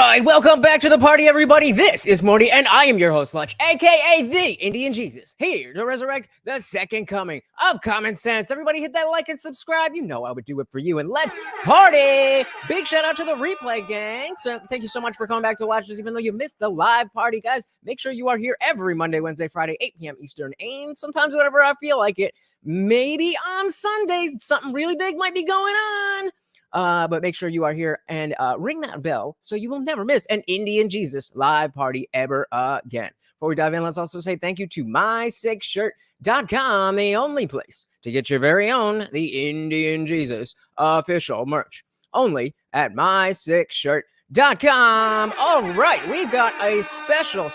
right, welcome back to the party, everybody. This is Morty, and I am your host, Lunch, aka the Indian Jesus, here to resurrect the second coming of common sense. Everybody hit that like and subscribe. You know I would do it for you, and let's party. Big shout out to the replay gang. So thank you so much for coming back to watch this, even though you missed the live party, guys. Make sure you are here every Monday, Wednesday, Friday, 8 p.m. Eastern, and sometimes whenever I feel like it. Maybe on Sundays, something really big might be going on. But make sure you are here and ring that bell so you will never miss an Indian Jesus live party ever again. Before we dive in, let's also say thank you to mysickshirt.com, the only place to get your very own The Indian Jesus official merch. Only at mysickshirt.com. All right, we've got a special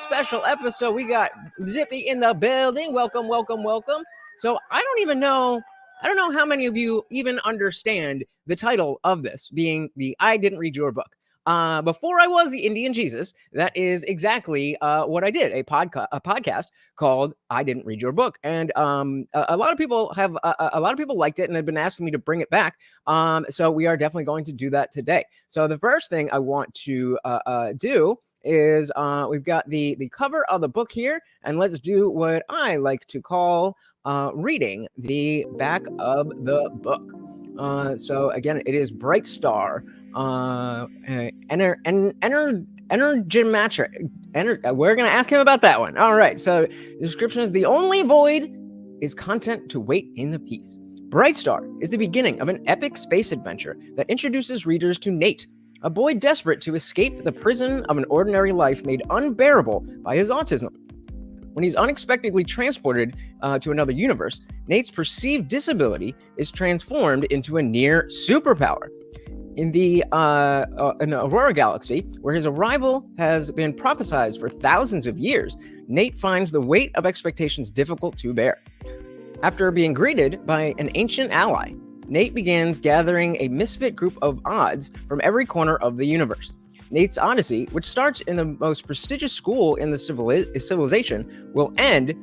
episode. We got Zippy in the building. Welcome. So I don't know how many of you even understand the title of this being the I Didn't Read Your Book. Before I was the Indian Jesus, that is exactly what I did, a podcast called I Didn't Read Your Book. And a lot of people liked it and have been asking me to bring it back. So we are definitely going to do that today. So the first thing I want to do is we've got the cover of the book here, and let's do what I like to call reading the back of the book. So again, it is Brightstar. We're gonna ask him about that one. All right. So the description is: the only void is content to wait in the peace. Brightstar is the beginning of an epic space adventure that introduces readers to Nate, a boy desperate to escape the prison of an ordinary life made unbearable by his autism. When he's unexpectedly transported to another universe, Nate's perceived disability is transformed into a near superpower. In the Aurora Galaxy, where his arrival has been prophesized for thousands of years, Nate finds the weight of expectations difficult to bear. After being greeted by an ancient ally, Nate begins gathering a misfit group of odds from every corner of the universe. Nate's odyssey, which starts in the most prestigious school in the civilization, will end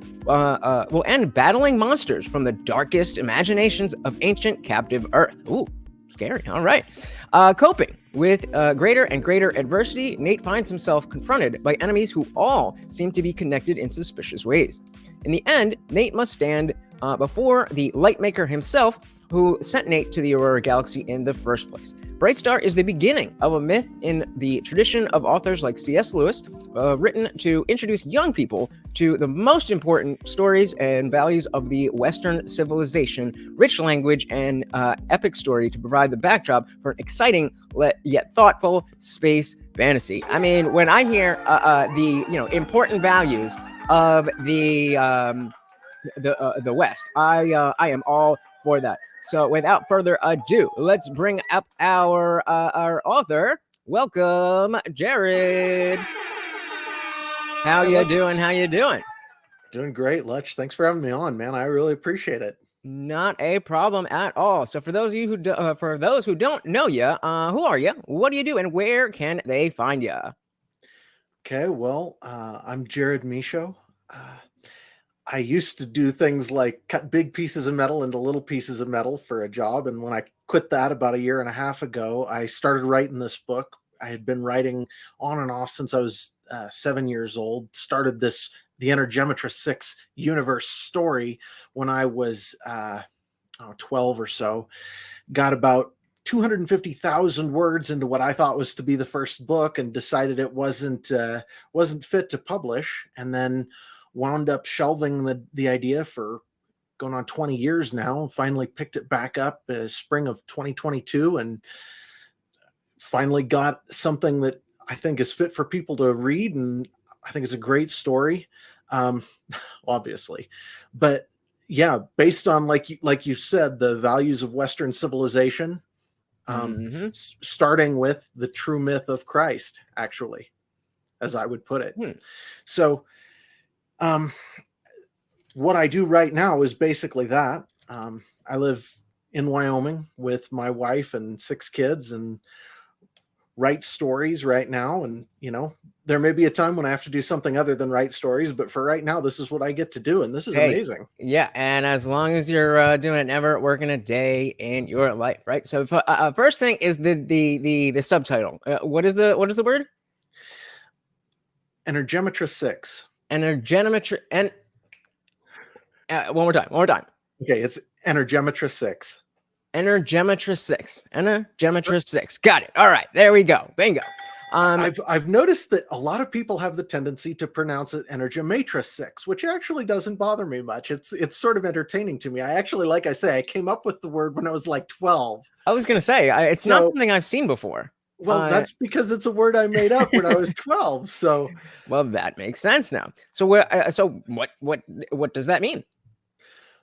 battling monsters from the darkest imaginations of ancient captive Earth. Ooh, scary. All right. Coping with greater and greater adversity, Nate finds himself confronted by enemies who all seem to be connected in suspicious ways. In the end, Nate must stand before the Lightmaker himself, who sent Nate to the Aurora Galaxy in the first place. Brightstar is the beginning of a myth in the tradition of authors like C.S. Lewis, written to introduce young people to the most important stories and values of the Western civilization, rich language, and epic story to provide the backdrop for an exciting yet thoughtful space fantasy. I mean, when I hear the important values of the West, I am all for that. So without further ado, let's bring up our author. Welcome, Jared. How you doing? Doing great, Lutch. Thanks for having me on, man. I really appreciate it. Not a problem at all. So for those of you who don't know you, who are you? What do you do? And where can they find you? Okay, well, I'm Jared Michaud. I used to do things like cut big pieces of metal into little pieces of metal for a job. And when I quit that about 1.5 years ago, I started writing this book. I had been writing on and off since I was 7 years old. Started the Energemetra 6 universe story when I was 12 or so. Got about 250,000 words into what I thought was to be the first book and decided it wasn't fit to publish. And then wound up shelving the idea for going on 20 years now. Finally picked it back up spring of 2022 and finally got something that I think is fit for people to read. And I think it's a great story, obviously. But yeah, based on, like you said, the values of Western civilization, starting with the true myth of Christ, actually, as I would put it. So what I do right now is basically that. I live in Wyoming with my wife and 6 kids and write stories right now. And, there may be a time when I have to do something other than write stories, but for right now, this is what I get to do. And this is amazing. Yeah. And as long as you're doing it, never working a day in your life, right? So first thing is the subtitle. What is the word? Energemetra 6. Energemetry and one more time. Okay, it's Energemetra 6. Energemetra 6. Energemetra 6. Got it. All right, there we go. Bingo. I've noticed that a lot of people have the tendency to pronounce it Energemetra 6, which actually doesn't bother me much. It's sort of entertaining to me. I actually, like I say, I came up with the word when I was like 12. I was gonna say it's not something I've seen before. Well, that's because it's a word I made up when I was 12. So, well, that makes sense now. So what does that mean?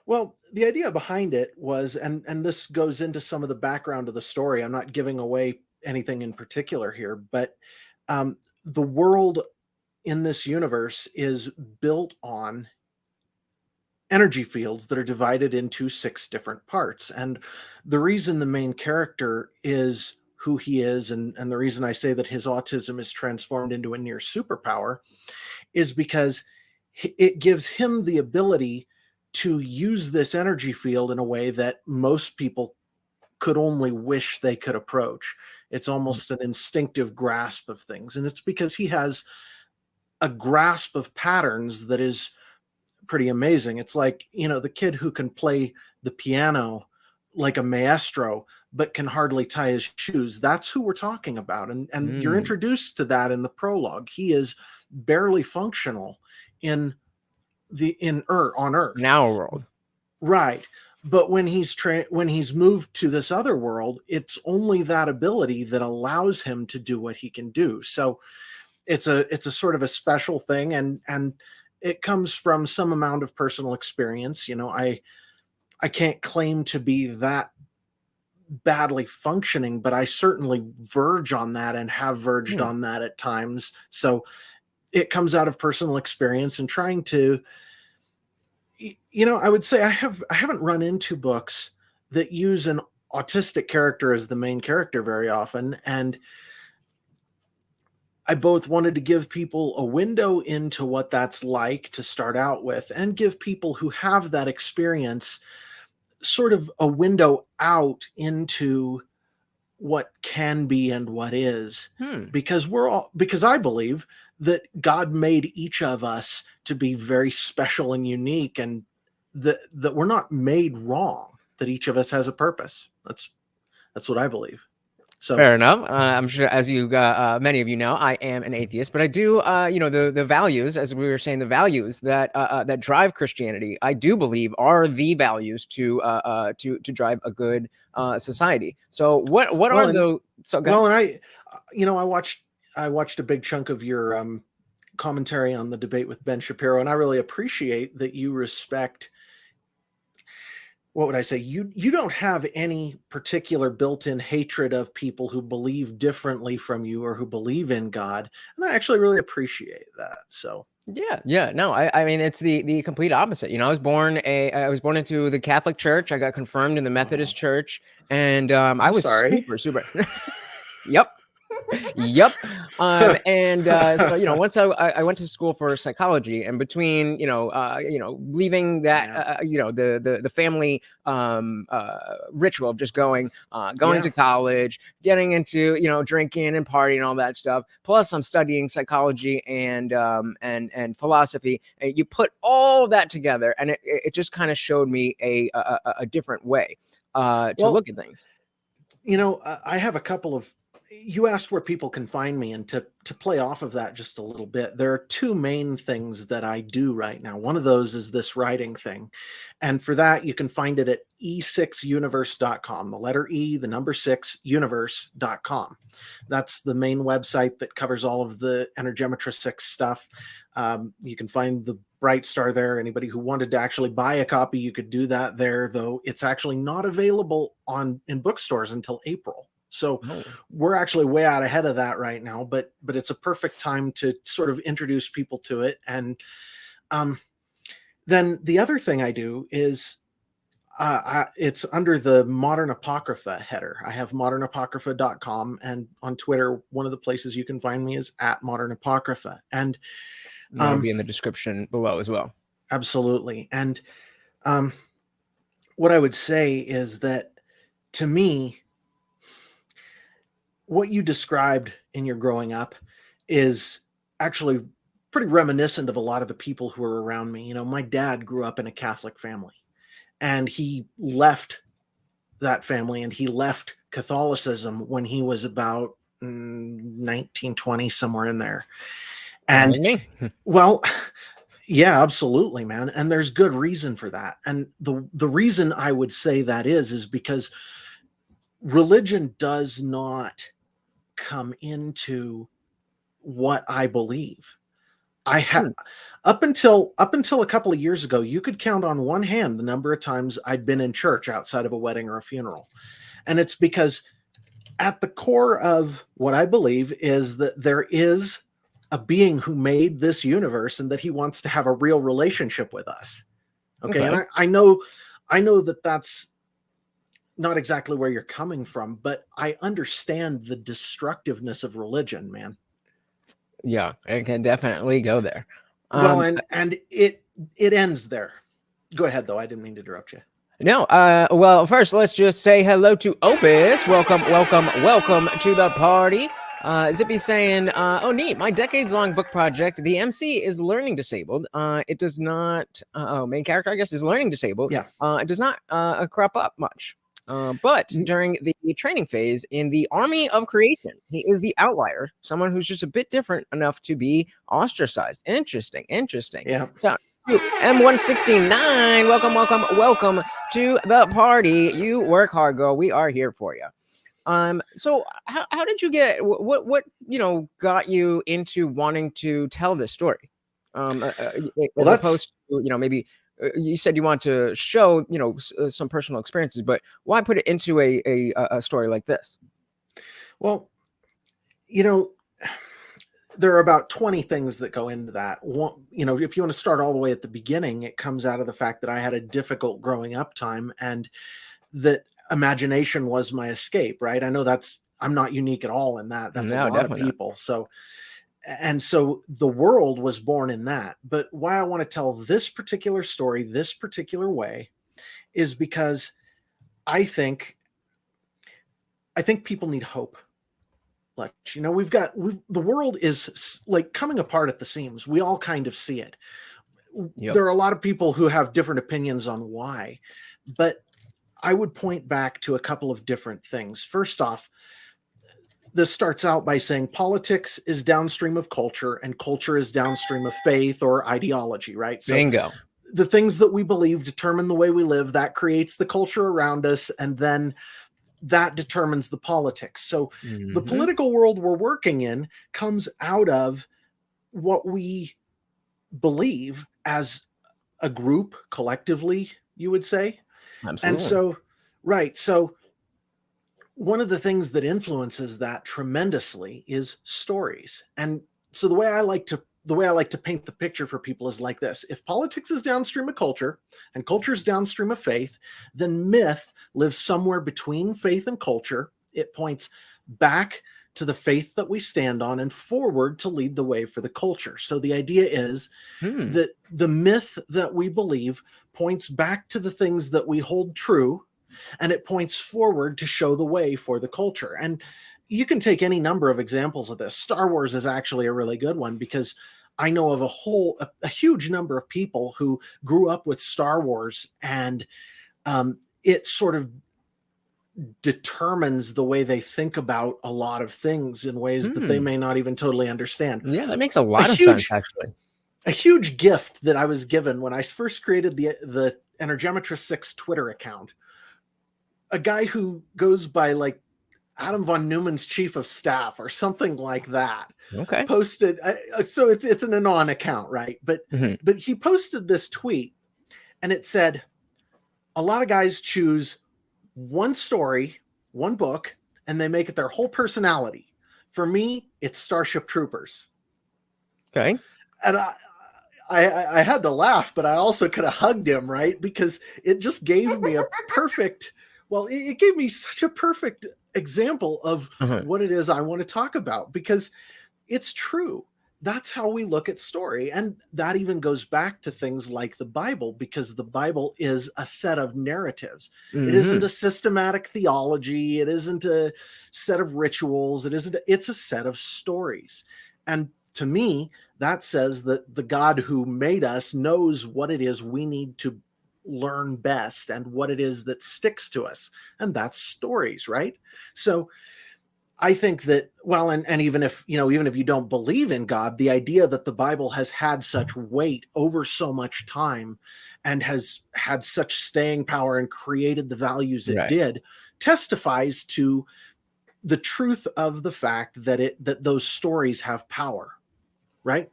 well, the idea behind it was, and this goes into some of the background of the story. I'm not giving away anything in particular here, but the world in this universe is built on energy fields that are divided into 6 different parts. And the reason the main character is who he is, and the reason I say that his autism is transformed into a near superpower, is because it gives him the ability to use this energy field in a way that most people could only wish they could approach. It's almost an instinctive grasp of things. And it's because he has a grasp of patterns that is pretty amazing. It's like, the kid who can play the piano like a maestro, but can hardly tie his shoes. That's who we're talking about. And you're introduced to that in the prologue. He is barely functional on Earth. In our world. Right. But when he's moved to this other world, it's only that ability that allows him to do what he can do. So it's a sort of a special thing, and it comes from some amount of personal experience. I can't claim to be that badly functioning, but I certainly verge on that and have verged on that at times. So it comes out of personal experience and trying to, I would say I haven't run into books that use an autistic character as the main character very often. And I both wanted to give people a window into what that's like to start out with, and give people who have that experience sort of a window out into what can be and what is. Because I believe that God made each of us to be very special and unique, and that we're not made wrong, that each of us has a purpose. That's what I believe. So fair enough. I'm sure, as many of you know, I am an atheist, but I do, the values, as we were saying, the values that drive Christianity, I do believe are the values to drive a good society. So what are those? So and I watched a big chunk of your commentary on the debate with Ben Shapiro, and I really appreciate that you respect. What would I say? You don't have any particular built-in hatred of people who believe differently from you or who believe in God. And I actually really appreciate that. So yeah. No, I mean, it's the complete opposite. I was born into the Catholic Church. I got confirmed in the Methodist Church, and I was sorry. super. Yep. Yep. And so once I went to school for psychology, and between leaving that the family ritual of just going to college, getting into drinking and partying and all that stuff, plus I'm studying psychology and philosophy, and you put all that together, and it just kind of showed me a different way to look at things. I have a couple of. You asked where people can find me, and to play off of that just a little bit, there are 2 main things that I do right now. One of those is this writing thing. And for that, you can find it at e6universe.com, the letter E, the number 6, universe.com. That's the main website that covers all of the Energemetra 6 stuff. You can find the Brightstar there. Anybody who wanted to actually buy a copy, you could do that there, though it's actually not available in bookstores until April. So we're actually way out ahead of that right now, but it's a perfect time to sort of introduce people to it. And then the other thing I do is it's under the Modernapocrypha header. I have modernapocrypha.com, and on Twitter, one of the places you can find me is at Modernapocrypha. And that'll be in the description below as well. Absolutely. And what I would say is that, to me, what you described in your growing up is actually pretty reminiscent of a lot of the people who are around me. You know, my dad grew up in a Catholic family, and he left that family and he left Catholicism when he was about 1920, somewhere in there. And well, yeah, absolutely, man. And there's good reason for that. And the reason I would say that is because religion does not come into what I believe. I have up until a couple of years ago, you could count on one hand the number of times I'd been in church outside of a wedding or a funeral. And it's because at the core of what I believe is that there is a being who made this universe and that he wants to have a real relationship with us. Okay. And I know that that's not exactly where you're coming from, but I understand the destructiveness of religion, man. Yeah, it can definitely go there. Well, and it ends there. Go ahead, though. I didn't mean to interrupt you. No, well, first let's just say hello to Opus. Welcome to the party. Zippy saying, oh neat, my decades-long book project, the MC is learning disabled. It does not, main character, I guess, is learning disabled. Yeah. It does not crop up much. But during the training phase in the army of creation, he is the outlier, someone who's just a bit different enough to be ostracized. Interesting. Yeah. So, M169, welcome to the party. You work hard, girl. We are here for you. So how did you get what got you into wanting to tell this story? As opposed to maybe. You said you want to show, some personal experiences, but why put it into a story like this? Well, there are about 20 things that go into that. One, if you want to start all the way at the beginning, it comes out of the fact that I had a difficult growing up time and that imagination was my escape, right? I know I'm not unique at all in that. That's a lot of people. Not. So the world was born in that. But why I want to tell this particular story, this particular way, is because I think people need hope. Like, the world is like coming apart at the seams. We all kind of see it. Yep. There are a lot of people who have different opinions on why, but I would point back to a couple of different things. First off, this starts out by saying politics is downstream of culture and culture is downstream of faith or ideology, right? So bingo. The things that we believe determine the way we live. That creates the culture around us, and then that determines the politics. So the political world we're working in comes out of what we believe as a group, collectively, you would say. Absolutely. And so, right. So one of the things that influences that tremendously is stories. And so the way I like to paint the picture for people is like this. If politics is downstream of culture and culture is downstream of faith, then myth lives somewhere between faith and culture. It points back to the faith that we stand on and forward to lead the way for the culture. So the idea is that the myth that we believe points back to the things that we hold true, and it points forward to show the way for the culture. And you can take any number of examples of this. Star Wars is actually a really good one because I know of a huge number of people who grew up with Star Wars, and it sort of determines the way they think about a lot of things in ways that they may not even totally understand. Yeah, that makes a lot of sense, actually. A huge gift that I was given when I first created the Energemetra 6 Twitter account. A guy who goes by like Adam von Neumann's chief of staff or something like that. Okay. Posted. So it's an anon account, right? But he posted this tweet, and it said, a lot of guys choose one story, one book, and they make it their whole personality. For me, it's Starship Troopers. Okay. And I had to laugh, but I also could have hugged him, right? Because it just gave me a perfect, it gave me such a perfect example of what it is I want to talk about, because it's true. That's how we look at story. And that even goes back to things like the Bible, because the Bible is a set of narratives. It isn't a systematic theology. It isn't a set of rituals. It's a set of stories. And to me, that says that the God who made us knows what it is we need to learn best and what it is that sticks to us. And that's stories, right? So I think that, well, and even if, even if you don't believe in God, the idea that the Bible has had such weight over so much time and has had such staying power and created the values it Right. did testifies to the truth of the fact that those stories have power, right?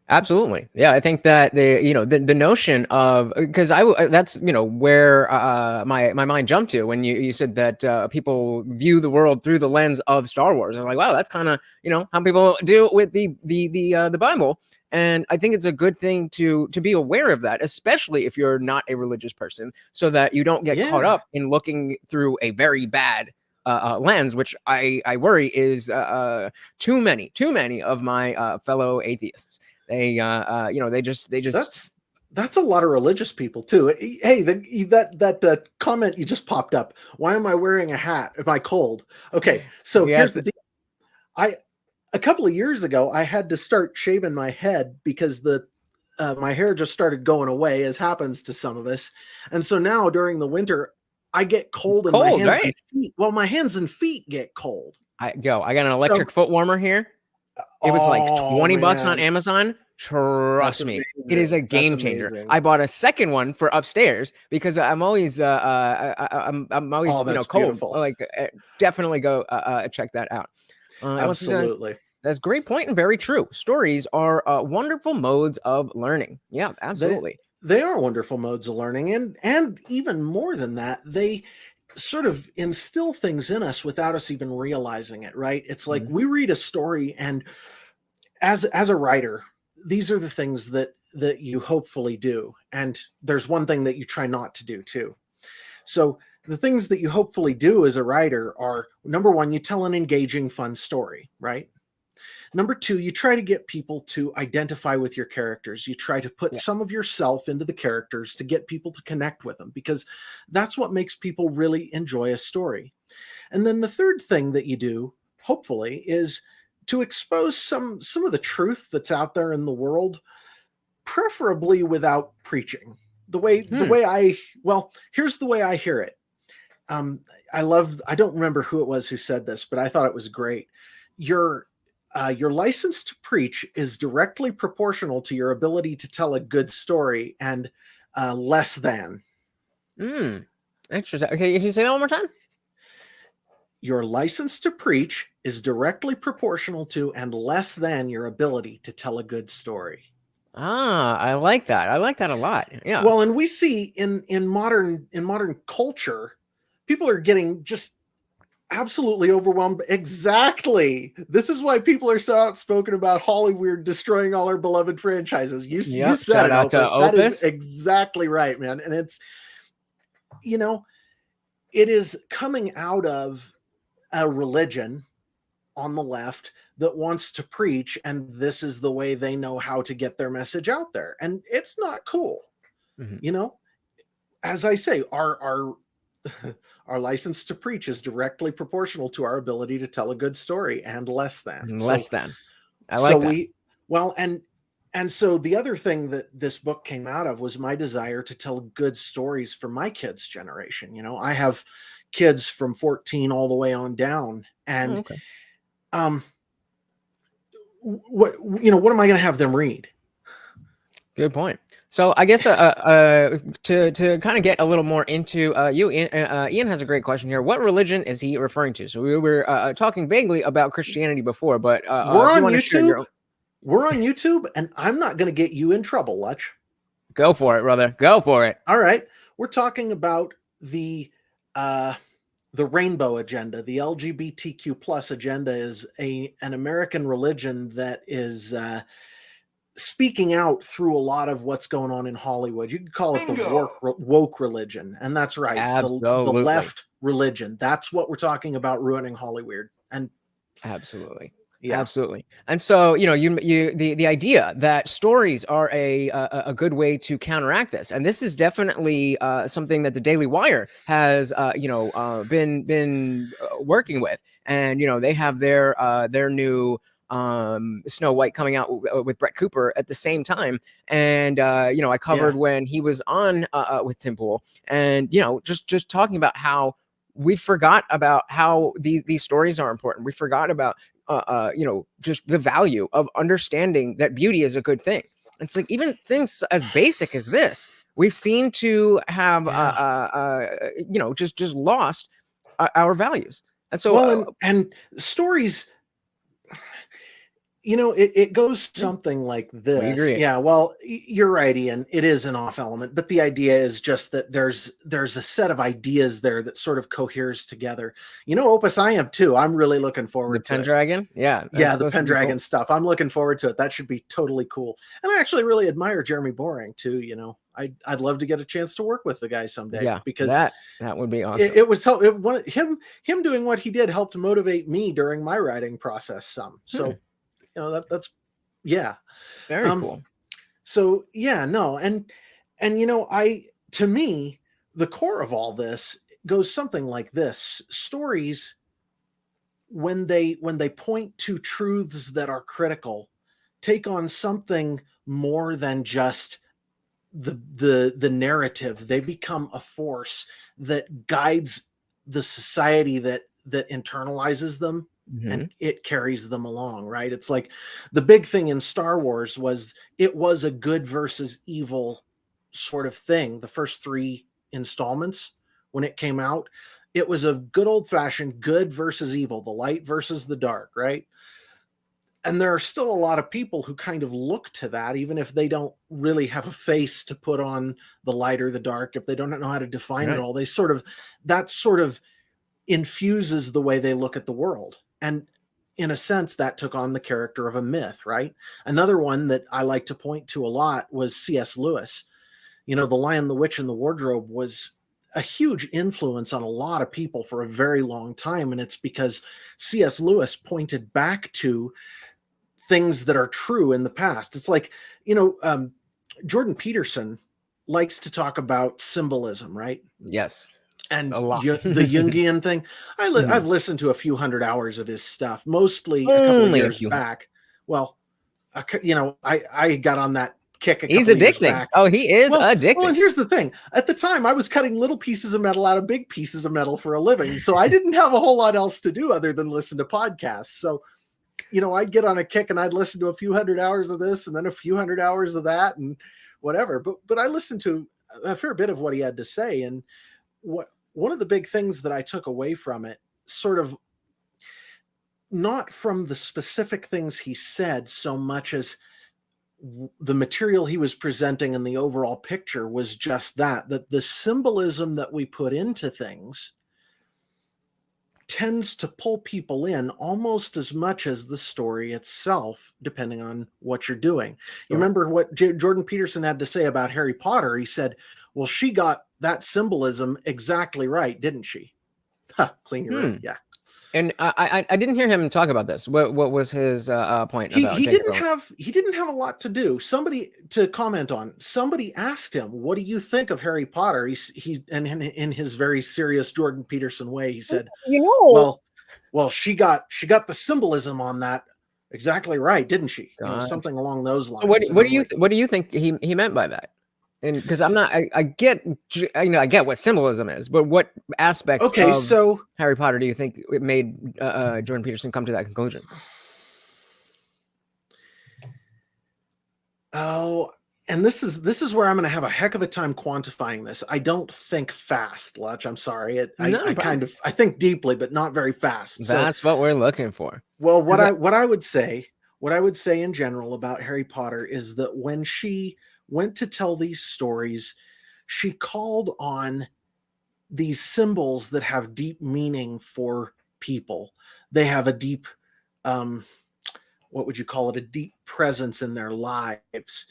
Absolutely. Yeah, I think that the notion of, because that's where my mind jumped to when you said that people view the world through the lens of Star Wars. I'm like, wow, that's kind of how people do with the Bible. And I think it's a good thing to be aware of that, especially if you're not a religious person, so that you don't get caught up in looking through a very bad lens, which I worry is too many of my fellow atheists. They just that's a lot of religious people too. Hey, that comment you just popped up. Why am I wearing a hat? Am I cold? Okay, so here's the deal. A couple of years ago, I had to start shaving my head because my hair just started going away, as happens to some of us. And so now during the winter, I get cold in my hands and feet. Well, my hands and feet get cold. I got an electric foot warmer here. It was like $20 on Amazon. Trust me, it is a game changer. I bought a second one for upstairs because I'm always I'm always cold. Beautiful. Like definitely go check that out. Absolutely. That's a great point and very true. Stories are wonderful modes of learning. Yeah, absolutely. They are wonderful modes of learning, and even more than that, they sort of instill things in us without us even realizing it, right? It's like we read a story, and as a writer, these are the things that you hopefully do. And there's one thing that you try not to do too. So the things that you hopefully do as a writer are, number one, you tell an engaging, fun story, right? Number two, you try to get people to identify with your characters. You try to put some of yourself into the characters to get people to connect with them, because that's what makes people really enjoy a story. And then the third thing that you do, hopefully, is to expose some of the truth that's out there in the world, preferably without preaching. Here's the way I hear it. I don't remember who it was who said this, but I thought it was great. Your license to preach is directly proportional to your ability to tell a good story, and less than. Interesting. Okay, can you say that one more time? Your license to preach is directly proportional to and less than your ability to tell a good story. I like that. I like that a lot. Yeah. Well, and we see in modern culture, people are getting just absolutely overwhelmed. Exactly. This is why people are so outspoken about Hollywood destroying all our beloved franchises. You said it, Opus. That is exactly right, man. And it's, it is coming out of a religion on the left that wants to preach, and this is the way they know how to get their message out there. And it's not cool. As I say, our license to preach is directly proportional to our ability to tell a good story, and less than. I like that. And so the other thing that this book came out of was my desire to tell good stories for my kids' generation. I have kids from 14 all the way on down, and what am I going to have them read? Good point. So I guess to kind of get a little more into you, Ian has a great question here. What religion is he referring to? So we were talking vaguely about Christianity before, but we're on YouTube. We're on YouTube, and I'm not going to get you in trouble, Lutch. Go for it, brother. Go for it. All right. We're talking about the rainbow agenda. The LGBTQ plus agenda is an American religion that is speaking out through a lot of what's going on in Hollywood. You could call it the woke religion. And that's right. The left religion. That's what we're talking about, ruining Hollywood. And absolutely. Yeah, absolutely. And so, the idea that stories are a good way to counteract this. And this is definitely something that the Daily Wire has, been working with. And, they have their new Snow White coming out with Brett Cooper at the same time. And, I covered when he was on with Tim Pool, and, just talking about how we forgot about how these stories are important. We forgot about, just the value of understanding that beauty is a good thing. It's like even things as basic as this, we've seen to have, just lost our values. And so, well, and stories, it goes something like this. agree. Yeah, well, you're right, Ian. It is an off element, but the idea is just that there's a set of ideas there that sort of coheres together. Opus I am too. I'm really looking forward to Pendragon. Yeah, the Pendragon stuff. I'm looking forward to it. That should be totally cool. And I actually really admire Jeremy Boring too. I'd love to get a chance to work with the guy someday. Yeah, because that would be awesome. It was him doing what he did helped motivate me during my writing process some. So. That's very cool. So no, and to me, the core of all this goes something like this. Stories, when they point to truths that are critical, take on something more than just the narrative. They become a force that guides the society that internalizes them. Mm-hmm. And it carries them along, right? It's like the big thing in Star Wars was a good versus evil sort of thing. The first 3 installments, when it came out, it was a good old-fashioned good versus evil, the light versus the dark, right? And there are still a lot of people who kind of look to that, even if they don't really have a face to put on the light or the dark, if they don't know how to define it all. They sort of infuses the way they look at the world. And in a sense, that took on the character of a myth, right? Another one that I like to point to a lot was C.S. Lewis. The Lion, the Witch, and the Wardrobe was a huge influence on a lot of people for a very long time. And it's because C.S. Lewis pointed back to things that are true in the past. It's like, Jordan Peterson likes to talk about symbolism, right? Yes. And the Jungian thing, I've listened to a few hundred hours of his stuff, mostly a couple of years back. Well, I got on that kick a couple He's of years addicting. back. Oh, he is addicting. Well, and here's the thing. At the time, I was cutting little pieces of metal out of big pieces of metal for a living. So I didn't have a whole lot else to do other than listen to podcasts. So, I'd get on a kick and I'd listen to a few hundred hours of this and then a few hundred hours of that and whatever. But I listened to a fair bit of what he had to say. And one of the big things that I took away from it, sort of not from the specific things he said so much as the material he was presenting and the overall picture, was just that the symbolism that we put into things tends to pull people in almost as much as the story itself, depending on what you're doing. Sure. You remember what Jordan Peterson had to say about Harry Potter? He said, well, she got that symbolism exactly right, didn't she? Clean your room. Yeah. And I didn't hear him talk about this. What was his point? He didn't have a lot to do. Somebody to comment on. Somebody asked him, "What do you think of Harry Potter?" He in his very serious Jordan Peterson way, he said, "Well, she got the symbolism on that exactly right, didn't she? Something along those lines." So what do you think he meant by that? And because I get what symbolism is, but what aspects of Harry Potter do you think it made Jordan Peterson come to that conclusion? Oh, and this is where I'm going to have a heck of a time quantifying this. I don't think fast, Lutch. I'm sorry. I think deeply, but not very fast. That's what we're looking for. Well, what I would say in general about Harry Potter is that when she went to tell these stories, she called on these symbols that have deep meaning for people. They have a deep, what would you call it? A deep presence in their lives.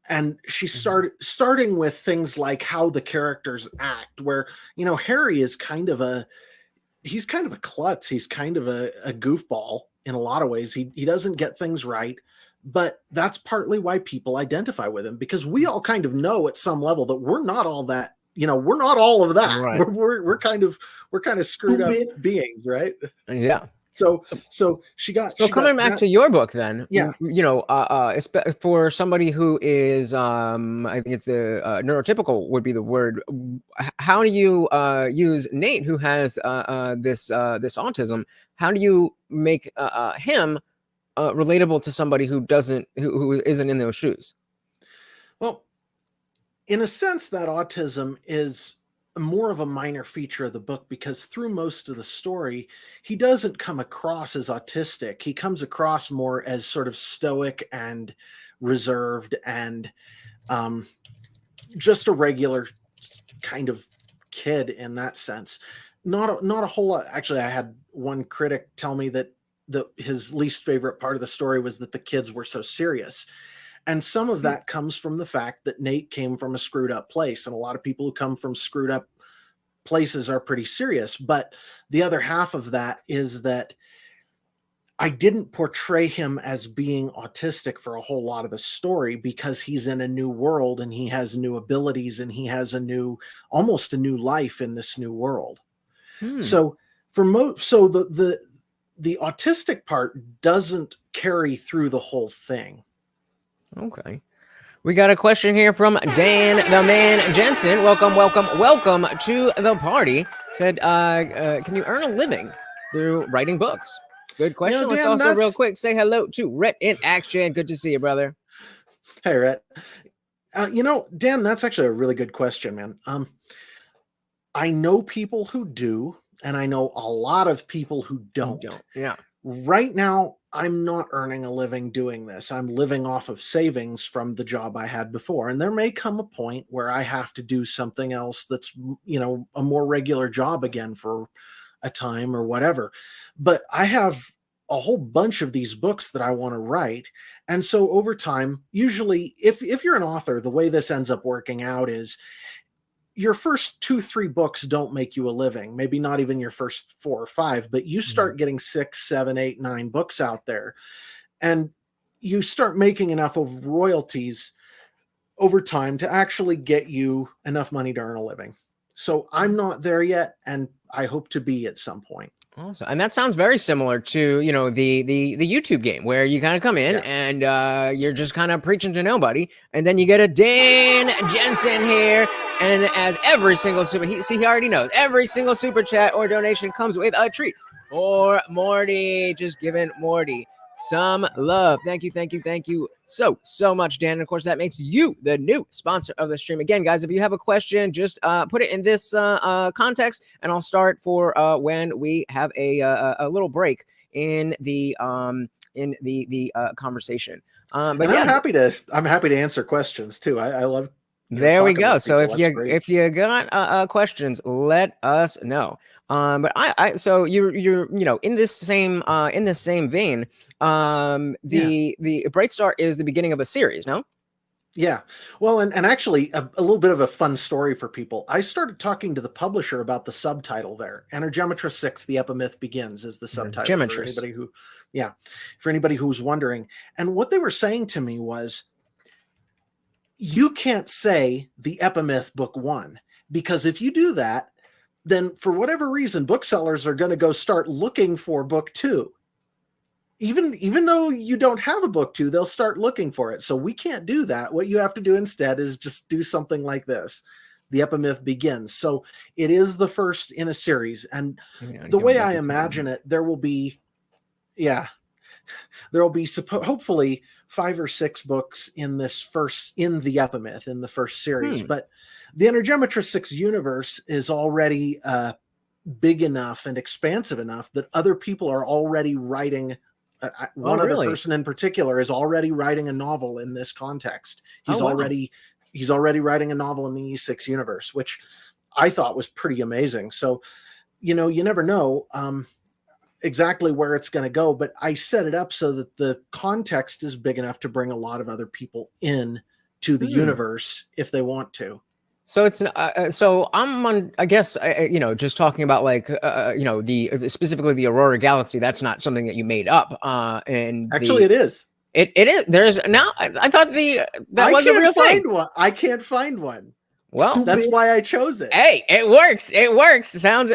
And she starting with things like how the characters act, where, Harry is he's kind of a klutz. He's kind of a goofball in a lot of ways. He doesn't get things right. But that's partly why people identify with him, because we all kind of know at some level that we're not all that, we're not all of that. Right. We're kind of screwed up beings, right? Yeah. So she got. So she coming got back that, to your book, then, yeah. for somebody who is, I think it's the neurotypical would be the word. How do you use Nate, who has this autism? How do you make him relatable to somebody who who isn't in those shoes? Well, in a sense, that autism is more of a minor feature of the book, because through most of the story, he doesn't come across as autistic. He comes across more as sort of stoic and reserved and just a regular kind of kid in that sense. Not a whole lot. Actually, I had one critic tell me that his least favorite part of the story was that the kids were so serious. And some of that comes from the fact that Nate came from a screwed up place. And a lot of people who come from screwed up places are pretty serious. But the other half of that is that I didn't portray him as being autistic for a whole lot of the story, because he's in a new world and he has new abilities and he has almost a new life in this new world. So so the autistic part doesn't carry through the whole thing. Okay. We got a question here from Dan the Man Jensen. Welcome to the party. Said, can you earn a living through writing books? Good question. Let's Dan, also real quick say hello to Rhett in action. Good to see you, brother. Hey, Rhett. Dan, that's actually a really good question, man. I know people who do, and I know a lot of people who don't. Yeah. Right now, I'm not earning a living doing this. I'm living off of savings from the job I had before. And there may come a point where I have to do something else that's, a more regular job again for a time or whatever. But I have a whole bunch of these books that I want to write. And so over time, usually if you're an author, the way this ends up working out is your first 2-3 books don't make you a living, maybe not even your first 4 or 5, but you start getting 6, 7, 8, 9 books out there, and you start making enough of royalties over time to actually get you enough money to earn a living. So I'm not there yet, and I hope to be at some point. Awesome. And that sounds very similar to, the YouTube game, where you kind of come in and you're just kind of preaching to nobody. And then you get a Dan Jensen here. And as every single he already knows, every single super chat or donation comes with a treat for Morty. Just giving Morty some love. Thank you so much, Dan. And of course, that makes you the new sponsor of the stream. Again, guys, if you have a question, just put it in this context, and I'll start for when we have a little break in the conversation. But I'm happy to answer questions too. I love. There we go. So if you got questions, let us know. But so you're in this same vein. The Brightstar is the beginning of a series, no? Yeah. Well, and actually a little bit of a fun story for people. I started talking to the publisher about the subtitle there. Energemetra 6, The Epimyth Begins is the subtitle for anybody who's wondering. And what they were saying to me was, you can't say the Epimyth book 1, because if you do that, then for whatever reason, booksellers are going to go start looking for book 2. Even though you don't have a book 2, they'll start looking for it. So we can't do that. What you have to do instead is just do something like this. The Epimyth Begins. So it is the first in a series. And the way I imagine it, there will be hopefully 5 or 6 books in the Epimyth, in the first series. But the Energemetra 6 universe is already big enough and expansive enough that other people are already writing. Other person in particular is already writing a novel in this context. He's already writing a novel in the E6 universe, which I thought was pretty amazing. So, you never know exactly where it's going to go, but I set it up so that the context is big enough to bring a lot of other people in to the universe if they want to. So it's so I'm on, I guess, just talking about specifically the Aurora Galaxy. That's not something that you made up. And actually, it is. It is. There's now. I thought that was a real thing. I can't find one. Well, That's why I chose it. hey, it works. It works. It sounds.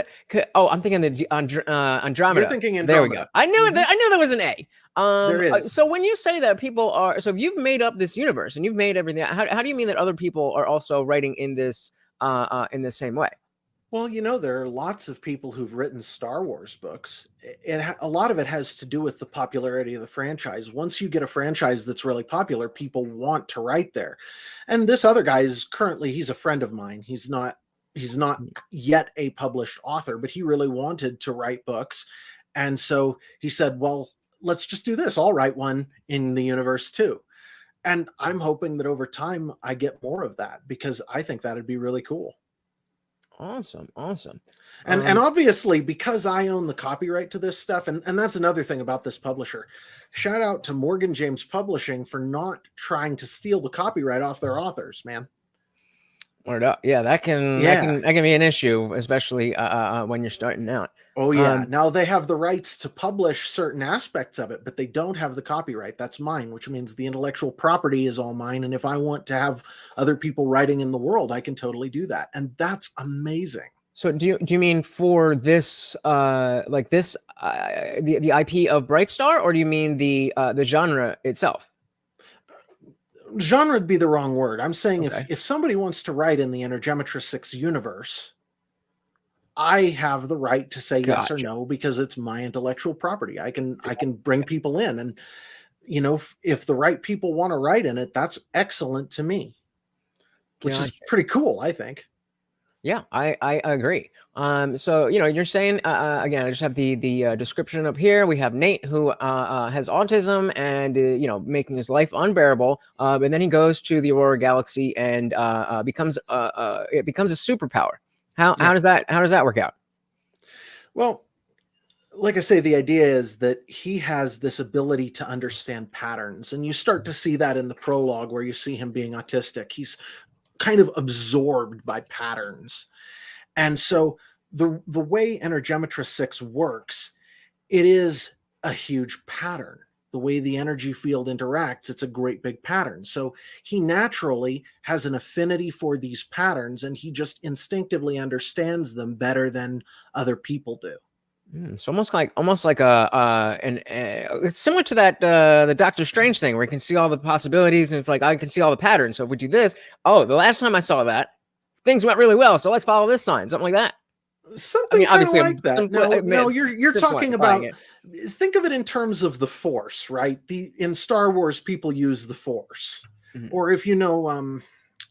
Oh, I'm thinking the Andromeda. You're thinking There we go. Andromeda. I knew that. I knew there was an A. There is. So when you say that people are, so if you've made up this universe and you've made everything, how do you mean that other people are also writing in this in the same way? Well, there are lots of people who've written Star Wars books. A lot of it has to do with the popularity of the franchise. Once you get a franchise that's really popular, people want to write there. And this other guy he's a friend of mine. He's not yet a published author, but he really wanted to write books. And so he said, well, let's just do this. I'll write one in the universe too. And I'm hoping that over time I get more of that, because I think that'd be really cool. Awesome. And obviously, because I own the copyright to this stuff, and that's another thing about this publisher. Shout out to Morgan James Publishing for not trying to steal the copyright off their authors, man. Yeah, that can be an issue, especially when you're starting out. Oh yeah. Now they have the rights to publish certain aspects of it, but they don't have the copyright. That's mine, which means the intellectual property is all mine. And if I want to have other people writing in the world, I can totally do that. And that's amazing. So do you mean for this the IP of Brightstar, or do you mean the genre itself? Genre would be the wrong word. I'm saying if somebody wants to write in the Intergematria 6 universe, I have the right to say yes or no, because it's my intellectual property. I can bring people in, and if the right people want to write in it, that's excellent to me, which is pretty cool, I think. Yeah, I agree. So you're saying again, I just have the description up here. We have Nate, who has autism and making his life unbearable. And then he goes to the Aurora Galaxy and becomes a superpower. How does that work out? Well, like I say, the idea is that he has this ability to understand patterns, and you start to see that in the prologue where you see him being autistic. He's kind of absorbed by patterns. And so the way Intergematria 6 works, it is a huge pattern. The way the energy field interacts, it's a great big pattern. So he naturally has an affinity for these patterns, and he just instinctively understands them better than other people do. It's almost like it's similar to that the Doctor Strange thing, where you can see all the possibilities, and it's like I can see all the patterns. So if we do this, the last time I saw that, things went really well. So let's follow this sign, something like that. Something obviously like that. No, you're talking about. Think of it in terms of the Force, right? In Star Wars, people use the Force, or if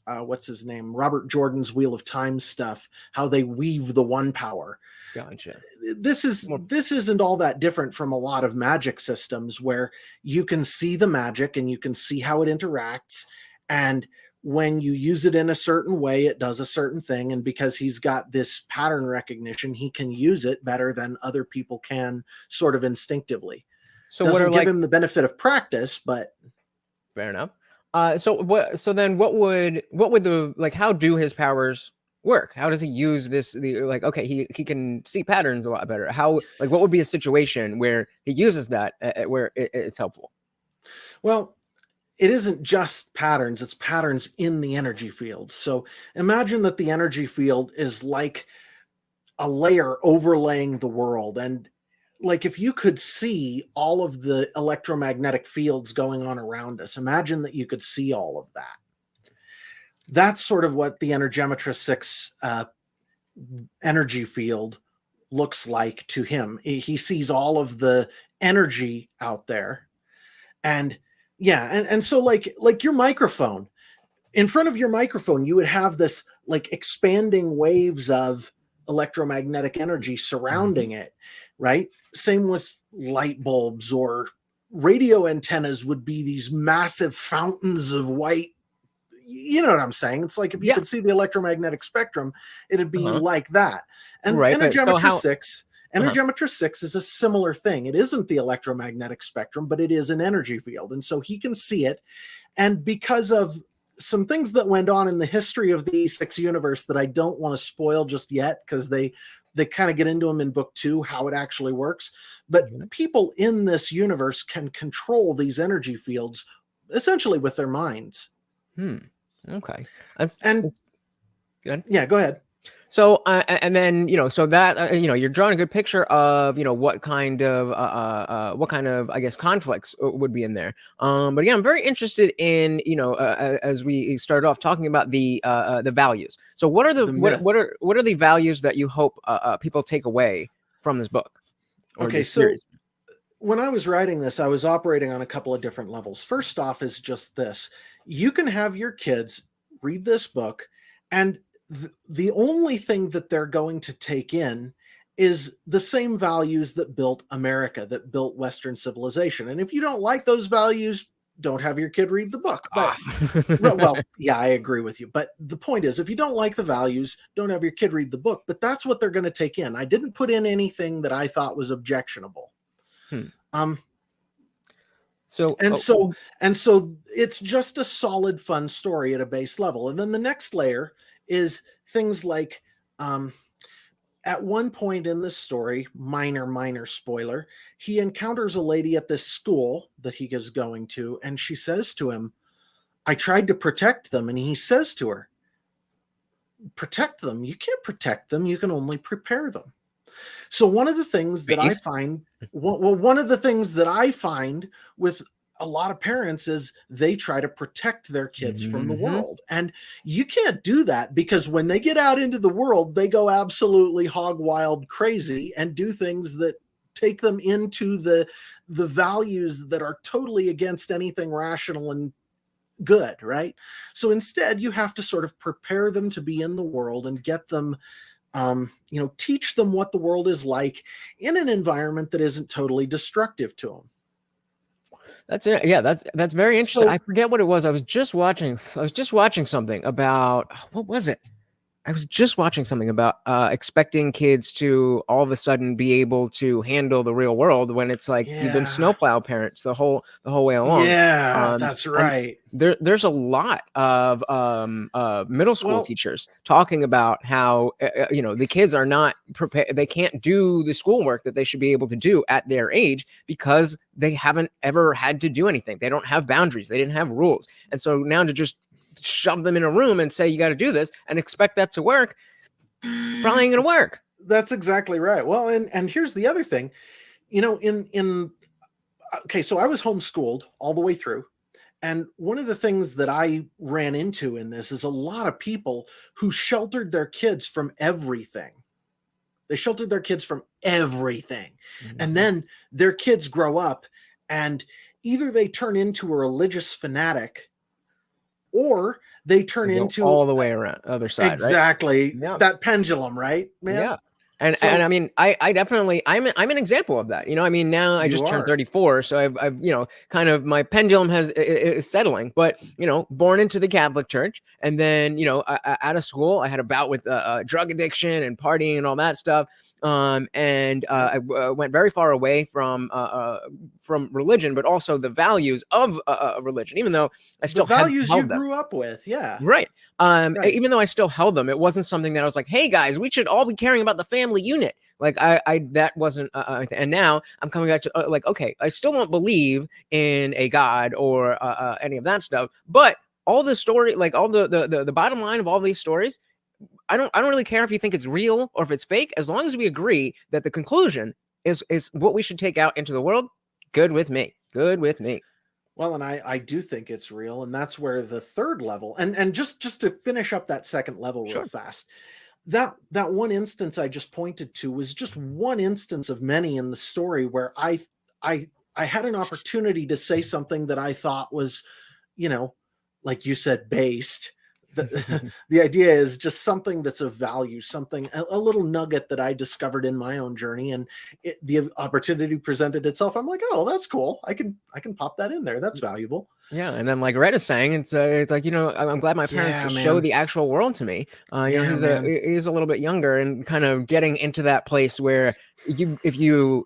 what's his name, Robert Jordan's Wheel of Time stuff, how they weave the one power. Gotcha. This isn't all that different from a lot of magic systems, where you can see the magic and you can see how it interacts, and when you use it in a certain way, it does a certain thing. And because he's got this pattern recognition, he can use it better than other people can, sort of instinctively. So doesn't give him the benefit of practice, but fair enough. So then what would how do his powers work? How does he use this? He can see patterns a lot better. What would be a situation where he uses that where it's helpful? Well, it isn't just patterns, it's patterns in the energy field. So imagine that the energy field is like a layer overlaying the world. And like if you could see all of the electromagnetic fields going on around us, imagine that you could see all of that. That's sort of what the Intergematria 6 energy field looks like to him. He sees all of the energy out there. And and so like your microphone, in front of your microphone, you would have this like expanding waves of electromagnetic energy surrounding it, right? Same with light bulbs, or radio antennas would be these massive fountains of white. You know what I'm saying? It's like if you could see the electromagnetic spectrum, it'd be like that. And Intergematria 6 is a similar thing. It isn't the electromagnetic spectrum, but it is an energy field. And so he can see it. And because of some things that went on in the history of the E6 universe that I don't want to spoil just yet, because they kind of get into them in book 2, how it actually works. But people in this universe can control these energy fields essentially with their minds. Okay. Good. Yeah, go ahead. So, and then, so that, you're drawing a good picture of, what kind of, I guess, conflicts would be in there. But yeah, I'm very interested in, as we started off talking about the values. So what are The myth. what are the values that you hope people take away from this book or Okay, this so series? when I was writing this, I was operating on a couple of different levels. First off is just this. You can have your kids read this book, and the only thing that they're going to take in is the same values that built America, that built Western civilization. And if you don't like those values, don't have your kid read the book. But well, yeah, I agree with you. But the point is, if you don't like the values, don't have your kid read the book. But that's what they're going to take in. I didn't put in anything that I thought was objectionable. So it's just a solid, fun story at a base level. And then the next layer is things like, at one point in this story, minor spoiler, he encounters a lady at this school that he is going to, and she says to him, "I tried to protect them." And he says to her, "Protect them? You can't protect them. You can only prepare them." So one of the things that I find, one of the things that I find with a lot of parents is they try to protect their kids from the world. And you can't do that, because when they get out into the world, they go absolutely hog wild crazy and do things that take them into the values that are totally against anything rational and good, right? So instead, you have to sort of prepare them to be in the world and get them, teach them what the world is like in an environment that isn't totally destructive to them. That's it. Yeah, that's very interesting. So, I forget what it was. I was just watching something about, what was it? I was just watching something about expecting kids to all of a sudden be able to handle the real world when it's like you've been snowplow parents the whole way along. Yeah, that's right. There's a lot of middle school teachers talking about how the kids are not prepared. They can't do the schoolwork that they should be able to do at their age because they haven't ever had to do anything. They don't have boundaries. They didn't have rules, and so now to just shove them in a room and say you got to do this and expect that to work, probably ain't gonna work. That's exactly right. Well, and here's the other thing, okay, so I was homeschooled all the way through, and one of the things that I ran into in this is a lot of people who sheltered their kids from everything. They sheltered their kids from everything, and then their kids grow up, and either they turn into a religious fanatic, or they turn into all the way around other side. Exactly. Right? Yeah. That pendulum, right, man? Yeah. And I mean, I definitely, I'm an example of that. I mean, now I just turned 34, so I've kind of, my pendulum is settling. But born into the Catholic Church, and then out of school, I had a bout with drug addiction and partying and all that stuff. And I went very far away from religion, but also the values of religion. Even though I still the values you grew up with, yeah, right. Even though I still held them, it wasn't something that I was like, "Hey guys, we should all be caring about the family unit." Like I that wasn't. And now I'm coming back to like, okay, I still don't believe in a God or any of that stuff, but all the story, like all the bottom line of all these stories, I don't really care if you think it's real or if it's fake, as long as we agree that the conclusion is what we should take out into the world. Good with me. Good with me. Well, and I do think it's real, and that's where the third level, and just to finish up that second level real fast, that one instance I just pointed to was just one instance of many in the story where I had an opportunity to say something that I thought was, like you said, based. The idea is just something that's of value, something, a little nugget that I discovered in my own journey, and the opportunity presented itself. I'm like, oh, that's cool. I can pop that in there. That's valuable. Yeah, and then like Red is saying, it's like I'm glad my parents show the actual world to me. He's a little bit younger and kind of getting into that place where if your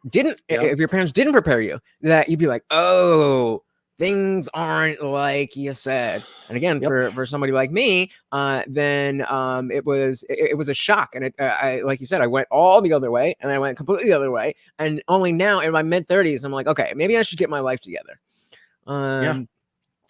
parents didn't prepare you, that you'd be like, oh, things aren't like you said. And again, for somebody like me, then it was a shock. And I like you said, I went all the other way, and I went completely the other way. And only now in my mid-30s, I'm like, okay, maybe I should get my life together.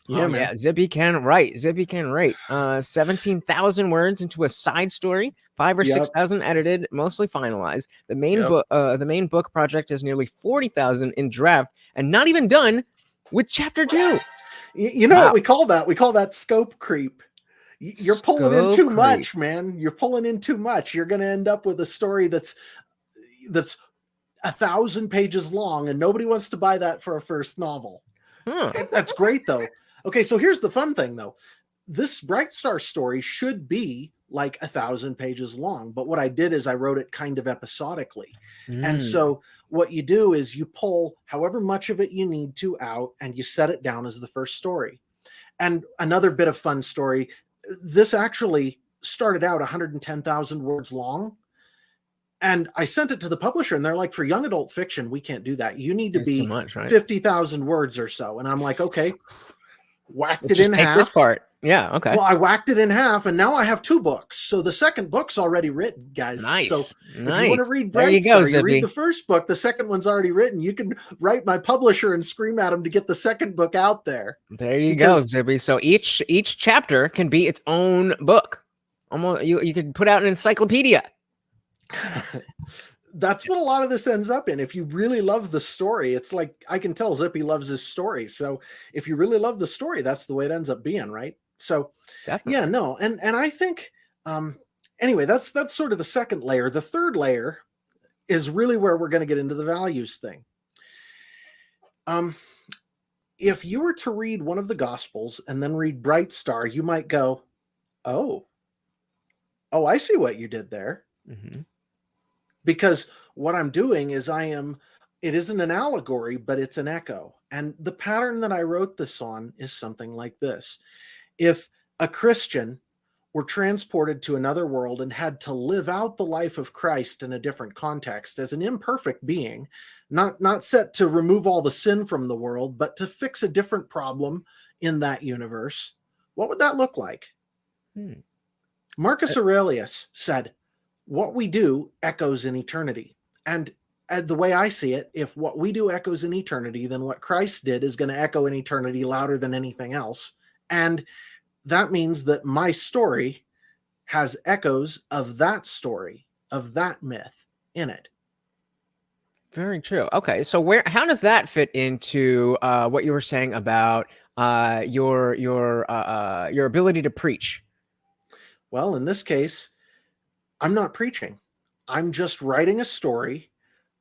Yeah, Oh man. yeah, Zippy can write. 17,000 words into a side story, 5 or Yep. 6,000 edited, mostly finalized. Yep. The main book project has nearly 40,000 in draft, and not even done with chapter 2. You know what Wow, we call that? We call that scope creep. You're pulling in scope too creep. much, man. You're pulling in too much. You're going to end up with a story that's 1,000 pages long, and nobody wants to buy that for a first novel. Huh. That's great, though. Okay, so here's the fun thing, though. This Brightstar story should be like 1,000 pages long, but what I did is I wrote it kind of episodically. And Mm, so what you do is you pull however much of it you need to out, and you set it down as the first story. And another bit of fun story, this actually started out 110,000 words long. And I sent it to the publisher, and they're like, for young adult fiction, we can't do that. You need to it's too be much, right? 50,000 words or so. And I'm like, okay, whacked Let's it just in take this half. part. Yeah, okay. Well, I whacked it in half, and now I have 2 books. So the second book's already written, guys. Nice. So nice. if you want to read There you go, Brightstar, you read Zippy. the first book, the second one's already written. You can write my publisher and scream at him to get the second book out there. There you go, Zippy. So each chapter can be its own book. Almost, you could put out an encyclopedia. That's what a lot of this ends up in. If you really love the story, it's like, I can tell Zippy loves his story. So if you really love the story, that's the way it ends up being, right? So Definitely. yeah, no. And I think, anyway, that's sort of the second layer. The third layer is really where we're going to get into the values thing. If you were to read one of the Gospels and then read Brightstar, you might go, oh, I see what you did there. Mm-hmm. Because what I'm doing is it isn't an allegory, but it's an echo. And the pattern that I wrote this on is something like this. If a Christian were transported to another world and had to live out the life of Christ in a different context as an imperfect being, not set to remove all the sin from the world, but to fix a different problem in that universe, what would that look like? Marcus Aurelius said, what we do echoes in eternity. And the way I see it, if what we do echoes in eternity, then what Christ did is going to echo in eternity louder than anything else. And that means that my story has echoes of that story, of that myth in it. Very true. Okay, so how does that fit into what you were saying about your ability to preach? Well, in this case, I'm not preaching. I'm just writing a story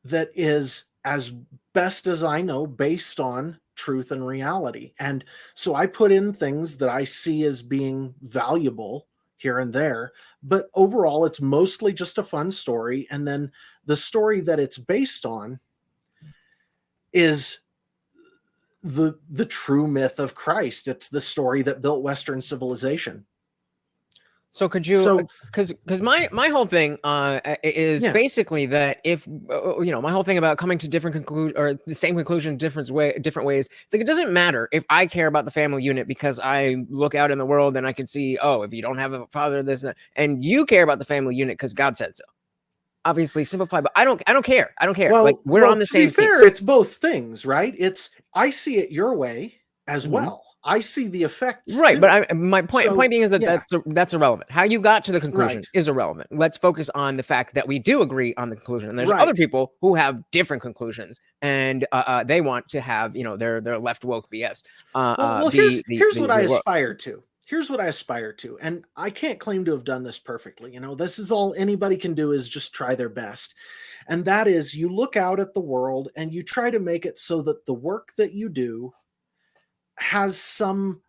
that is, as best as I know, based on truth and reality. And so I put in things that I see as being valuable here and there, but overall it's mostly just a fun story. And then the story that it's based on is the true myth of Christ. It's the story that built Western civilization. So could you, because my whole thing is basically that if my whole thing about coming to different conclusion or the same conclusion different ways, it's like it doesn't matter if I care about the family unit because I look out in the world and I can see, oh, if you don't have a father, this and that, and you care about the family unit because God said so. Obviously simplified, but I don't care. Well, like we're on the same team. To be fair, it's both things, right? I see it your way as well. I see the effects, right? too. But my point being is that that's irrelevant. How you got to the conclusion is irrelevant. Let's focus on the fact that we do agree on the conclusion, and there's other people who have different conclusions, and they want to have their left woke BS. Here's what I aspire to. Here's what I aspire to, and I can't claim to have done this perfectly. This is all anybody can do is just try their best, and that is you look out at the world and you try to make it so that the work that you do has some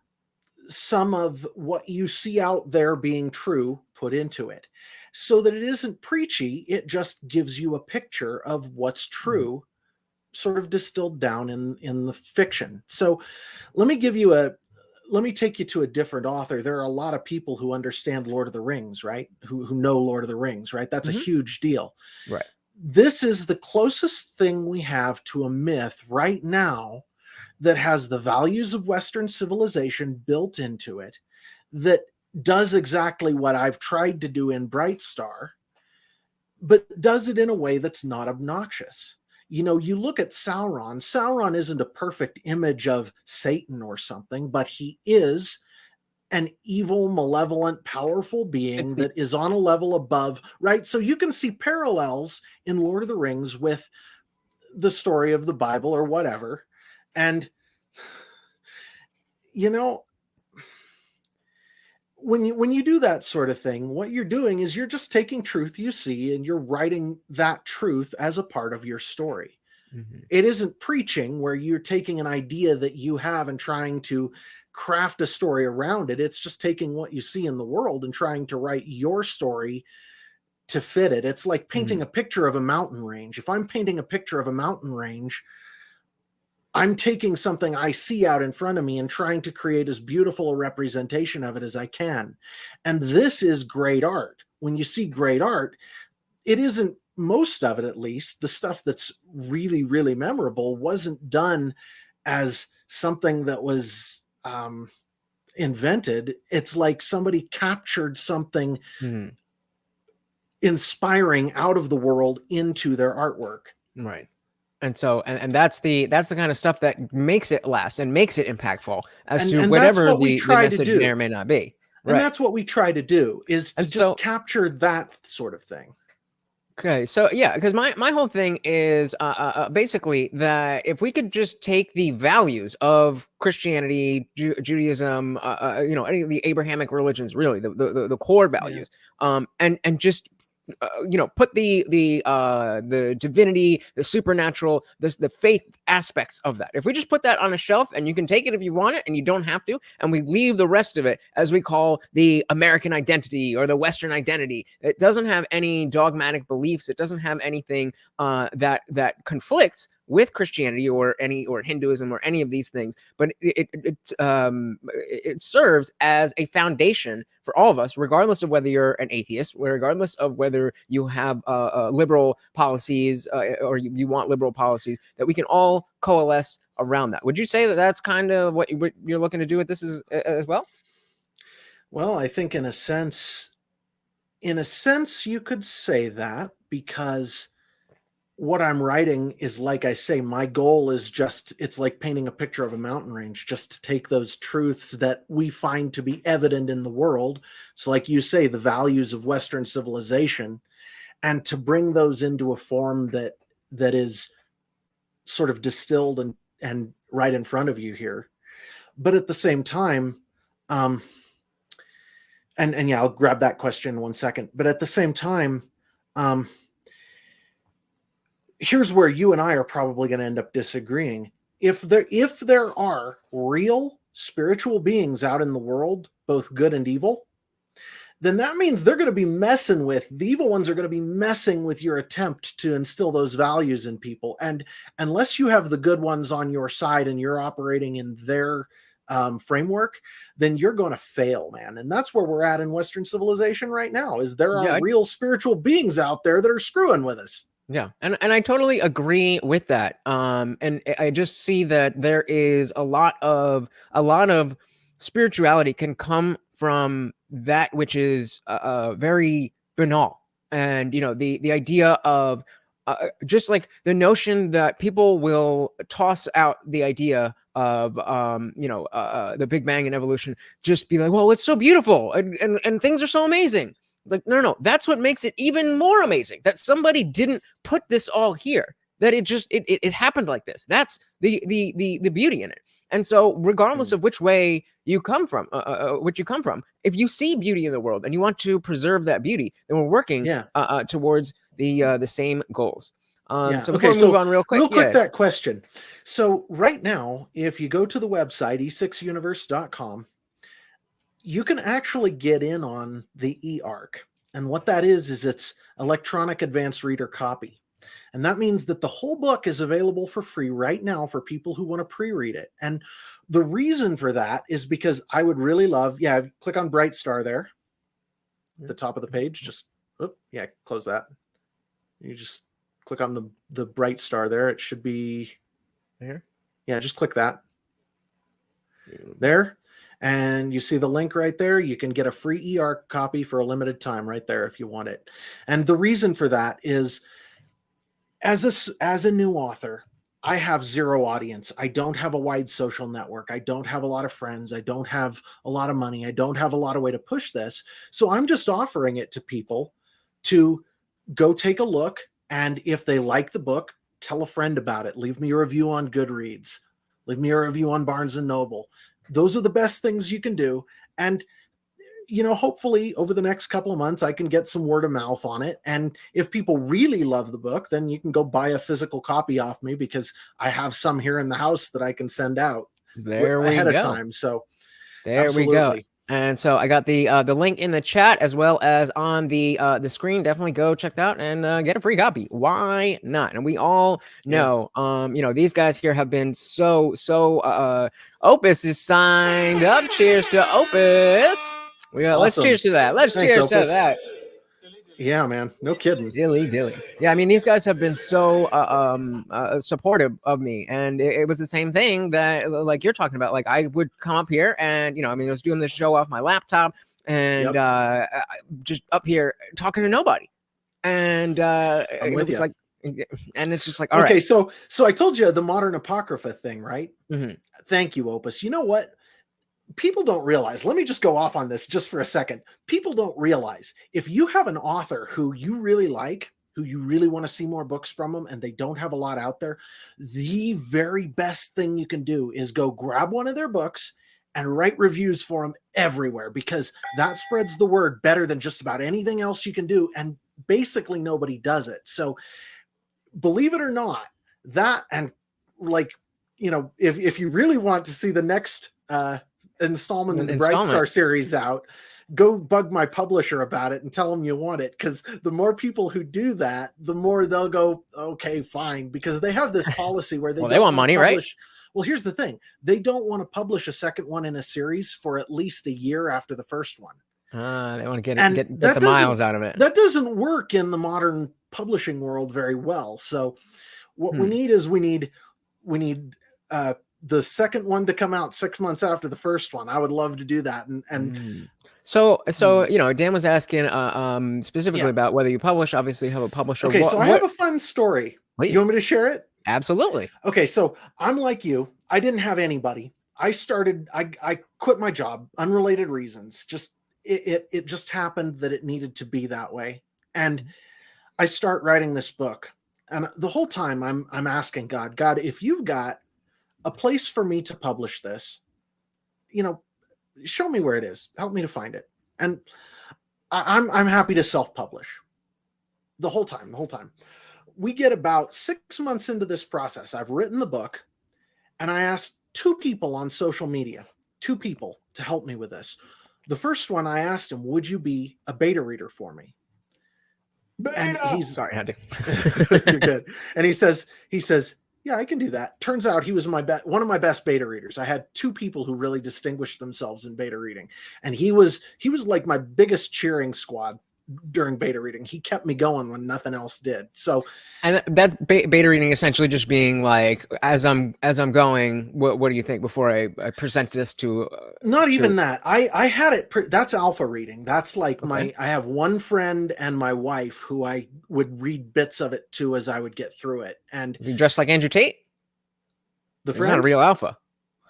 of what you see out there being true put into it, so that it isn't preachy. It just gives you a picture of what's true, sort of distilled down in the fiction. So let me take you to a different author. There are a lot of people who understand Lord of the Rings, right? Who know Lord of the Rings, right? That's a huge deal. Right. This is the closest thing we have to a myth right now that has the values of Western civilization built into it, that does exactly what I've tried to do in Brightstar, but does it in a way that's not obnoxious. you look at Sauron. Sauron isn't a perfect image of Satan or something, but he is an evil, malevolent, powerful It's being the that is on a level above, right? So you can see parallels in Lord of the Rings with the story of the Bible or whatever. And, you know, when you do that sort of thing, what you're doing is you're just taking truth you see and you're writing that truth as a part of your story. Mhm. It isn't preaching where you're taking an idea that you have and trying to craft a story around it. It's just taking what you see in the world and trying to write your story to fit it. It's like painting Mhm. a picture of a mountain range. If I'm painting a picture of a mountain range, I'm taking something I see out in front of me and trying to create as beautiful a representation of it as I can. And this is great art. When you see great art, it isn't, most of it at least, the stuff that's really, really memorable wasn't done as something that was invented. It's like somebody captured something Mhm. inspiring out of the world into their artwork. Right. And so, and that's the kind of stuff that makes it last and makes it impactful as to And that's whatever what we the try to message may or do. may not be. And Right. that's what we try to do, is to And just so, capture that sort of thing. okay, so yeah, because my whole thing is basically that if we could just take the values of Christianity, Judaism, any of the Abrahamic religions, really the core Yeah. values, and just put the divinity, the supernatural, the faith aspects of that. If we just put that on a shelf and you can take it if you want it and you don't have to, and we leave the rest of it as we call the American identity or the Western identity, it doesn't have any dogmatic beliefs. It doesn't have anything that conflicts with Christianity or Hinduism or any of these things, but it serves as a foundation for all of us, regardless of whether you're an atheist, regardless of whether you have liberal policies or you want liberal policies, that we can all coalesce around that. Would you say that that's kind of what you're looking to do with this as well? Well, I think in a sense, you could say that, because what I'm writing is, like I say, my goal is just, it's like painting a picture of a mountain range, just to take those truths that we find to be evident in the world. So like you say, the values of Western civilization, and to bring those into a form that is sort of distilled and right in front of you here. But at the same time, um, and yeah, I'll grab that question in 1 second. But at the same time, um, here's where you and I are probably going to end up disagreeing. If there are real spiritual beings out in the world, both good and evil, then that means they're going to be messing with, the evil ones are going to be messing with your attempt to instill those values in people. And unless you have the good ones on your side and you're operating in their framework, then you're going to fail, man. And that's where we're at in Western civilization right now, is there are Yeah, real spiritual beings out there that are screwing with us. yeah, and I totally agree with that. And I just see that there is a lot of spirituality can come from that which is very banal, and the idea of just like the notion that people will toss out the idea of the Big Bang and evolution, just be like, well, it's so beautiful and things are so amazing. It's like, no, that's what makes it even more amazing, that somebody didn't put this all here, that it happened like this. That's the beauty in it. And so regardless Mm. of which way you come from, if you see beauty in the world and you want to preserve that beauty, then we're working Yeah. towards the same goals. Yeah. So before Okay. we move So on real quick, real quick, yeah. that question. So right now, if you go to the website, e6universe.com, you can actually get in on the eARC. And what that is it's electronic advanced reader copy. And that means that the whole book is available for free right now for people who want to pre-read it. And the reason for that is because I would really love, click on Brightstar there at the top of the page. Just, close that. You just click on the Brightstar there. It should be Here. Yeah, just click that there. And you see the link right there. You can get a free eARC copy for a limited time right there if you want it. And the reason for that is as a new author, I have zero audience. I don't have a wide social network. I don't have a lot of friends. I don't have a lot of money. I don't have a lot of way to push this. So I'm just offering it to people to go take a look. And if they like the book, tell a friend about it. Leave me a review on Goodreads. Leave me a review on Barnes and Noble. Those are the best things you can do. And hopefully over the next couple of months, I can get some word of mouth on it. And if people really love the book, then you can go buy a physical copy off me, because I have some here in the house that I can send out ahead of time. So there absolutely. we go. And so I got the link in the chat as well as on the screen. Definitely go check that out and get a free copy. Why not? And we all know, these guys here have been so Opus is signed up. Cheers to Opus. Awesome. Let's cheers to that. Thanks, cheers Opus. To that. Yeah, man. No kidding. Dilly. Yeah, I mean, these guys have been so supportive of me. And it was the same thing that, like you're talking about. Like, I would come up here and, I was doing this show off my laptop and just up here talking to nobody. And it's like, and it's just like, all right. Okay, so I told you the Modern Apocrypha thing, right? Mm-hmm. Thank you, Opus. You know what? People don't realize, let me just go off on this just for a second. People don't realize, if you have an author who you really like, who you really want to see more books from them, and they don't have a lot out there, the very best thing you can do is go grab one of their books and write reviews for them everywhere, because that spreads the word better than just about anything else you can do. And basically nobody does it. So believe it or not, that, and like, if you really want to see the next, installment in the Brightstar series out, go bug my publisher about it and tell them you want it, because the more people who do that, the more they'll go, okay, fine, because they have this policy where they they want money, right? Well, here's the thing. They don't want to publish a second one in a series for at least a year after the first one. They want to get the miles out of it. That doesn't work in the modern publishing world very well. So what we need is we need the second one to come out 6 months after the first one. I would love to do that. So Dan was asking specifically about whether you publish. Obviously, you have a publisher. Okay, so I have a fun story. Please. You want me to share it? Absolutely. Okay, so I'm like you. I didn't have anybody. I quit my job, unrelated reasons. Just it just happened that it needed to be that way. And I start writing this book. And the whole time I'm asking God, if you've got a place for me to publish this, show me where it is. Help me to find it. And I'm happy to self-publish the whole time. We get about 6 months into this process. I've written the book, and I asked 2 people on social media, 2 people to help me with this. The first one, I asked him, would you be a beta reader for me? Beta! And he's sorry, I had to. You're good. And he says, yeah, I can do that. Turns out he was one of my best beta readers. I had 2 people who really distinguished themselves in beta reading. And he was like my biggest cheering squad during beta reading. He kept me going when nothing else did. So, and that's beta reading essentially just being like, as I'm going, what do you think before I present this to? Not even that. I had it. That's alpha reading. That's like I have one friend and my wife who I would read bits of it to as I would get through it. And is he dressed like Andrew Tate? The friend, not a real alpha.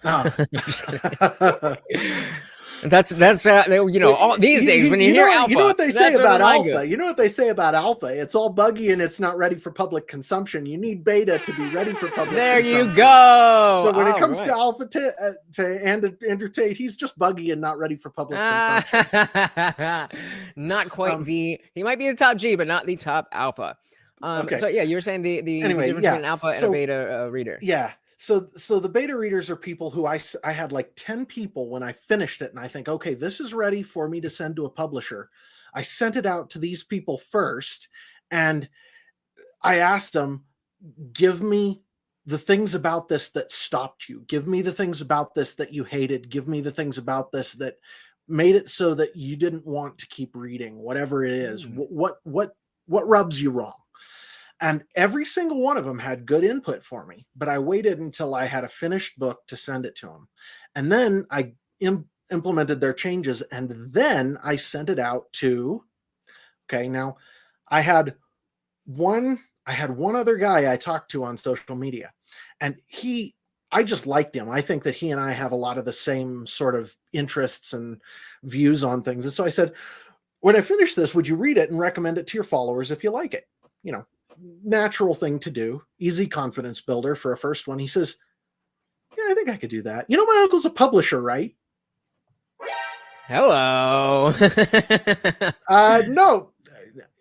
Oh. That's all these days when you hear alpha, you know what they say about alpha. You know what they say about alpha. It's all buggy and it's not ready for public consumption. You need beta to be ready for public. There consumption. You go. So when it comes to alpha to Andrew Tate, he's just buggy and not ready for public consumption. Not quite he might be the top G, but not the top alpha. Okay. So yeah, you were saying the difference between an alpha and a beta reader. Yeah. So the beta readers are people who I had like 10 people when I finished it. And I think, okay, this is ready for me to send to a publisher. I sent it out to these people first. And I asked them, give me the things about this that stopped you. Give me the things about this that you hated. Give me the things about this that made it so that you didn't want to keep reading, whatever it is. What rubs you wrong? And every single one of them had good input for me, but I waited until I had a finished book to send it to them. And then I implemented their changes, and then I sent it out to, now I had one I had one other guy I talked to on social media, and I just liked him. I think that he and I have a lot of the same sort of interests and views on things. And so I said, when I finish this, would you read it and recommend it to your followers if you like it? You know, natural thing to do, easy confidence builder for a first one. He says, yeah, I think I could do that. You know, my uncle's a publisher, right? Hello.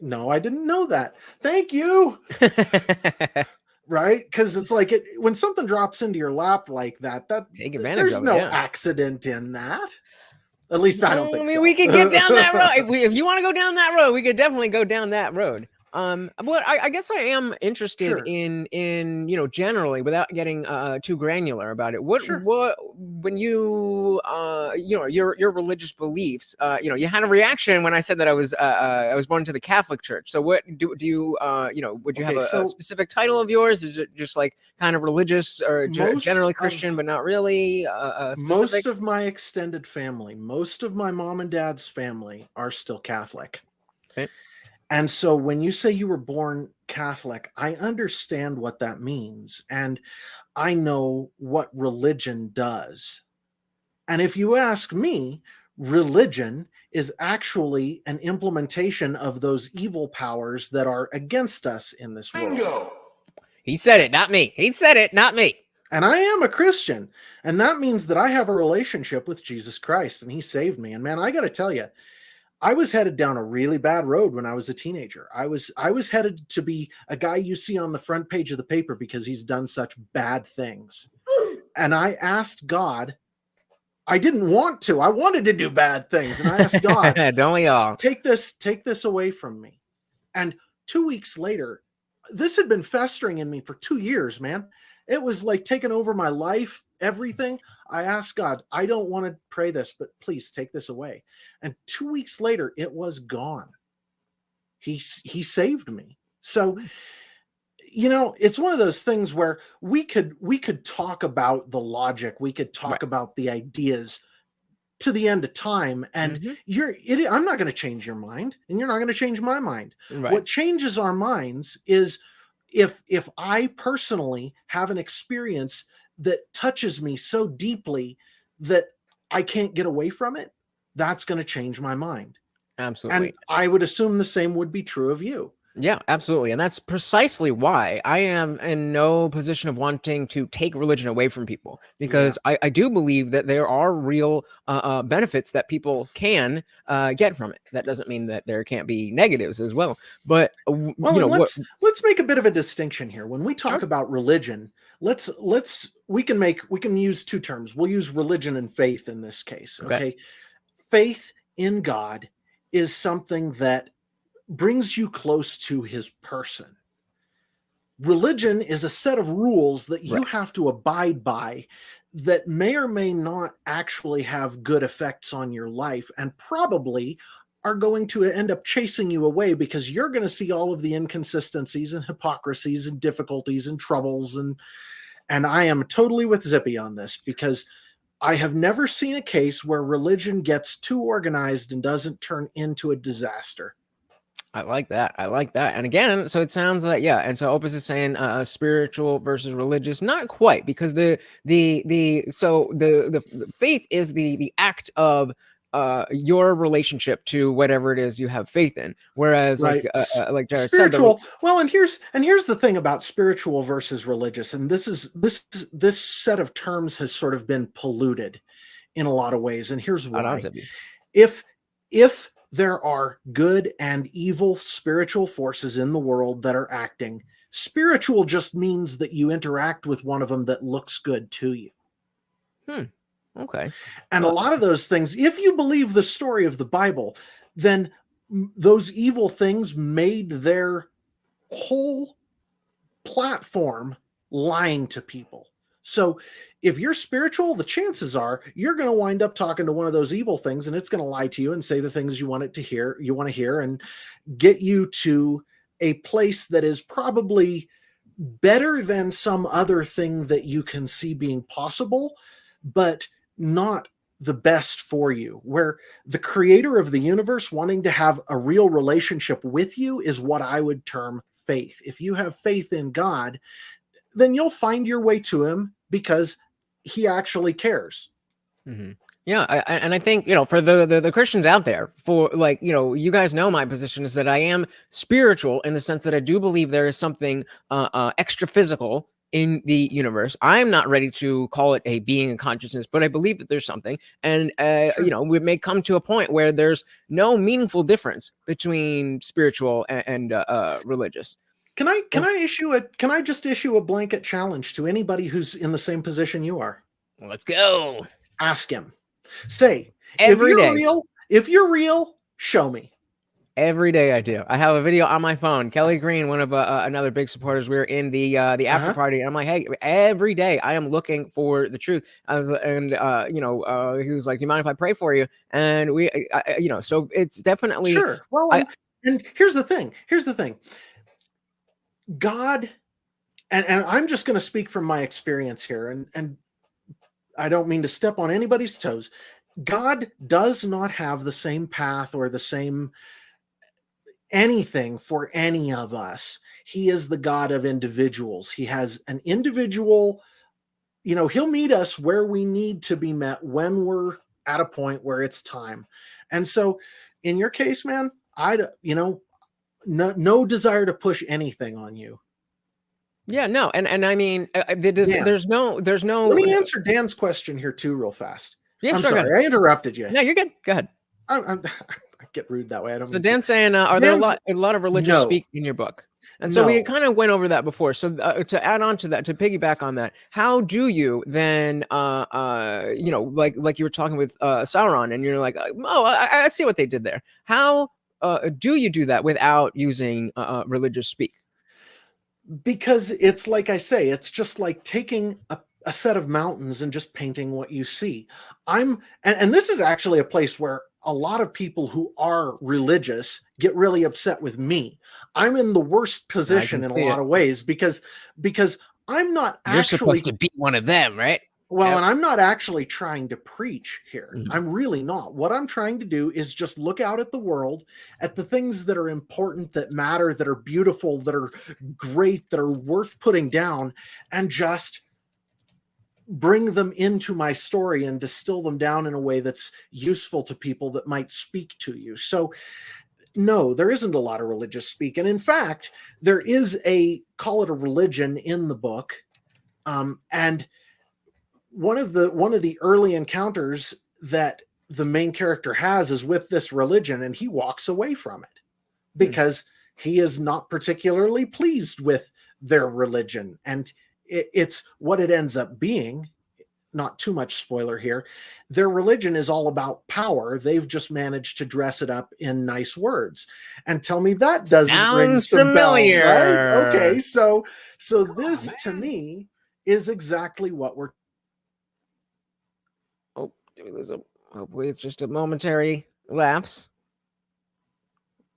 No, I didn't know that. Thank you. Right? Because it's like when something drops into your lap like that, take advantage there's of it, no yeah. accident in that. At least I don't think so. We could get down that road. If you want to go down that road, we could definitely go down that road. But I guess I am interested in generally, without getting too granular about it. What when you your religious beliefs, you had a reaction when I said that I was born to the Catholic Church. So what do you would you have a specific title of yours? Is it just like kind of religious or generally Christian, but not really specific? Most of my extended family, most of my mom and dad's family are still Catholic. Okay. And so when you say you were born Catholic, I understand what that means. And I know what religion does. And if you ask me, religion is actually an implementation of those evil powers that are against us in this world. Bingo! He said it, not me. He said it, not me. And I am a Christian. And that means that I have a relationship with Jesus Christ, and he saved me. And man, I got to tell you, I was headed down a really bad road when I was a teenager. I was headed to be a guy you see on the front page of the paper because he's done such bad things. And I asked God, I didn't want to. I wanted to do bad things. And I asked God, don't we all? Take this away from me. And 2 weeks later, this had been festering in me for 2 years, man. It was like taking over my life, everything. I asked God, I don't want to pray this, but please take this away. And 2 weeks later, it was gone. He saved me. So, it's one of those things where we could talk about the logic. We could talk about the ideas to the end of time. And I'm not going to change your mind, and you're not going to change my mind. Right. What changes our minds is if I personally have an experience that touches me so deeply that I can't get away from it, that's going to change my mind. Absolutely. And I would assume the same would be true of you. Yeah, absolutely. And that's precisely why I am in no position of wanting to take religion away from people, because I do believe that there are real benefits that people can get from it. That doesn't mean that there can't be negatives as well. But let's make a bit of a distinction here. When we talk about religion, we can use two terms. We'll use religion and faith in this case. Okay. Faith in God is something that brings you close to his person. Religion is a set of rules that you have to abide by that may or may not actually have good effects on your life, and probably are going to end up chasing you away because you're going to see all of the inconsistencies and hypocrisies and difficulties and troubles. And I am totally with Zippy on this, because I have never seen a case where religion gets too organized and doesn't turn into a disaster. I like that. And again, so it sounds like, and so Opus is saying spiritual versus religious. Not quite, because the faith is the act of your relationship to whatever it is you have faith in. Whereas like Jared spiritual said, well, and here's the thing about spiritual versus religious, and this set of terms has sort of been polluted in a lot of ways. And here's why. If there are good and evil spiritual forces in the world that are acting, spiritual just means that you interact with one of them that looks good to you. Okay. And a lot of those things, if you believe the story of the Bible, then those evil things made their whole platform lying to people. So if you're spiritual, the chances are you're going to wind up talking to one of those evil things, and it's going to lie to you and say the things you want to hear, and get you to a place that is probably better than some other thing that you can see being possible, but not the best for you, where the creator of the universe wanting to have a real relationship with you is what I would term faith. If you have faith in God, then you'll find your way to him because he actually cares. Mm-hmm. Yeah, and I think, for the Christians out there, for like, you guys know my position is that I am spiritual in the sense that I do believe there is something extra physical in the universe. I'm not ready to call it a being and consciousness, but I believe that there's something, and Sure. we may come to a point where there's no meaningful difference between spiritual and religious. Can I just issue a blanket challenge to anybody who's in the same position you are? Let's go. Ask him. Say, Every day. If you're real, show me. Every day I do. I have a video on my phone. Kelly Green, one of another big supporters, we were in the after party, and I'm like, hey, every day I am looking for the truth. He was like, do you mind if I pray for you? And so it's definitely Sure. Well, and here's the thing. God, and I'm just going to speak from my experience here, and I don't mean to step on anybody's toes. God does not have the same path or the same anything for any of us. He is the God of individuals. He has an individual, he'll meet us where we need to be met when we're at a point where it's time. And so in your case, man, no desire to push anything on you. Yeah, no, and I mean, there's no. Let me answer Dan's question here too, real fast. Yeah, I'm sorry, I interrupted you. No, you're good. Go ahead. I get rude that way. I don't. So Dan's saying, are there a lot of religious speak in your book? And so we kind of went over that before. So to add on to that, to piggyback on that, how do you then, like you were talking with Sauron, and you're like, oh, I see what they did there. How do you do that without using religious speak? Because it's like I say, it's just like taking a set of mountains and just painting what you see. And this is actually a place where a lot of people who are religious get really upset with me. I'm in the worst position in a lot of ways because I'm not actually. You're supposed to be one of them, right? Well, yep. And I'm not actually trying to preach here. Mm-hmm. I'm really not. What I'm trying to do is just look out at the world, at the things that are important, that matter, that are beautiful, that are great, that are worth putting down, and just bring them into my story and distill them down in a way that's useful to people that might speak to you. So no, there isn't a lot of religious speak. And in fact, there is call it a religion in the book. And one of the early encounters that the main character has is with this religion, and he walks away from it because he is not particularly pleased with their religion. And it's what it ends up being. Not too much spoiler here. Their religion is all about power. They've just managed to dress it up in nice words. And tell me that doesn't ring some familiar bells, right? Okay, so this to me is exactly what we're. Oh, hopefully it's just a momentary lapse.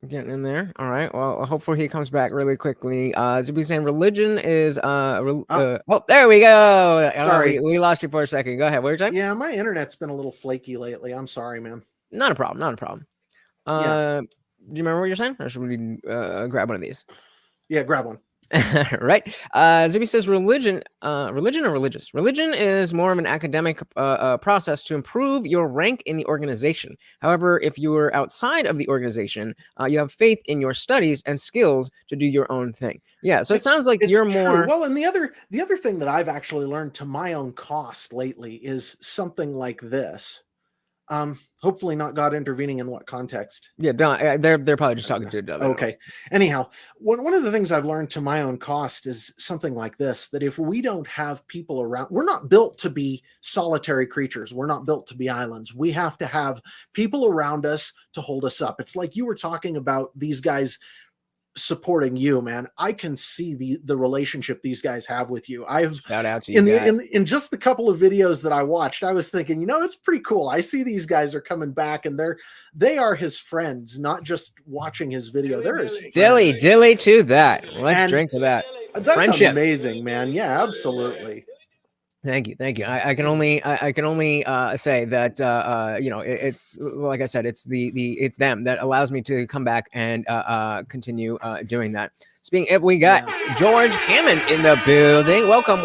Getting in there. All right. Well, hopefully he comes back really quickly. Zuby saying religion is oh, there we go. Sorry, we lost you for a second. Go ahead. What are you saying? Yeah, my internet's been a little flaky lately. I'm sorry, man. Not a problem. Do you remember what you're saying? Or should we grab one of these? Yeah, grab one. Right. Zuby says religion or religious. Religion is more of an academic process to improve your rank in the organization. However, if you are outside of the organization, you have faith in your studies and skills to do your own thing. Yeah. So it sounds like you're more. Well, and the other thing that I've actually learned to my own cost lately is something like this. Hopefully not God intervening in what context. Yeah, they're probably just talking to each other. Okay. Anyhow, one of the things I've learned to my own cost is something like this, that if we don't have people around, we're not built to be solitary creatures. We're not built to be islands. We have to have people around us to hold us up. It's like you were talking about these guys supporting you, man. I can see the relationship these guys have with you. Shout out to you in just the couple of videos that I watched, I was thinking, it's pretty cool. I see these guys are coming back, and they are his friends, not just watching his video. They're his friends. Dilly to that. Let's drink to that. That's friendship. Amazing, man. Yeah, absolutely. Thank you. I can only say that it's like I said, it's it's them that allows me to come back and continue doing that. We got George Hammond in the building. Welcome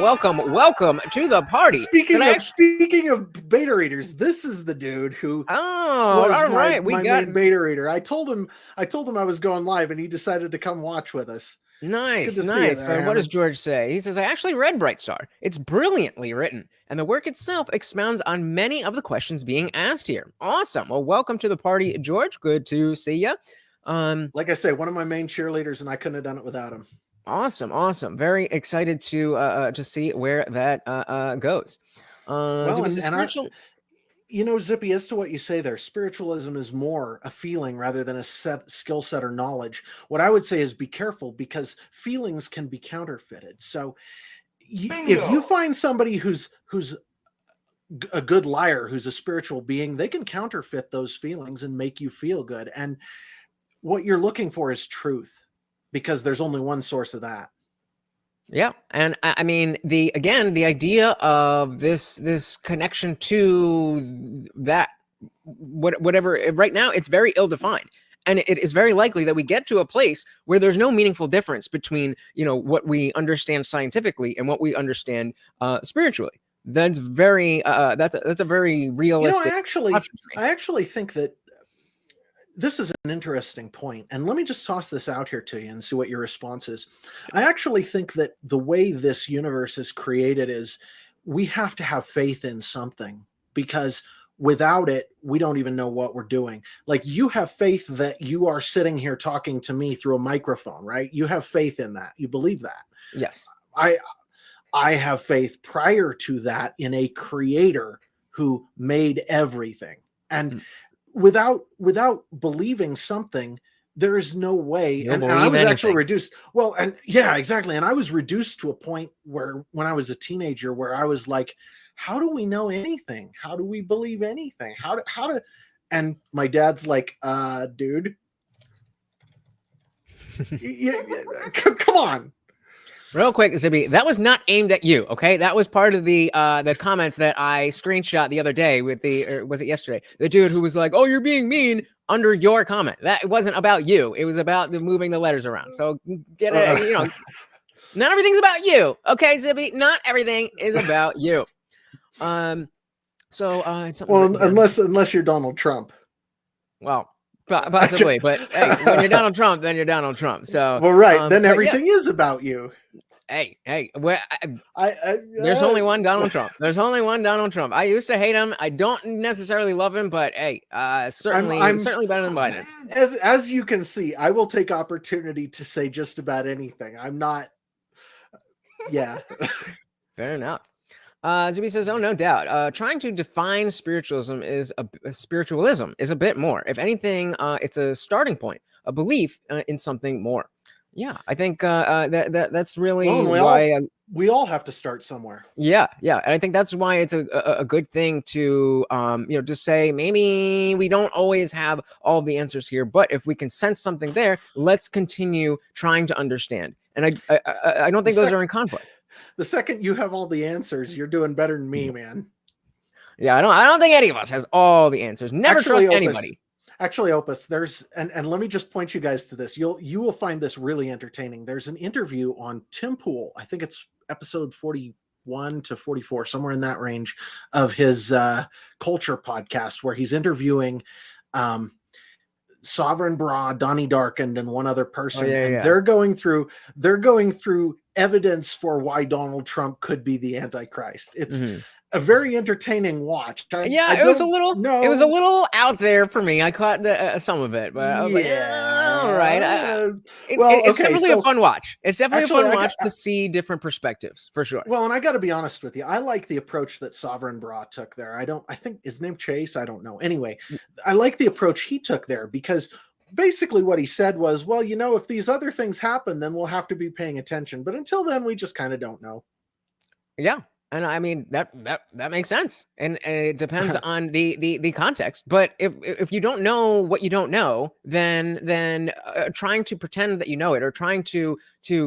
to the party. Speaking of beta readers, this is the dude who was my main beta reader. I told him I was going live, and he decided to come watch with us. Nice. So what does George say? He says, I actually read Brightstar. It's brilliantly written, and the work itself expounds on many of the questions being asked here. Awesome. Well, welcome to the party, George. Good to see you. Like I say, one of my main cheerleaders, and I couldn't have done it without him. Awesome. Very excited to see where that goes. Zippy, as to what you say there, spiritualism is more a feeling rather than a skill set or knowledge. What I would say is be careful, because feelings can be counterfeited. So if you find somebody who's a good liar, who's a spiritual being, they can counterfeit those feelings and make you feel good. And what you're looking for is truth, because there's only one source of that. Yeah, and I mean the idea of this connection to that whatever right now, it's very ill defined, and it is very likely that we get to a place where there's no meaningful difference between what we understand scientifically and what we understand spiritually. That's very that's a very realistic. I actually think that this is an interesting point, and let me just toss this out here to you and see what your response is. I actually think that the way this universe is created is we have to have faith in something, because without it, we don't even know what we're doing. Like, you have faith that you are sitting here talking to me through a microphone, right? You have faith in that. You believe that. Yes. I have faith prior to that in a creator who made everything. And without believing something, there is no way. And I was actually reduced. Well, and yeah, exactly. And I was reduced to a point where, when I was a teenager, where I was like, how do we know anything? How do we believe anything? How do, and my dad's like, dude, come on. Real quick, Zippy, that was not aimed at you, okay? That was part of the comments that I screenshot the other day with was it yesterday? The dude who was like, "Oh, you're being mean," under your comment. That wasn't about you. It was about moving the letters around. So get it, not everything's about you, okay, Zippy? Not everything is about you. It's unless you're Donald Trump. Well, possibly, but hey, when you're Donald Trump, then you're Donald Trump. So, well, right, then everything is about you. Hey, there's only one Donald Trump. There's only one Donald Trump. I used to hate him. I don't necessarily love him, but hey, certainly better than Biden. As you can see, I will take opportunity to say just about anything. I'm not. Yeah. Fair enough. Zuby says, "Oh, no doubt. Trying to define spiritualism is a bit more. If anything, it's a starting point, a belief in something more." Yeah, I think that's really why we all have to start somewhere. Yeah, and I think that's why it's a good thing to just say, maybe we don't always have all the answers here, but if we can sense something there, let's continue trying to understand. And I don't think those are in conflict. The second you have all the answers, you're doing better than me, man. Yeah, I don't think any of us has all the answers. Never trust anybody. Actually, Opus, there's and let me just point you guys to this. You will find this really entertaining. There's an interview on Tim Pool. I think it's episode 41 to 44, somewhere in that range, of his culture podcast, where he's interviewing Sovereign Bra, Donnie Darkand, and one other person. They're going through evidence for why Donald Trump could be the Antichrist. It's a very entertaining watch. It was a little out there for me. I caught some of it, but I was all right. It's definitely a fun watch. It's definitely a fun watch to see different perspectives, for sure. Well, and I got to be honest with you. I like the approach that Sovereign Bra took there. I think his name Chase. I don't know. Anyway, I like the approach he took there, because basically what he said was, well, if these other things happen, then we'll have to be paying attention. But until then, we just kind of don't know. Yeah. And I mean, that makes sense. And it depends on the context. But if you don't know what you don't know, then trying to pretend that you know it, or trying to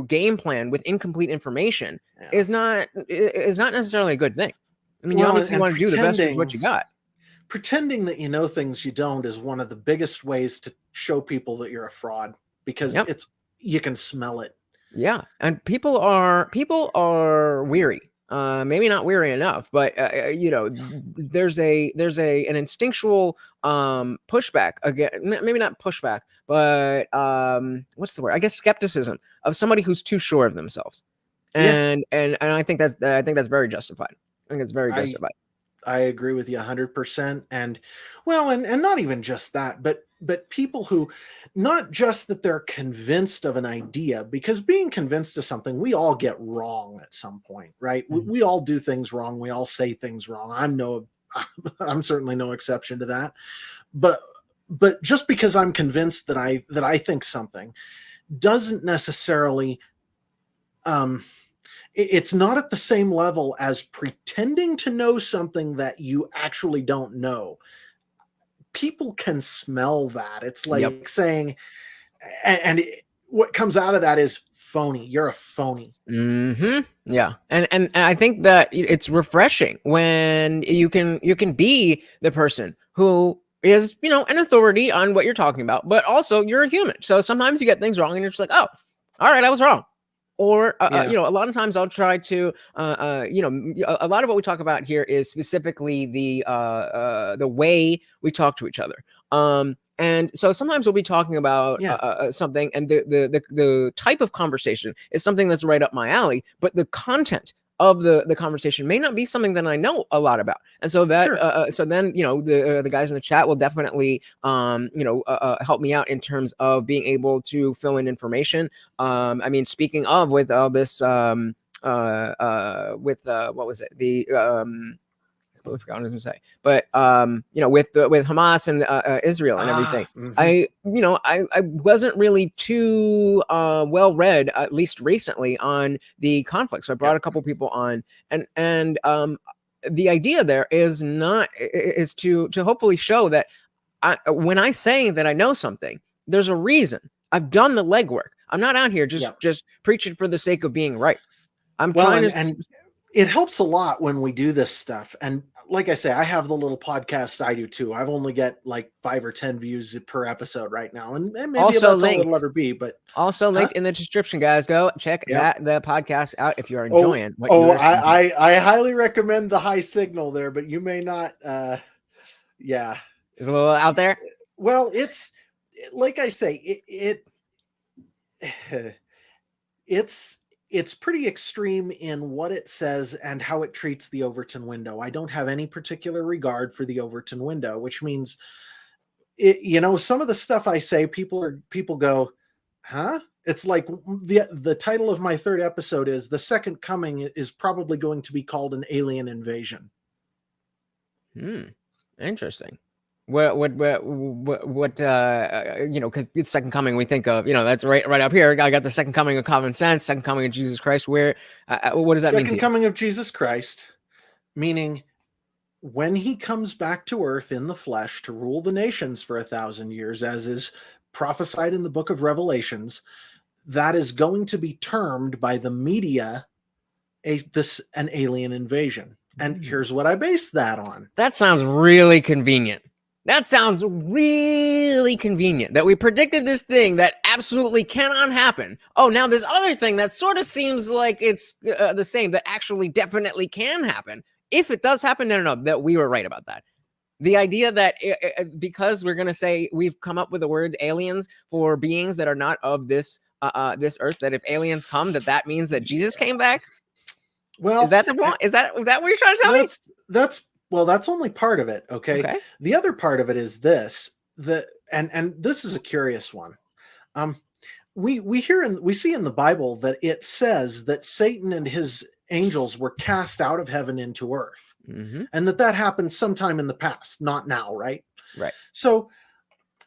game plan with incomplete information is not necessarily a good thing. I mean, you obviously want to do the best with what you got. Pretending that you know things you don't is one of the biggest ways to show people that you're a fraud, because you can smell it. Yeah, and people are weary. Maybe not weary enough, but there's an instinctual pushback again. Maybe not pushback, but what's the word? I guess skepticism of somebody who's too sure of themselves, Yeah, and I think that's very justified. I think it's very I justified. I agree with you 100%. And well, and not even just that, but people who, not just that they're convinced of an idea, because being convinced of something, we all get wrong at some point, right? We, Mhm. we all do things wrong. We all say things wrong. I'm certainly no exception to that. But just because I'm convinced that I think something doesn't necessarily um it's not at the same level as pretending to know something that you actually don't know. People can smell that. It's Yep. like saying, what comes out of that is phony. You're a phony. Yeah, and I think that it's refreshing when you can be the person who is an authority on what you're talking about, but also you're a human. So sometimes you get things wrong, and you're just like, oh, all right, I was wrong. Or Yeah. a lot of times I'll try to a lot of what we talk about here is specifically the way we talk to each other. And so sometimes we'll be talking about Yeah. something, and the type of conversation is something that's right up my alley, but the content of the conversation may not be something that I know a lot about, and so Sure. then the guys in the chat will definitely help me out in terms of being able to fill in information. I mean, speaking of, with all this with what was it, the I completely forgot what I was going to say, but with Hamas and Israel and everything, Mhm. I wasn't really too well read, at least recently, on the conflict. So I brought Yep. a couple people on, and the idea there is to hopefully show that when I say that I know something, there's a reason. I've done the legwork. I'm not out here just Yep. just preaching for the sake of being right. I'm Well, trying and to. and it helps a lot when we do this stuff. And like I say, I have the little podcast I do too. I've only get like 5 or 10 views per episode right now, and maybe Also that's all it'll linked ever be. But Also huh? linked in the description, guys. Go check Yep. the podcast out if you are Oh, enjoying what you oh, are listening to. I highly recommend the high signal there, but you may not. Yeah. Is a little out there. Well, it's like I say, it's it's pretty extreme in what it says and how it treats the Overton window. I don't have any particular regard for the Overton window, which means some of the stuff I say, people go, huh? It's like the title of my third episode is "The Second Coming is probably going to be called an alien invasion." Hmm. Interesting. Because it's second coming, we think of, that's right up here. I got the second coming of common sense, second coming of Jesus Christ. What does that mean to Second you? coming of Jesus Christ, meaning when he comes back to earth in the flesh to rule the nations for 1,000 years, as is prophesied in the book of Revelations, that is going to be termed by the media an alien invasion. And Hmm. here's what I base that on. That sounds really convenient. That sounds really convenient that we predicted this thing that absolutely cannot happen. Oh, now this other thing that sort of seems like it's the same, that actually definitely can happen. If it does happen, no, that we were right about that. The idea that because we're going to say we've come up with the word aliens for beings that are not of this earth, that if aliens come, that means that Jesus came back. Is Well, that the point? Is that what you're trying to tell me? that's well, that's only part of it. Okay. Okay. The other part of it is this, and this is a curious one. Um, we see in the Bible that it says that Satan and his angels were cast out of heaven into earth, Mm-hmm. and that happened sometime in the past, not now, right? Right. So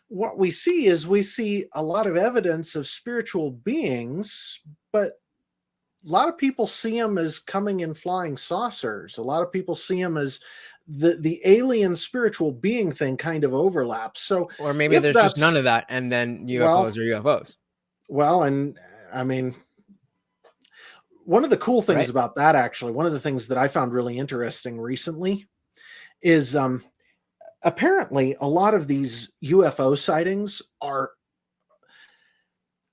what we see a lot of evidence of spiritual beings, but a lot of people see them as coming in flying saucers. A lot of people see them as the alien spiritual being thing kind of overlaps. So Or maybe if there's just none that's of that, and then well, UFOs are UFOs, and I mean, one of the cool things right? about that, actually, one of the things that I found really interesting recently is apparently a lot of these UFO sightings are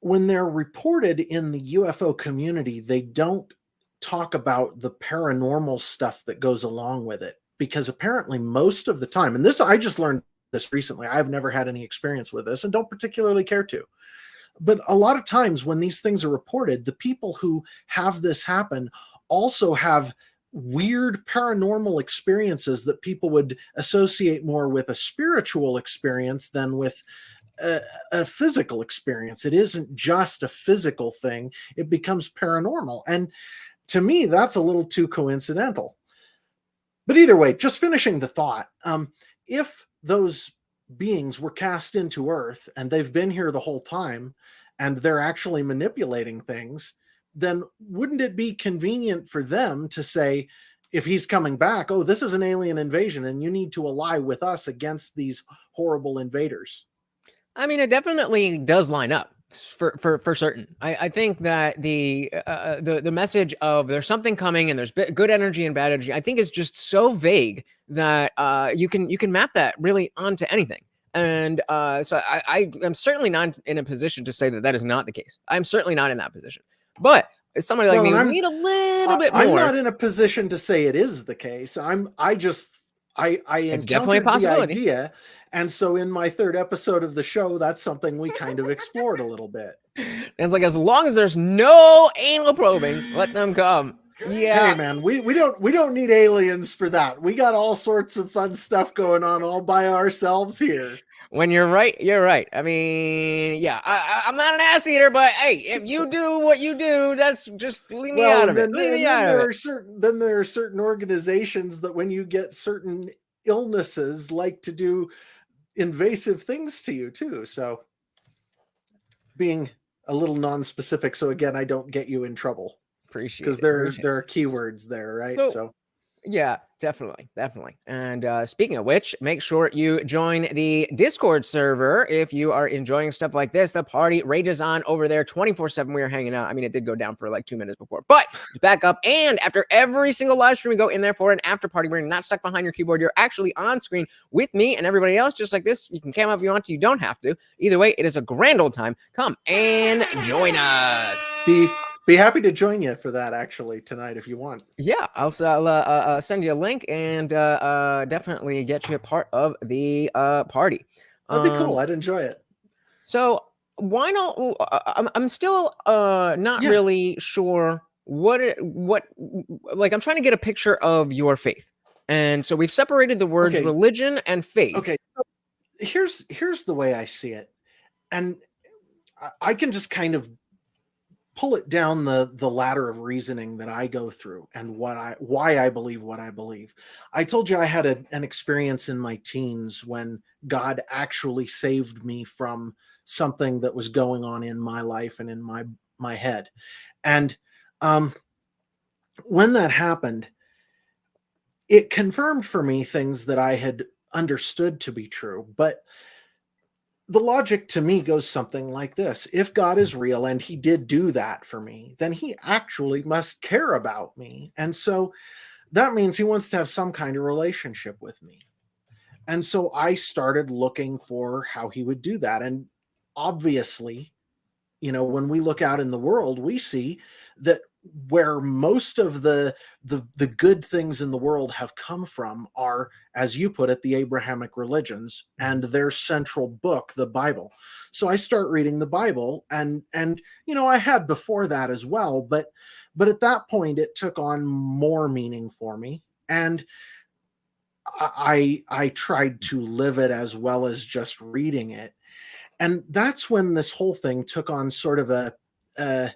when they're reported in the UFO community, they don't talk about the paranormal stuff that goes along with it, because apparently most of the time, and this, I just learned this recently, I've never had any experience with this and don't particularly care to, but a lot of times when these things are reported, the people who have this happen also have weird paranormal experiences that people would associate more with a spiritual experience than with a physical experience. It isn't just a physical thing, it becomes paranormal. And to me, that's a little too coincidental. But either way, just finishing the thought, if those beings were cast into Earth and they've been here the whole time and they're actually manipulating things, then wouldn't it be convenient for them to say, if he's coming back, oh, this is an alien invasion and you need to ally with us against these horrible invaders? I mean, it definitely does line up for certain. I think that the message of there's something coming and there's good energy and bad energy, I think is just so vague that you can map that really onto anything. And so I am certainly not in a position to say that that is not the case. I'm certainly not in that position. But as somebody like me, we need a little bit more. I'm not in a position to say it is the case. I it's definitely a possibility. The idea, and so in my third episode of the show, that's something we kind of explored a little bit. And it's like, as long as there's no anal probing, let them come. Yeah. Hey man, we don't need aliens for that. We got all sorts of fun stuff going on all by ourselves here. When you're right, you're right. I mean, yeah, I'm not an ass eater, but hey, if you do what you do, that's just leave me out of it. Then there are certain organizations that when you get certain illnesses like to do invasive things to you too. So being a little non-specific, so again, I don't get you in trouble. Appreciate it. Because there are keywords there, right? So yeah, definitely. And speaking of which, make sure you join the Discord server if you are enjoying stuff like this. The party rages on over there 24/7. We are hanging out. I mean, it did go down for like 2 minutes before, but it's back up. And after every single live stream, we go in there for an after party where you're not stuck behind your keyboard. You're actually on screen with me and everybody else, just like this. You can cam up if you want to. You don't have to. Either way, it is a grand old time. Come and join us. Be happy to join you for that actually tonight if you want. Yeah, I'll send you a link and definitely get you a part of the party. That'd be cool. I'd enjoy it. So why not? I'm still not really sure what like I'm trying to get a picture of your faith, and so we've separated the words religion and faith. Okay, so here's the way I see it, and I can just kind of pull it down the ladder of reasoning that I go through and why I believe what I believe. I told you I had an experience in my teens when God actually saved me from something that was going on in my life and in my head. And when that happened, it confirmed for me things that I had understood to be true. But the logic to me goes something like this. If God is real and he did do that for me, then he actually must care about me. And so that means he wants to have some kind of relationship with me. And so I started looking for how he would do that. And obviously, when we look out in the world, we see that where most of the good things in the world have come from are, as you put it, the Abrahamic religions and their central book, the Bible. So I start reading the Bible, and I had before that as well, but at that point it took on more meaning for me, and I tried to live it as well as just reading it. And that's when this whole thing took on sort of a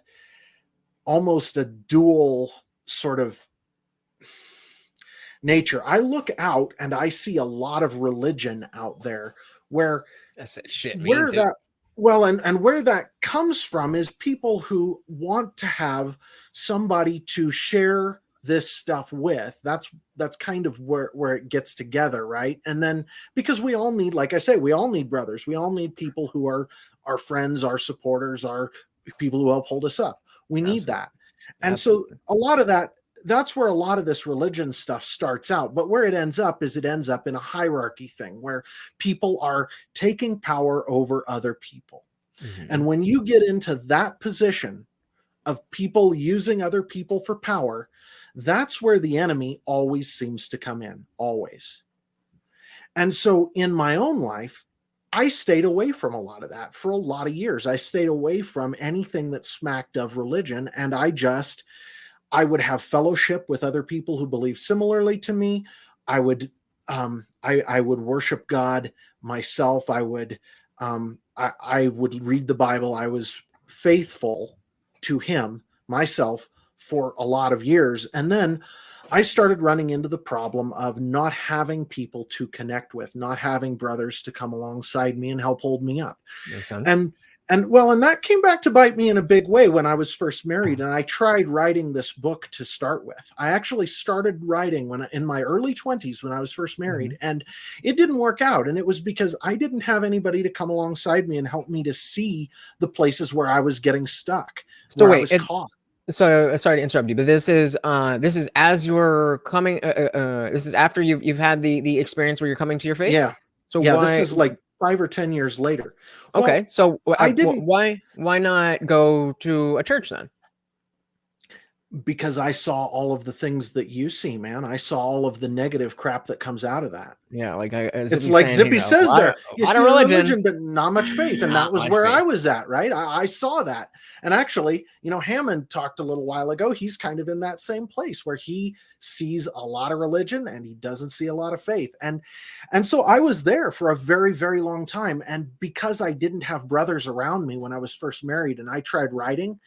almost a dual sort of nature. I look out and I see a lot of religion out there where that's shit. Where that and where that comes from is people who want to have somebody to share this stuff with. That's kind of where it gets together, right? And then because we all need, like I say, we all need brothers. We all need people who are our friends, our supporters, our people who uphold us up. We need that. And so a lot of that's where a lot of this religion stuff starts out. But where it ends up is in a hierarchy thing where people are taking power over other people. Mhm. And when you get into that position of people using other people for power, that's where the enemy always seems to come in, always. And so in my own life, I stayed away from a lot of that for a lot of years. I stayed away from anything that smacked of religion, and I would have fellowship with other people who believe similarly to me. I would worship God myself. I would read the Bible. I was faithful to Him myself for a lot of years, and then I started running into the problem of not having people to connect with, not having brothers to come alongside me and help hold me up. Makes sense. And that came back to bite me in a big way when I was first married, and I tried writing this book to start with. I actually started writing in my early 20s when I was first married, and it didn't work out. And it was because I didn't have anybody to come alongside me and help me to see the places where I was getting stuck, So where I wait, was caught. so sorry to interrupt you, but this is as you're coming. This is after you've had the experience where you're coming to your faith. Yeah. So Yeah, why? this is like 5 or 10 years later. Okay, Well, so I didn't, why not go to a church then? because I saw all of the things that you see, man. I saw all of the negative crap that comes out of that. Yeah, like It's Zippy's like saying, Zippy a says there, you lot see of a religion, religion, but not much faith. And that not was much where I faith. was at, right? I saw that. And actually, Hammond talked a little while ago. He's kind of in that same place where he sees a lot of religion and he doesn't see a lot of faith. And so I was there for a very, very long time. And because I didn't have brothers around me when I was first married and I tried writing,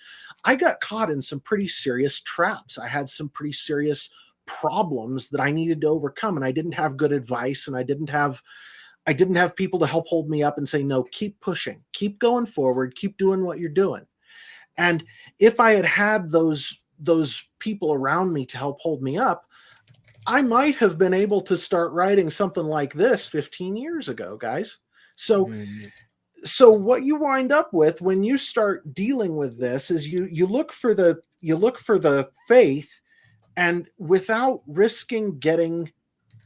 I got caught in some pretty serious traps. I had some pretty serious problems that I needed to overcome, and I didn't have good advice, and I didn't have people to help hold me up and say, no, keep pushing, keep going forward, keep doing what you're doing. And if I had had those people around me to help hold me up, I might have been able to start writing something like this 15 years ago, guys. So what you wind up with when you start dealing with this is you look for the faith, and without risking getting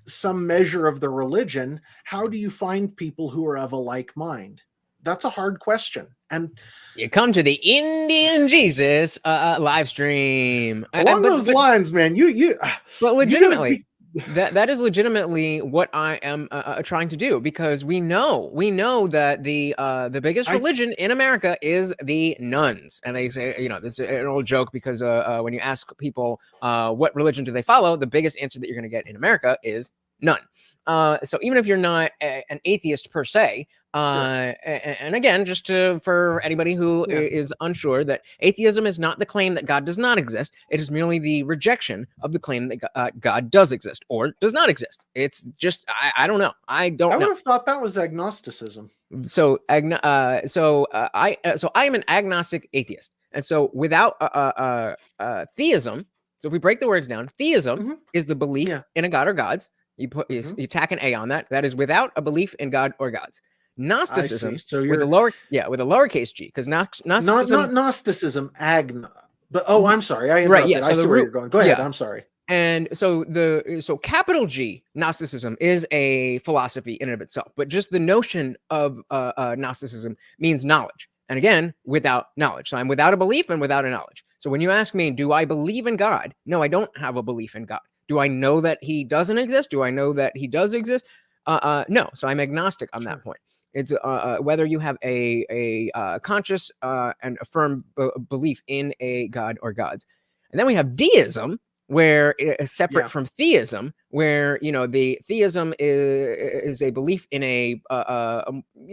some measure of the religion, how do you find people who are of a like mind? That's a hard question. And You come to the Indian Jesus live stream. along those lines, man, But legitimately, you that is legitimately what I am trying to do, because we know that the biggest religion in America is the nuns, and they say, this is an old joke, because when you ask people what religion do they follow, the biggest answer that you're going to get in America is none. So even if you're not an atheist per se, and again, just for anybody who is unsure, that atheism is not the claim that God does not exist. It is merely the rejection of the claim that God does exist or does not exist. It's just, I don't know. I would have thought that was agnosticism. So I am an agnostic atheist. And so without theism, so if we break the words down, theism is the belief in a God or gods. You tack an A on that. That is without a belief in God or gods. Gnosticism, so with a lowercase g, because Gnosticism, not Gnosticism, but I'm sorry, I interrupted. Right, yeah, so I see where you're going. Go ahead. I'm sorry. And so capital G Gnosticism is a philosophy in and of itself, but just the notion of Gnosticism means knowledge, and again, without knowledge. So I'm without a belief and without a knowledge. So when you ask me, do I believe in God? No, I don't have a belief in God. Do I know that He doesn't exist? Do I know that He does exist? No. So I'm agnostic on that point. It's whether you have a conscious and a firm belief in a God or gods. And then we have deism, where it's separate from theism, where the theism is a belief in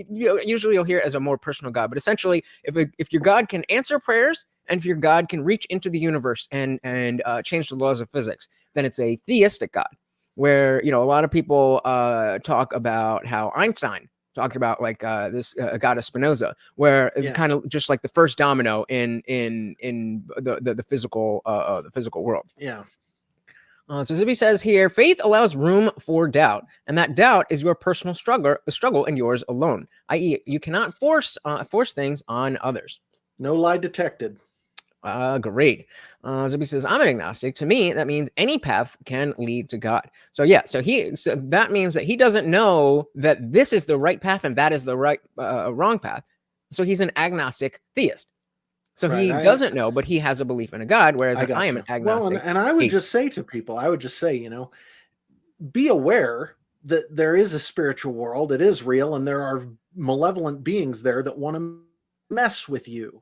usually you'll hear it as a more personal God, but essentially, if your God can answer prayers, and if your God can reach into the universe and change the laws of physics, then it's a theistic God. Where a lot of people talk about how Einstein talked about this God of Spinoza, where it's kind of just like the first domino in the physical world. Yeah. So Zippy says here, faith allows room for doubt, and that doubt is your personal struggle and yours alone. I.e., you cannot force things on others. No lie detected. Great. Zippy says, I'm an agnostic. To me, that means any path can lead to God. So that means that he doesn't know that this is the right path and that is the right wrong path. So he's an agnostic theist. So Right. he doesn't know, but he has a belief in a God, whereas I am an agnostic. Well, and I would just say to people, be aware that there is a spiritual world, it is real, and there are malevolent beings there that want to mess with you.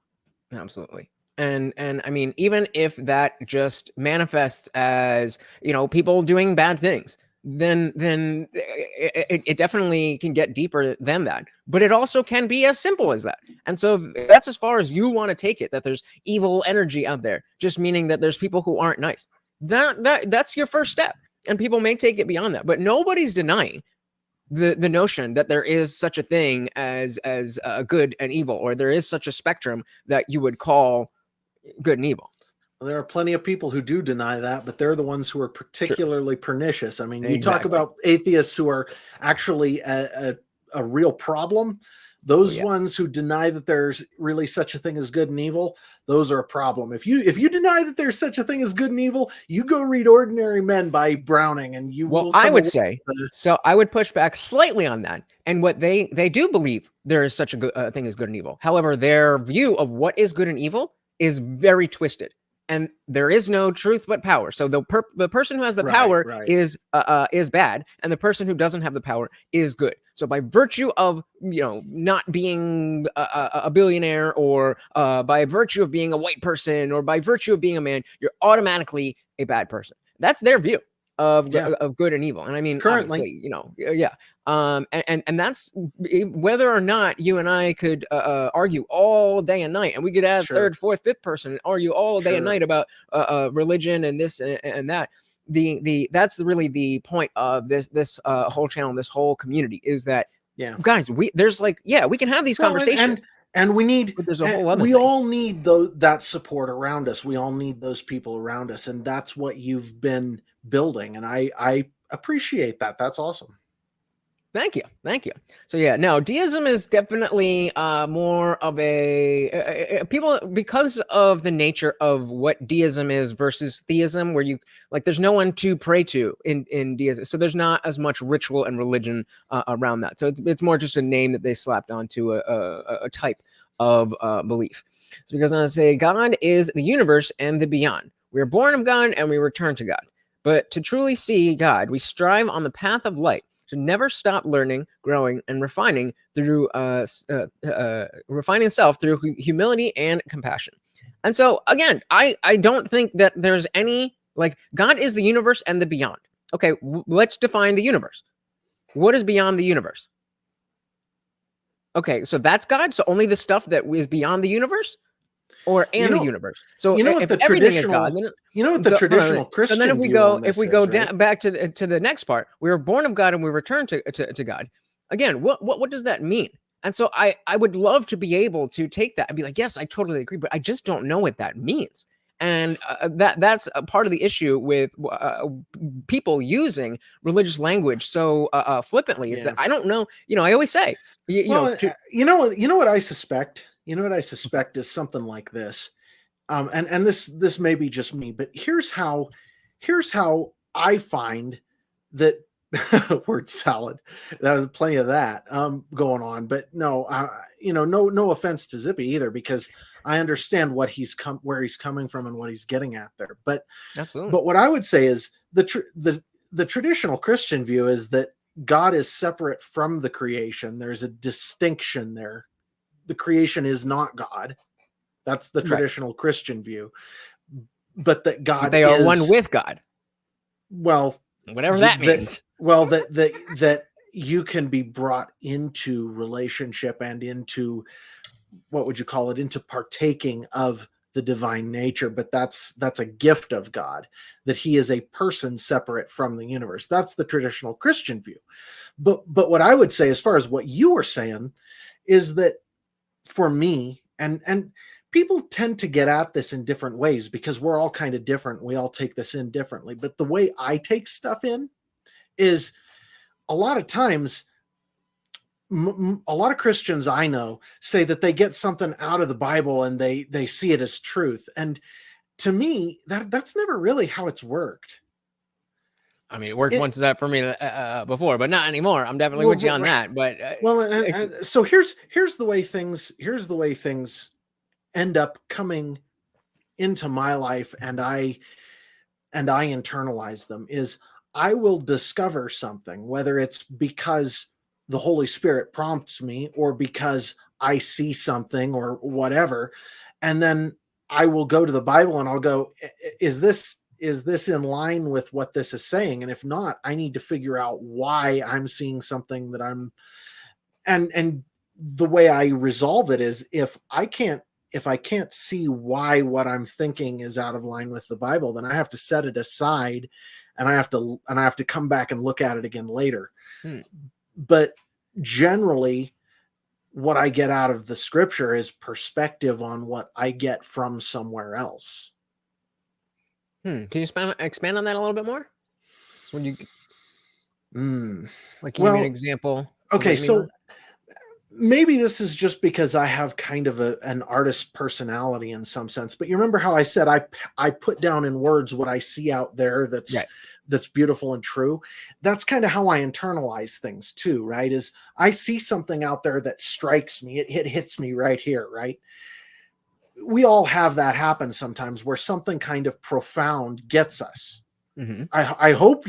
Absolutely. And I mean, even if that just manifests as, people doing bad things, then it definitely can get deeper than that. But it also can be as simple as that. And so if that's as far as you want to take it, that there's evil energy out there, just meaning that there's people who aren't nice. That's your first step. And people may take it beyond that, but nobody's denying the notion that there is such a thing as good and evil, or there is such a spectrum that you would call good and evil. There are plenty of people who do deny that, but they're the ones who are particularly pernicious. I mean, you talk about atheists who are actually a real problem. Those ones who deny that there's really such a thing as good and evil, those are a problem. If you deny that there's such a thing as good and evil, you go read Ordinary Men by Browning, and you will. I would say so. I would push back slightly on that. And what they do believe there is such a thing as good and evil. However, their view of what is good and evil is very twisted, and there is no truth but power. So the person who has the power is bad, and the person who doesn't have the power is good. So by virtue of not being a billionaire, or by virtue of being a white person, or by virtue of being a man, you're automatically a bad person. That's their view of good and evil. And I mean, currently, and that's whether or not you and I could argue all day and night, and we could add third, fourth, fifth person and argue all day and night about religion and this and that. That's really the point of this whole channel, this whole community, is that guys, we can have these conversations. And we need, but there's a whole other we thing. all need that support around us. We all need those people around us. And that's what you've been building. And I appreciate that. That's awesome. Thank you. No, deism is definitely more of a people, because of the nature of what deism is versus theism, where there's no one to pray to in deism, so there's not as much ritual and religion around that. So it's more just a name that they slapped onto a type of belief. It's because I say God is the universe and the beyond. We are born of God and we return to God. But to truly see God, we strive on the path of light, to never stop learning, growing, and refining refining self through humility and compassion. And so, again, I don't think that there's any, God is the universe and the beyond. Okay, let's define the universe. What is beyond the universe? Okay, so that's God? So only the stuff that is beyond the universe? The universe. So if everything is God, then the traditional Christian. And then if we go back to the next part, we were born of God and we return to God. Again, what does that mean? And so I would love to be able to take that and be like, yes, I totally agree, but I just don't know what that means. And that's a part of the issue with people using religious language so flippantly, is that I don't know. I always say, you know what I suspect. You know what I suspect is something like this, and this may be just me, but here's how I find that word salad. There was plenty of that going on, but no, no offense to Zippy either, because I understand where he's coming from and what he's getting at there. But absolutely. But what I would say is the traditional Christian view is that God is separate from the creation. There's a distinction there. The creation is not God. That's the traditional Christian view. But that God they are one with God. Well, whatever that means. That you can be brought into relationship and into, what would you call it, into partaking of the divine nature, but that's a gift of God, that he is a person separate from the universe. That's the traditional Christian view. But what I would say, as far as what you were saying, is that for me, and people tend to get at this in different ways because we're all kind of different. We all take this in differently. But the way I take stuff in is, a lot of times, a lot of Christians I know say that they get something out of the Bible and they see it as truth. And to me, that's never really how it's worked. I mean, it worked once that for me before, but not anymore. I'm definitely with you on that. But so here's the way things end up coming into my life, and I internalize them. Is I will discover something, whether it's because the Holy Spirit prompts me or because I see something or whatever, and then I will go to the Bible and I'll go, is this in line with what this is saying? And if not, I need to figure out why I'm seeing something that I'm, and the way I resolve it is if I can't see why what I'm thinking is out of line with the Bible, then I have to set it aside and I have to come back and look at it again later. But generally, what I get out of the scripture is perspective on what I get from somewhere else. Can you expand on that a little bit more? So when you like, give me an example. Okay, so maybe this is just because I have kind of an artist personality in some sense, but you remember how I said I put down in words what I see out there that's beautiful and true. That's kind of how I internalize things too, right? Is I see something out there that strikes me. It hits me right here, right? We all have that happen sometimes where something kind of profound gets us. Mm-hmm. I hope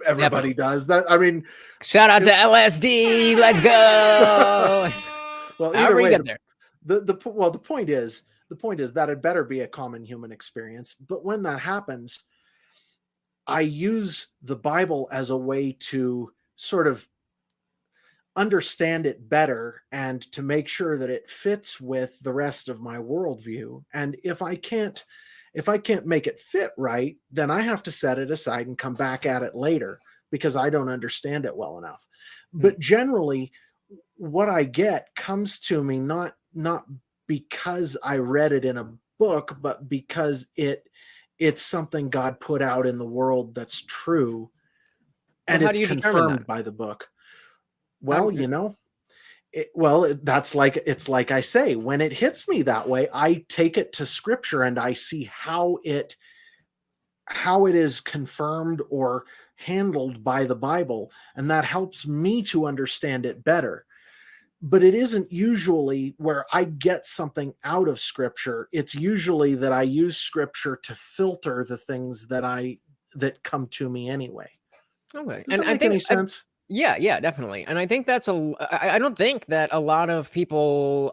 everybody does that. I mean, shout out to LSD. Let's go. Well, either way, the point is that it better be a common human experience. But when that happens, I use the Bible as a way to sort of understand it better and to make sure that it fits with the rest of my worldview. And if I can't make it fit right, then I have to set it aside and come back at it later because I don't understand it well enough. But generally, what I get comes to me not because I read it in a book, but because it's something God put out in the world that's true, and it's confirmed by the book. Well, it's like I say, when it hits me that way, I take it to scripture and I see how it is confirmed or handled by the Bible. And that helps me to understand it better. But it isn't usually where I get something out of scripture. It's usually that I use scripture to filter the things that come to me anyway. Okay. Does that make any sense? Yeah, definitely. And I think I don't think that a lot of people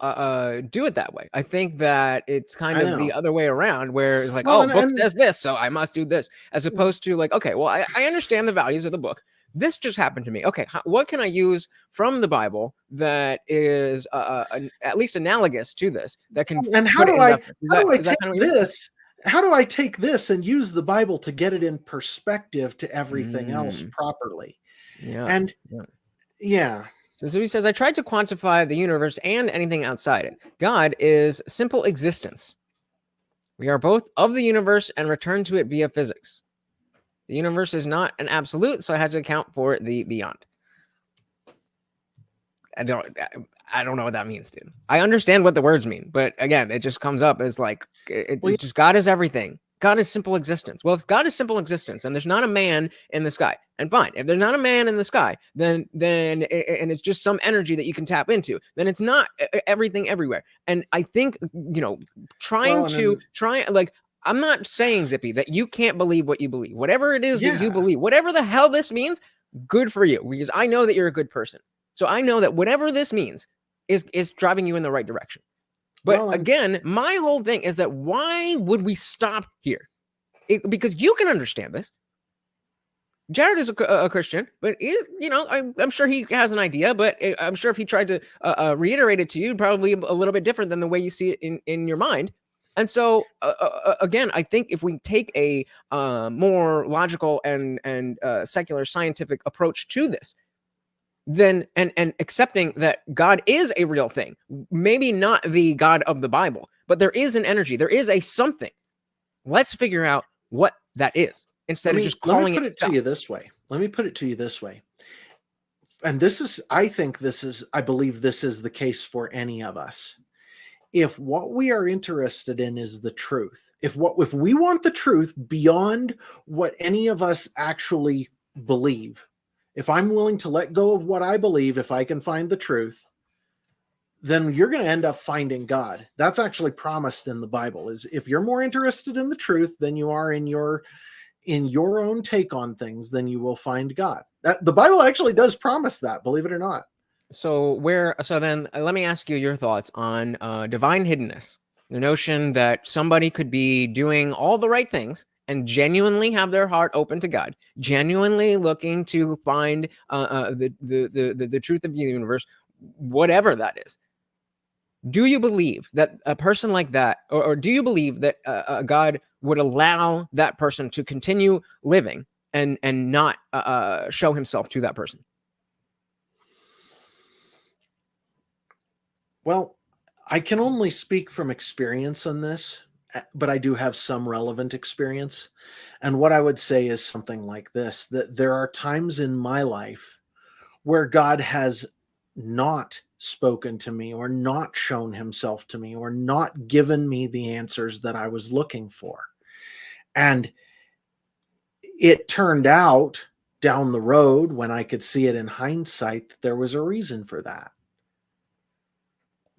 do it that way. I think that it's kind of the other way around, where it's like, book says this, so I must do this, as opposed to like, okay, well, I understand the values of the book. This just happened to me. Okay, what can I use from the Bible that is at least analogous to this? That can. And how do I take this and use the Bible to get it in perspective to everything else properly? So he says, I tried to quantify the universe and anything outside it. God is simple existence. We are both of the universe and return to it via physics. The universe is not an absolute, so I had to account for the beyond. I don't know what that means, dude. I understand what the words mean, but again, it just comes up as like, just God is everything. God is simple existence. Well, if God is simple existence, then there's not a man in the sky. And fine, if there's not a man in the sky, then and it's just some energy that you can tap into, then it's not everything everywhere. And I think, I'm not saying, Zippy, that you can't believe what you believe. Whatever it is that you believe, whatever the hell this means, good for you, because I know that you're a good person. So I know that whatever this means is driving you in the right direction. But again, my whole thing is that why would we stop here? Because you can understand this. Jared is a Christian, but I'm sure he has an idea, but I'm sure if he tried to reiterate it to you, probably a little bit different than the way you see it in your mind. And so, again, I think if we take a more logical and secular scientific approach to this, then and accepting that God is a real thing, maybe not the God of the Bible, but there is an energy, there is a something. Let's figure out what that is instead of just calling it. Let me put it to you this way. And I believe this is the case for any of us. if what we are interested in is the truth, if we want the truth beyond what any of us actually believe, if I'm willing to let go of what I believe, if I can find the truth, then you're going to end up finding God. That's actually promised in the Bible, is if you're more interested in the truth than you are in your own take on things, then you will find God. That the Bible actually does promise that, believe it or not. So then let me ask you your thoughts on divine hiddenness. The notion that somebody could be doing all the right things and genuinely have their heart open to God, genuinely looking to find the truth of the universe, whatever that is. Do you believe that a person like that, or do you believe that God would allow that person to continue living and not show himself to that person? Well, I can only speak from experience on this, but I do have some relevant experience. And what I would say is something like this, that there are times in my life where God has not spoken to me or not shown himself to me or not given me the answers that I was looking for. And it turned out down the road, when I could see it in hindsight, that there was a reason for that.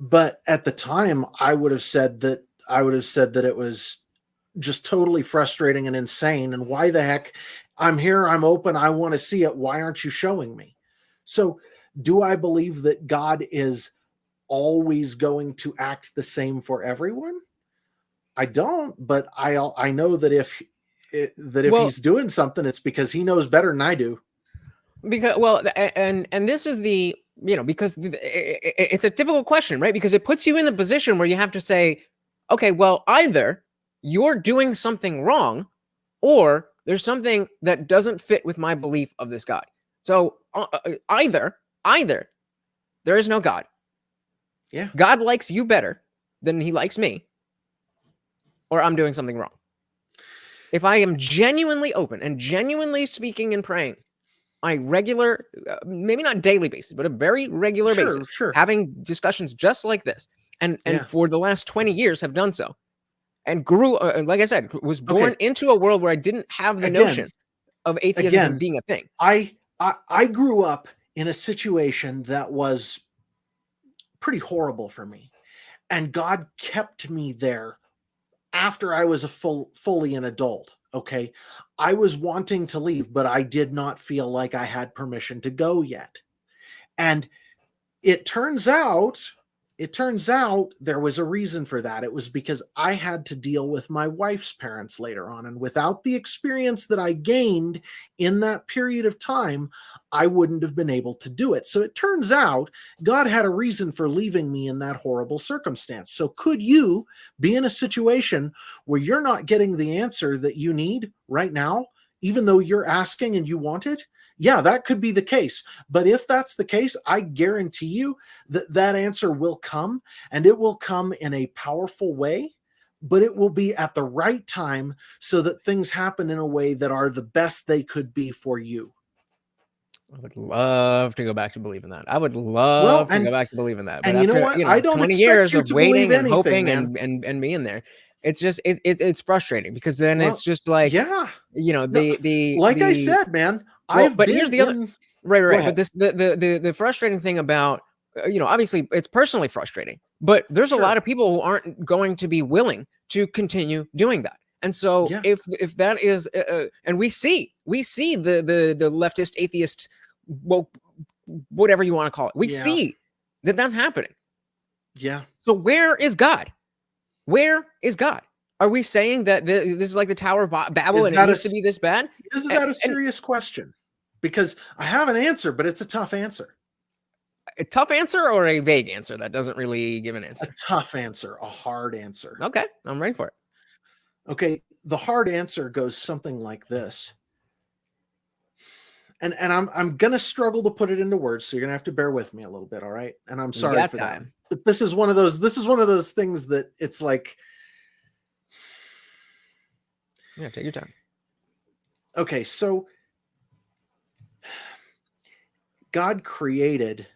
But at the time, I would have said that it was just totally frustrating and insane. And why the heck? I'm here, I'm open, I want to see it. Why aren't you showing me? So, do I believe that God is always going to act the same for everyone? I don't, but I know that if he's doing something, it's because he knows better than I do. Because and this is the, because it's a difficult question, right? Because it puts you in the position where you have to say, okay, well, either you're doing something wrong, or there's something that doesn't fit with my belief of this God. So either there is no God. Yeah. God likes you better than he likes me, or I'm doing something wrong. If I am genuinely open and genuinely speaking and praying on a regular, maybe not daily basis, but a very regular basis, having discussions just like this, and for the last 20 years have done so, and grew, like I said, was born into a world where I didn't have the notion of atheism being a thing. I grew up in a situation that was pretty horrible for me, and God kept me there after I was fully an adult. Okay, I was wanting to leave, but I did not feel like I had permission to go yet. And it turns out there was a reason for that. It was because I had to deal with my wife's parents later on. And without the experience that I gained in that period of time, I wouldn't have been able to do it. So it turns out God had a reason for leaving me in that horrible circumstance. So could you be in a situation where you're not getting the answer that you need right now, even though you're asking and you want it? Yeah, that could be the case. But if that's the case, I guarantee you that answer will come, and it will come in a powerful way, but it will be at the right time so that things happen in a way that are the best they could be for you. I would love to go back to believing that. I would love to go back to believing that. But and you know after, what? I don't 20 expect years you of to waiting believe and anything, hoping man. and being there, it's just it's frustrating, because then it's just like, yeah. the I said, man, but here's the other right. Go ahead. But this the frustrating thing about, obviously it's personally frustrating, but there's a lot of people who aren't going to be willing to continue doing that. And so if that is, and we see the leftist, atheist, well, whatever you want to call it, we see that that's happening. Yeah. So where is God? Where is God? Are we saying that this is like the Tower of Babel and it needs to be this bad? Isn't that a serious question? Because I have an answer, but it's a tough answer. A tough answer or a vague answer that doesn't really give an answer? A tough answer, a hard answer. Okay, I'm ready for it. Okay, the hard answer goes something like this. And I'm gonna struggle to put it into words, so you're gonna have to bear with me a little bit, all right? And I'm sorry for that. But this is one of those things that it's like, yeah, take your time. Okay, so God created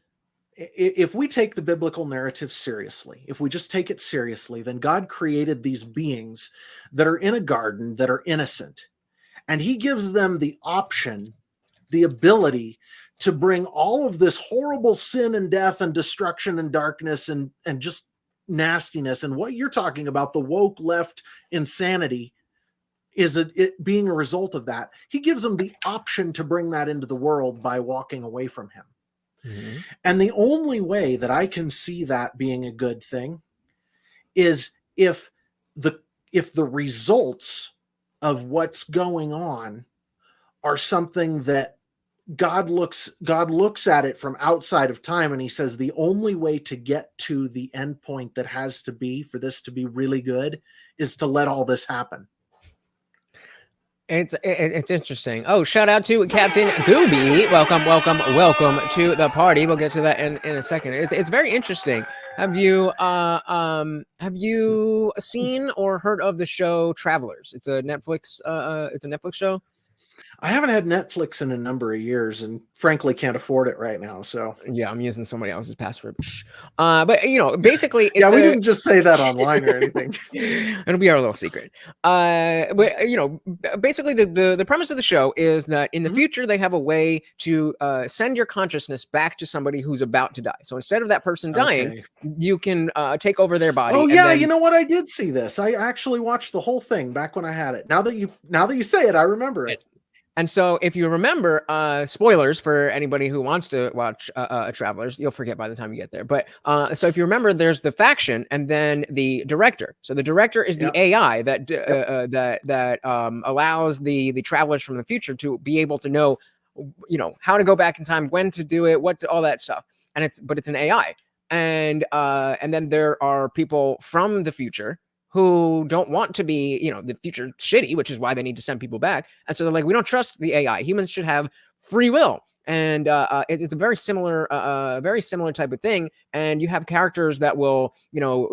if we take the biblical narrative seriously, if we just take it seriously, then God created these beings that are in a garden that are innocent, and he gives them the option, the ability to bring all of this horrible sin and death and destruction and darkness and just nastiness. And what you're talking about, the woke left insanity, is it being a result of that. He gives them the option to bring that into the world by walking away from him. Mm-hmm. And the only way that I can see that being a good thing is if the results of what's going on are something that God looks at it from outside of time, and he says the only way to get to the end point that has to be for this to be really good is to let all this happen. It's interesting. Oh, shout out to Captain Gooby. Welcome to the party. We'll get to that in a second. It's very interesting. Have you seen or heard of the show Travelers? It's a Netflix show. I haven't had Netflix in a number of years, and frankly can't afford it right now. So yeah, I'm using somebody else's password. But basically, it's we didn't just say that online or anything. It'll be our little secret. But basically, the premise of the show is that in the future they have a way to send your consciousness back to somebody who's about to die. So instead of that person dying, you can take over their body. Oh yeah, you know what? I did see this. I actually watched the whole thing back when I had it. Now that you say it, I remember it. And so if you remember, spoilers for anybody who wants to watch Travelers, you'll forget by the time you get there. But so if you remember, there's the faction and then the director. So the director is the AI that allows the travelers from the future to be able to know, how to go back in time, when to do it, all that stuff. And it's an AI. And then there are people from the future who don't want to be, the future shitty, which is why they need to send people back. And so they're like, we don't trust the AI. Humans should have free will. And it's a very similar type of thing. And you have characters that will,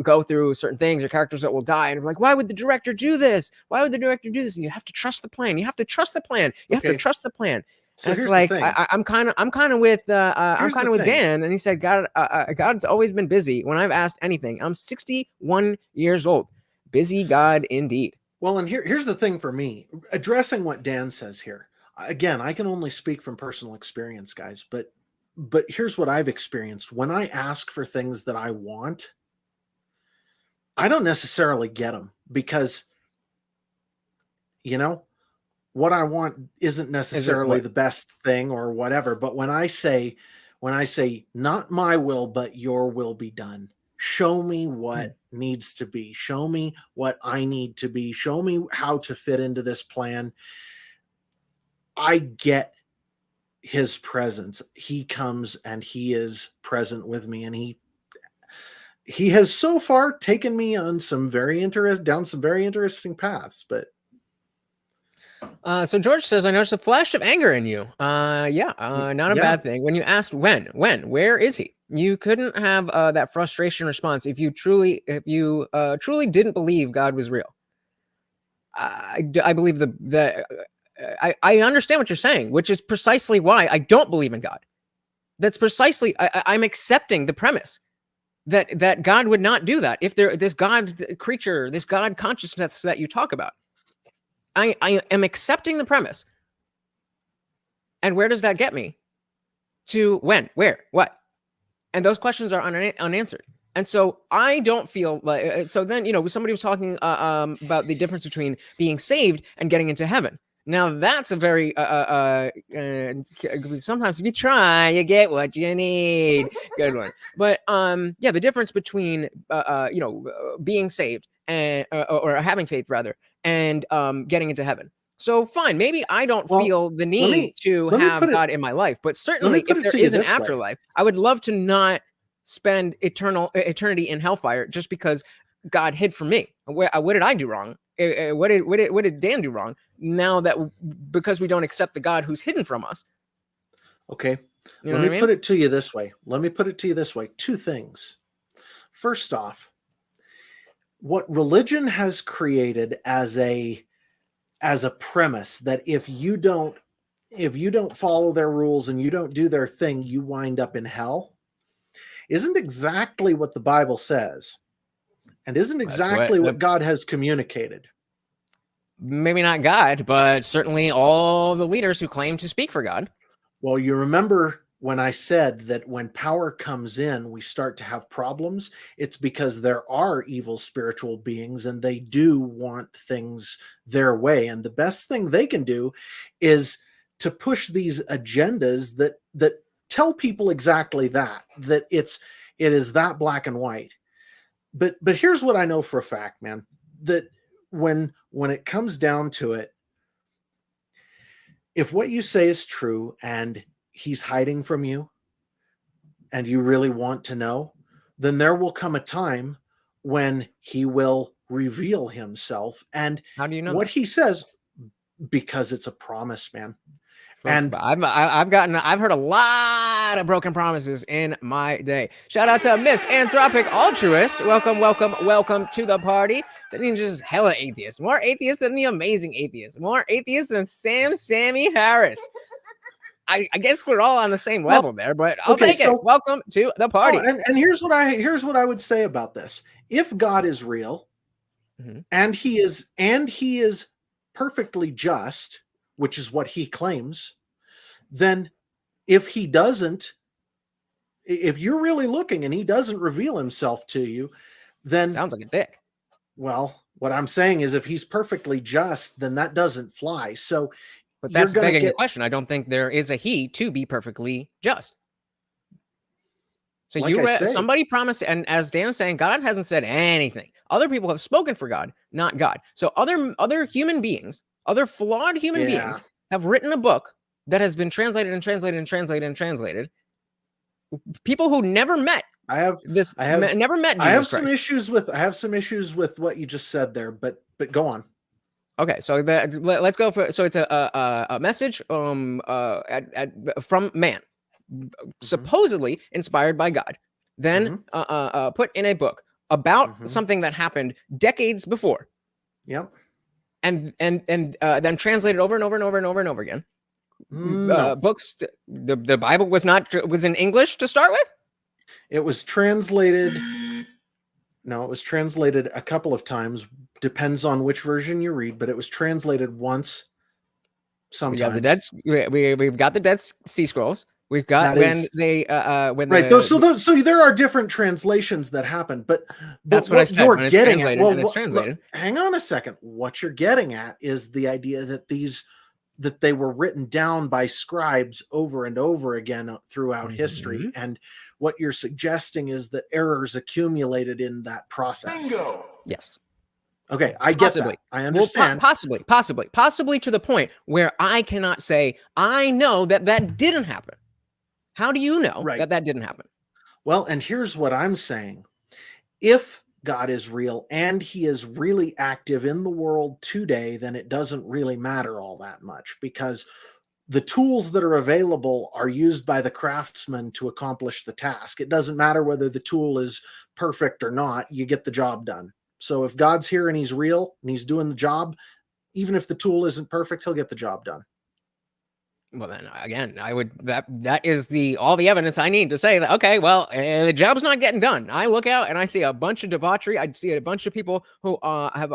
go through certain things, or characters that will die. And like, why would the director do this? Why would the director do this? And you have to trust the plan. You have to trust the plan. You have to trust the plan. So it's like I'm kind of with Dan, and he said, God's always been busy when I've asked anything. I'm 61 years old. Busy God indeed. Well, and here's the thing for me, addressing what Dan says here. Again, I can only speak from personal experience, guys, but here's what I've experienced. When I ask for things that I want, I don't necessarily get them, because what I want isn't necessarily the best thing or whatever. But when I say, not my will, but your will be done. Show me what needs to be. Show me what I need to be. Show me how to fit into this plan. I get his presence. He comes and he is present with me, and he has so far taken me on down some very interesting paths. But so George says, I noticed a flash of anger in you. Not a bad thing. When you asked where is he? You couldn't have that frustration response if you truly didn't believe God was real. I believe that I understand what you're saying, which is precisely why I don't believe in God. That's precisely I'm accepting the premise that God would not do that. If this God creature, this God consciousness that you talk about, I am accepting the premise. And where does that get me? To when, where, what? And those questions are unanswered. And so I don't feel like, so then, somebody was talking about the difference between being saved and getting into heaven. Now that's a very, sometimes if you try, you get what you need. Good one. But the difference between, being saved and, or having faith rather, and getting into heaven. So fine, maybe I don't feel the need to have God in my life, but certainly if there is an afterlife, I would love to not spend eternity in hellfire just because God hid from me. What did I do wrong? What did Dan do wrong? Now that because we don't accept the God who's hidden from us. Okay, let me put it to you this way. Two things. First off, what religion has created as a premise that if you don't follow their rules and you don't do their thing, you wind up in hell, isn't exactly what the Bible says, and isn't exactly what God has communicated. Maybe not God, but certainly all the leaders who claim to speak for God. Well, you remember when I said that when power comes in, we start to have problems? It's because there are evil spiritual beings and they do want things their way. And the best thing they can do is to push these agendas that tell people exactly that it is that black and white. But here's what I know for a fact, man, that when it comes down to it, if what you say is true and he's hiding from you and you really want to know, then there will come a time when he will reveal himself. And how do you know what that? He says? Because it's a promise, man. And I've heard a lot of broken promises in my day. Shout out to Miss Anthropic Altruist. Welcome to the party. Sitting just hella atheists. More atheists than the amazing atheist. More atheists than Sammy Harris. I guess we're all on the same level there, but I'll take it. Welcome to the party. And here's what I would say about this. If God is real, and he is perfectly just, which is what he claims, then if you're really looking and he doesn't reveal himself to you, then sounds like a dick. Well, what I'm saying is if he's perfectly just, then that doesn't fly. So, but that's begging the question. I don't think there is a he to be perfectly just. So like somebody promised, and as Dan's saying, God hasn't said anything. Other people have spoken for God, not God. So other human beings, other flawed human beings have written a book that has been translated. People who never met. I have some issues with what you just said there, but go on. Okay, so let's go for. So it's a message from man, supposedly inspired by God, then put in a book about something that happened decades before. Yep. And then translated over and over again. No. Books. The Bible was in English to start with. It was translated. No, it was translated a couple of times. Depends on which version you read, but it was translated once. Sometimes we've got the Dead Sea Scrolls. We've got so there are different translations that happen, but that's what I said. When it's translated, it's translated. Hang on a second. What you're getting at is the idea that they were written down by scribes over and over again throughout history, and what you're suggesting is that errors accumulated in that process. Bingo. Yes. Okay, I get that. I understand. Well, possibly to the point where I cannot say I know that didn't happen. How do you know that didn't happen? Well, and here's what I'm saying. If God is real and he is really active in the world today, then it doesn't really matter all that much, because the tools that are available are used by the craftsman to accomplish the task. It doesn't matter whether the tool is perfect or not, you get the job done. So if God's here and he's real and he's doing the job, even if the tool isn't perfect, he'll get the job done. Well, then again, that is all the evidence I need to say that, okay, well, the job's not getting done. I look out and I see a bunch of debauchery. I see a bunch of people who have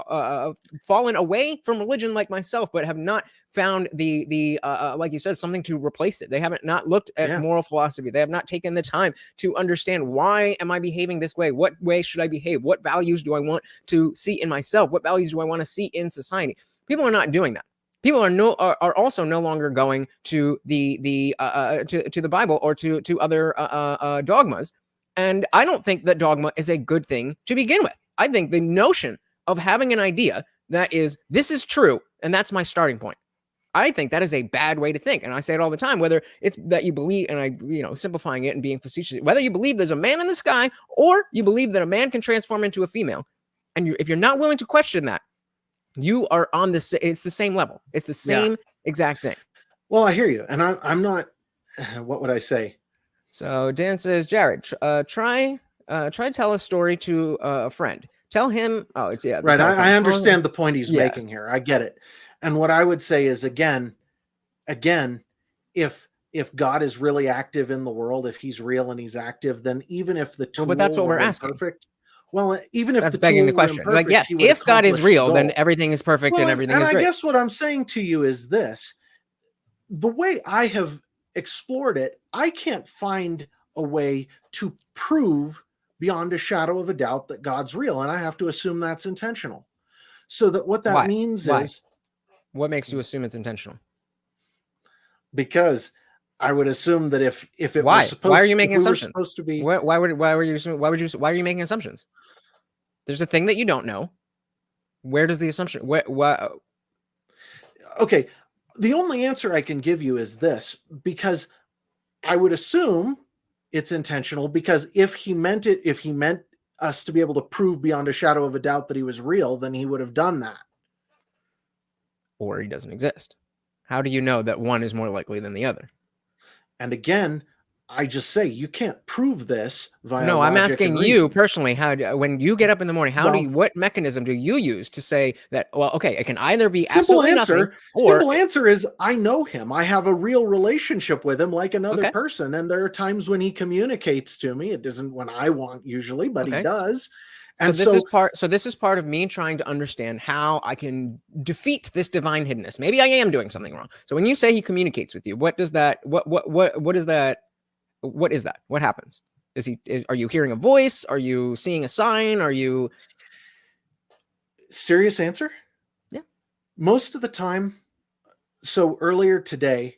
fallen away from religion like myself, but have not found the like you said, something to replace it. They haven't not looked at moral philosophy. They have not taken the time to understand, why am I behaving this way? What way should I behave? What values do I want to see in myself? What values do I want to see in society? People are not doing that. People are also no longer going to the Bible or to other dogmas, and I don't think that dogma is a good thing to begin with. I think the notion of having an idea that this is true and that's my starting point, I think that is a bad way to think. And I say it all the time, whether it's that you believe, and simplifying it and being facetious, whether you believe there's a man in the sky or you believe that a man can transform into a female, and if you're not willing to question that, you are on this. It's the same level. It's the same exact thing. Well, I hear you, and I'm not. What would I say? So Dan says, Jared, try tell a story to a friend. Tell him. Oh, it's right. I understand the point he's making here. I get it. And what I would say is, again, if if God is really active in the world, if he's real and he's active, then even if the Well, but that's tool what we're were asking. imperfect, well, even if That's the begging the tool were question. Like, imperfect, yes, he would if God is accomplish the real, then goal. everything is perfect and Well, everything and is I great. guess what I'm saying to you is this: the way I have explored it, I can't find a way to prove beyond a shadow of a doubt that God's real, and I have to assume that's intentional. So that what that Why? means Why? is What makes you assume it's intentional? because I would assume that if it were Why? Why are supposed, you if making we were assumptions? supposed to be Why were you why are you making assumptions? There's a thing that you don't know. Where does the assumption okay, the only answer I can give you is this, because I would assume it's intentional, because if he meant it, if he meant us to be able to prove beyond a shadow of a doubt that he was real, then he would have done that. or he doesn't exist? How do you know that one is more likely than the other? And again, I just say you can't prove this via No, I'm logic asking and you reason. personally. When you get up in the morning, Well, what mechanism do you use to say that? Well, okay, it can either be simple absolutely nothing, answer, or simple answer is I know him. I have a real relationship with him like another okay, person. And there are times when he communicates to me. It isn't when I want usually, but he okay. does. So And this is so part. So this is part of me trying to understand how I can defeat this divine hiddenness. Maybe I am doing something wrong. So when you say he communicates with you, what does that? What is that? What is that? What happens? Are you hearing a voice? Are you seeing a sign? Are you? serious answer, Yeah. most of the time. So earlier today,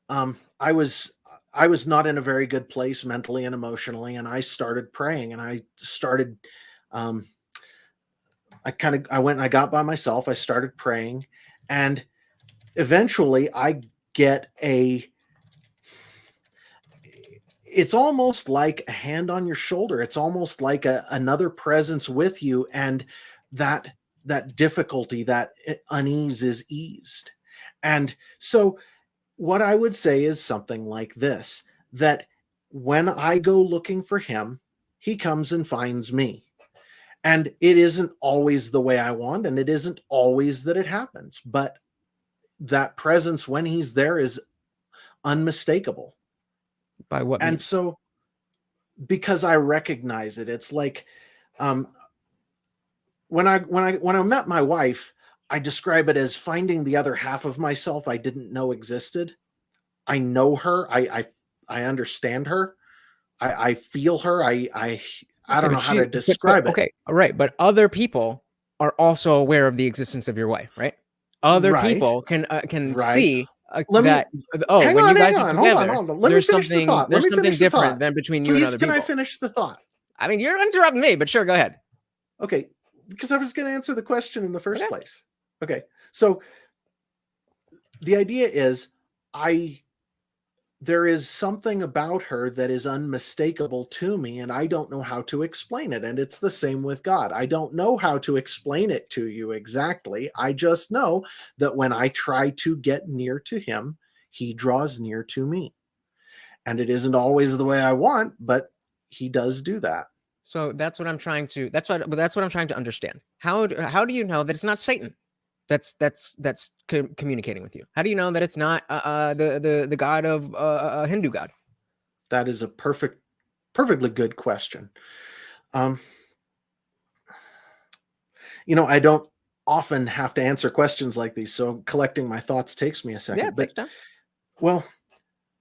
I was not in a very good place mentally and emotionally, and I started praying, and I started um, I went and I got by myself. I started praying, and eventually I get a it's almost like a hand on your shoulder. It's almost like another presence with you, and that that difficulty, that unease is eased. And so what I would say is something like this, that when I go looking for him, he comes and finds me. And it isn't always the way I want, and it isn't always that it happens, but that presence when he's there is unmistakable. By what And means? so because I recognize it, it's like um, when I met my wife, I describe it as finding the other half of myself I didn't know existed. I know her. I understand her. I feel her. I Okay, don't know how to describe it. okay, all right, but other people are also aware of the existence of your wife, right? Other Right, people can right. see Let me that when you hang guys are on, together, hold on. Let me finish the thought. Let there's me something finish the different thought. than between you and Please, other can I people. finish the thought? I mean, you're interrupting me, but sure, go ahead. Okay, because I was going to answer the question in the first Okay. place. Okay, so the idea is I there is something about her that is unmistakable to me, and I don't know how to explain it. And it's the same with God. I don't know how to explain it to you exactly. I just know that when I try to get near to him, he draws near to me. And it isn't always the way I want, but he does do that. So that's what I'm trying to. That's what I'm trying to understand. How do you know that it's not Satan that's communicating with you? How do you know that it's not the god of Hindu god? That is a perfectly good question. Um, I don't often have to answer questions like these, so collecting my thoughts takes me a Yeah, second. it takes But time. well,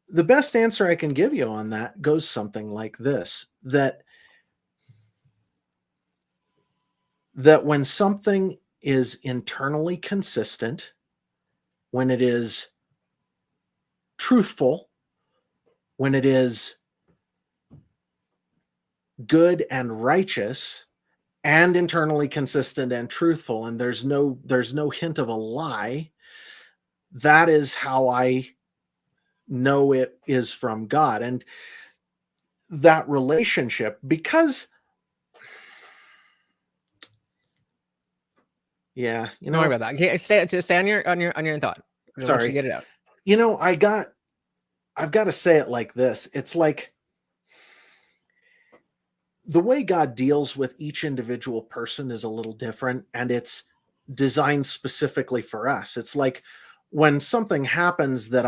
the best answer I can give you on that goes something like this: that when something is internally consistent, when it is truthful, when it is good and righteous, and internally consistent and truthful, and there's no hint of a lie, that is how I know it is from God. And that relationship, because yeah, Don't worry about that. Okay, stay on your thought. I want you to sorry, get it out. I've got to say it like this. It's like the way God deals with each individual person is a little different, and it's designed specifically for us. It's like when something happens that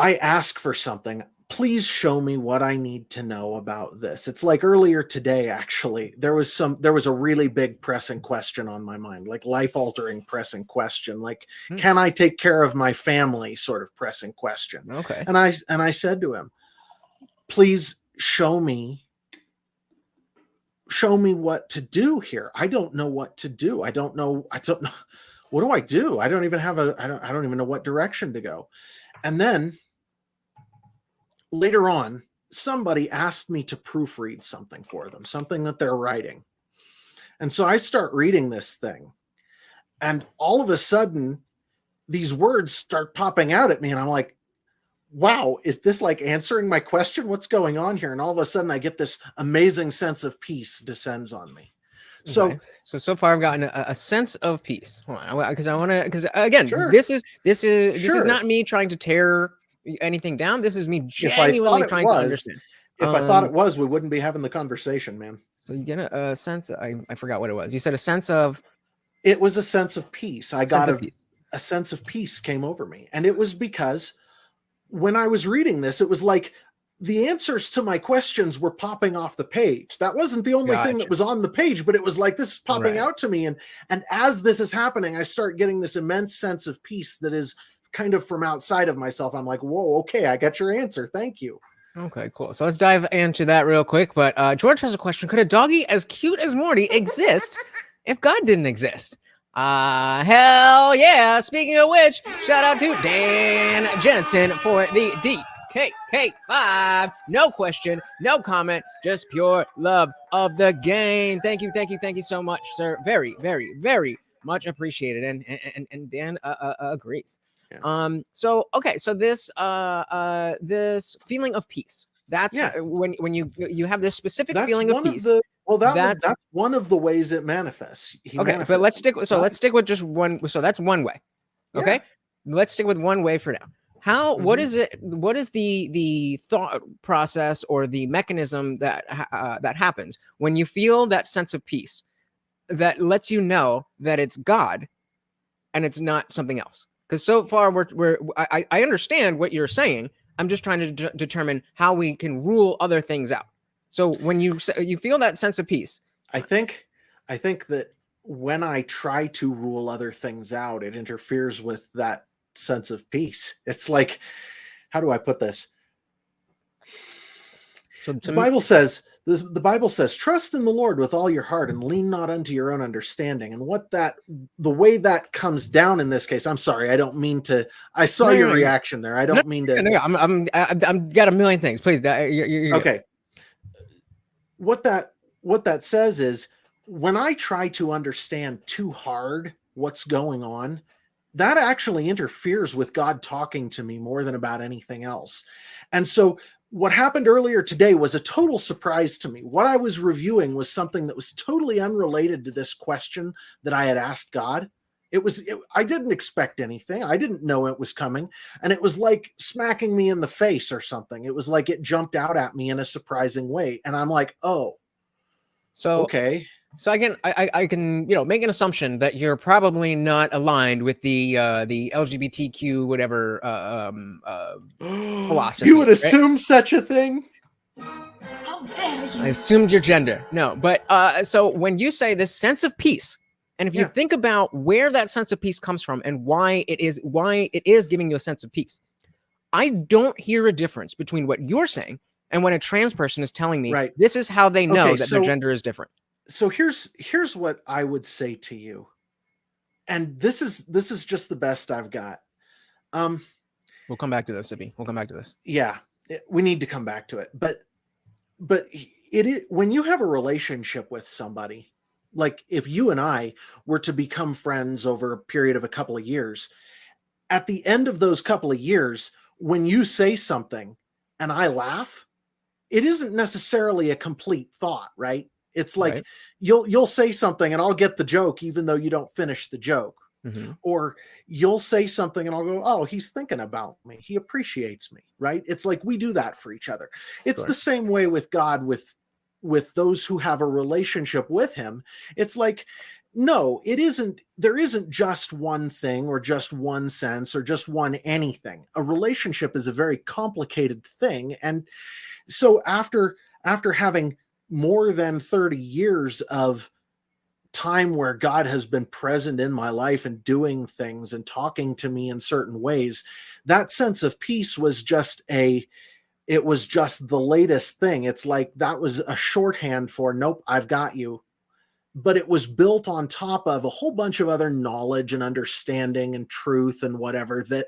I ask for something, please show me what I need to know about this. It's like earlier today, actually, there was a really big pressing question on my mind, like life altering pressing question, like, can I take care of my family sort of pressing question. Okay. And I said to him, please show me what to do here. I don't know what to do. I don't know. What do I do? I don't even have I don't even know what direction to go. And then later on, somebody asked me to proofread something for them, something that they're writing. And so I start reading this thing, and all of a sudden these words start popping out at me, and I'm like, wow, is this like answering my question? What's going on here? And all of a sudden I get this amazing sense of peace descends on me. Okay. So far I've gotten a sense of peace. Hold on, because I want to, because again, Sure. this is not me trying to tear anything down. This is me genuinely trying to understand. If I thought it was, we wouldn't be having the conversation, man. So you get a sense. I forgot what it was. You said a sense of. It was a sense of peace. I got a sense of peace came over me, and it was because when I was reading this, it was like the answers to my questions were popping off the page. That wasn't the only thing that was on the page, but it was like, this is popping out to me. And as this is happening, I start getting this immense sense of peace that is kind of from outside of myself. I'm like, whoa, okay, I got your answer. Thank you. Okay, cool. So let's dive into that real quick. But George has a question. Could a doggy as cute as Morty exist if God didn't exist? Hell yeah. Speaking of which, shout out to Dan Jensen for the DKK5. No question, no comment, just pure love of the game. Thank you so much, sir. Very, very, very much appreciated. And Dan agrees. Yeah. So this this feeling of peace. That's when you have this specific feeling of peace. That's one of the ways it manifests. But let's stick with just one. So that's one way. Okay. Yeah. Let's stick with one way for now. What is it? What is the thought process or the mechanism that happens when you feel that sense of peace that lets you know that it's God and it's not something else? Because so far I understand what you're saying. I'm just trying to determine how we can rule other things out. So when you feel that sense of peace, I think that when I try to rule other things out, it interferes with that sense of peace. It's like, how do I put this? So the Bible says, trust in the Lord with all your heart and lean not unto your own understanding. And the way that comes down in this case, I'm sorry, I don't mean to, I saw your reaction there. I don't mean to. I'm got a million things. Please. You're okay. What that says is, when I try to understand too hard what's going on, that actually interferes with God talking to me more than about anything else. And so what happened earlier today was a total surprise to me. What I was reviewing was something that was totally unrelated to this question that I had asked God. I didn't expect anything. I didn't know it was coming. And it was like smacking me in the face or something. It was like it jumped out at me in a surprising way. And I'm like, oh, so okay. So I can make an assumption that you're probably not aligned with the LGBTQ whatever philosophy. You would assume such a thing? How dare you? I assumed your gender. No, but so when you say this sense of peace, and if you think about where that sense of peace comes from and why it is giving you a sense of peace, I don't hear a difference between what you're saying and when a trans person is telling me this is how they know that their gender is different. So here's what I would say to you. And this is just the best I've got. We'll come back to this, Sippy. We'll come back to this. Yeah, we need to come back to it. But it is, when you have a relationship with somebody, like if you and I were to become friends over a period of a couple of years, at the end of those couple of years, when you say something and I laugh, it isn't necessarily a complete thought, right? It's like you'll say something and I'll get the joke even though you don't finish the joke. Mm-hmm. Or you'll say something and I'll go, oh, he's thinking about me. He appreciates me, right? It's like we do that for each other. It's the same way with God, with those who have a relationship with him. It's like no, it isn't. There isn't just one thing or just one sense or just one anything. A relationship is a very complicated thing. And so after having more than 30 years of time where God has been present in my life and doing things and talking to me in certain ways, that sense of peace was just it was just the latest thing. It's like that was a shorthand for, nope, I've got you. But it was built on top of a whole bunch of other knowledge and understanding and truth and whatever that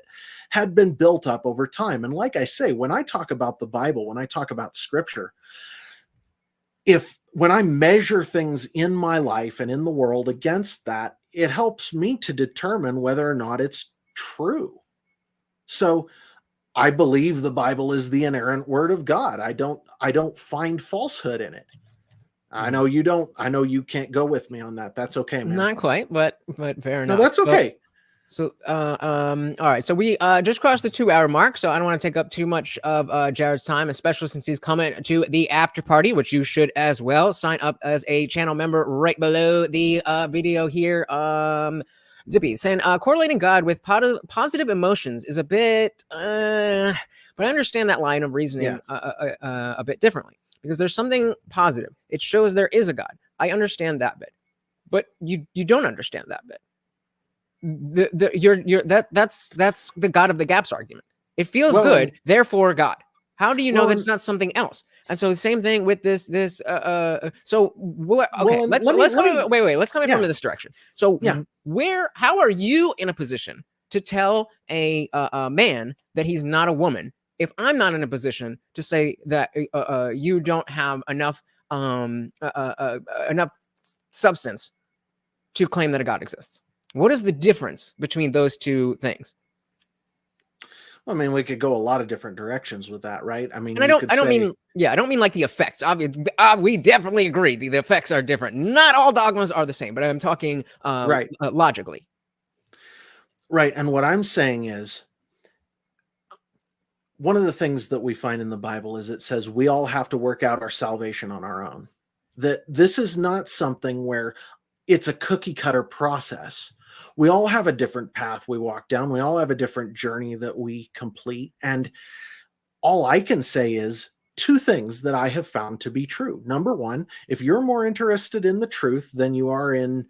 had been built up over time. And like I say, when I talk about the Bible, when I talk about scripture, when I measure things in my life and in the world against that, it helps me to determine whether or not it's true. So I believe the Bible is the inerrant word of God. I don't find falsehood in it. I know you don't. I know you can't go with me on that. That's okay, man. Not quite, but fair enough. No, that's okay. All right. So we just crossed the 2-hour mark, so I don't want to take up too much of Jared's time, especially since he's coming to the after party, which you should as well. Sign up as a channel member right below the video here. Zippy saying correlating God with positive emotions is a bit, but I understand that line of reasoning a bit differently, because there's something positive. It shows there is a God. I understand that bit, but you don't understand that bit. That's the God of the gaps argument. It feels good, therefore God. How do you know that's not something else? And so the same thing with this. Let's come from this direction. So how are you in a position to tell a man that he's not a woman if I'm not in a position to say that you don't have enough substance to claim that a God exists? What is the difference between those two things? I mean, we could go a lot of different directions with that, right? I mean, and I don't mean like the effects. Obviously, we definitely agree the effects are different. Not all dogmas are the same, but I'm talking logically. Right. And what I'm saying is, one of the things that we find in the Bible is it says we all have to work out our salvation on our own. That this is not something where it's a cookie cutter process. We all have a different path we walk down. We all have a different journey that we complete. And all I can say is two things that I have found to be true. Number one, if you're more interested in the truth than you are in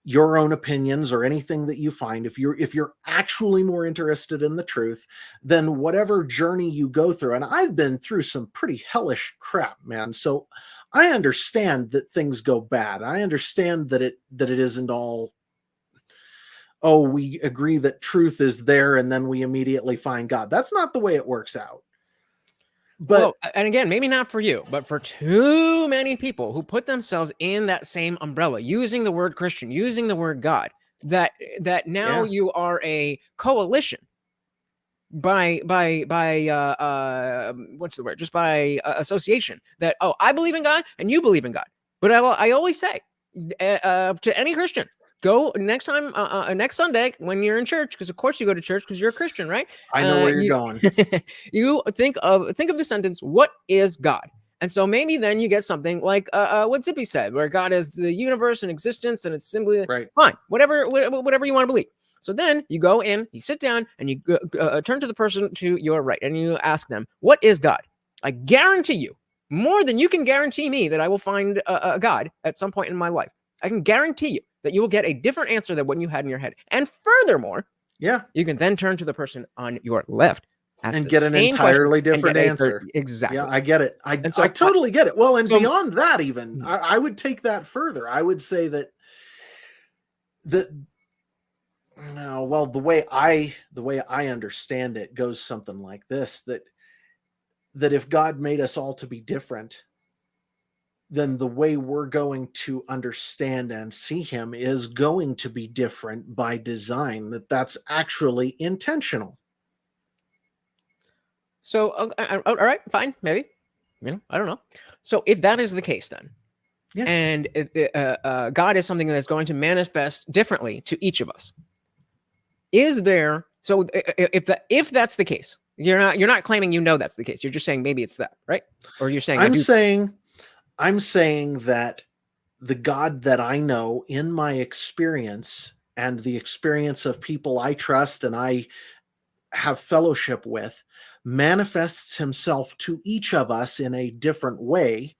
your own opinions or anything that you find, if you're actually more interested in the truth, then whatever journey you go through, and I've been through some pretty hellish crap, man. So I understand that things go bad. I understand that it isn't all, oh, we agree that truth is there and then we immediately find God. That's not the way it works out. But and again, maybe not for you, but for too many people who put themselves in that same umbrella, using the word Christian, using the word God, that now you are a coalition by what's the word? Just by association. That, oh, I believe in God and you believe in God. But I always say to any Christian, go next time, next Sunday when you're in church, because of course you go to church because you're a Christian, right? I know where you're going. You think of the sentence, what is God? And so maybe then you get something like what Zippy said, where God is the universe in existence, and it's simply fine, whatever you want to believe. So then you go in, you sit down, and you turn to the person to your right, and you ask them, what is God? I guarantee you, more than you can guarantee me, that I will find a God at some point in my life. I can guarantee you that you will get a different answer than what you had in your head. And furthermore, you can then turn to the person on your left and get an entirely different answer. Exactly. Yeah, I get it. I totally get it. Well, and beyond that, even I would take that further. I would say that the way I understand it goes something like this: that if God made us all to be different, then the way we're going to understand and see him is going to be different by design, that's actually intentional. So, all right, fine, maybe. I don't know. So if that is the case then, and God is something that's going to manifest differently to each of us, is there, so if that's the case, you're not claiming that's the case, you're just saying maybe it's that, right? Or you're saying I'm saying that the God that I know in my experience and the experience of people I trust and I have fellowship with manifests himself to each of us in a different way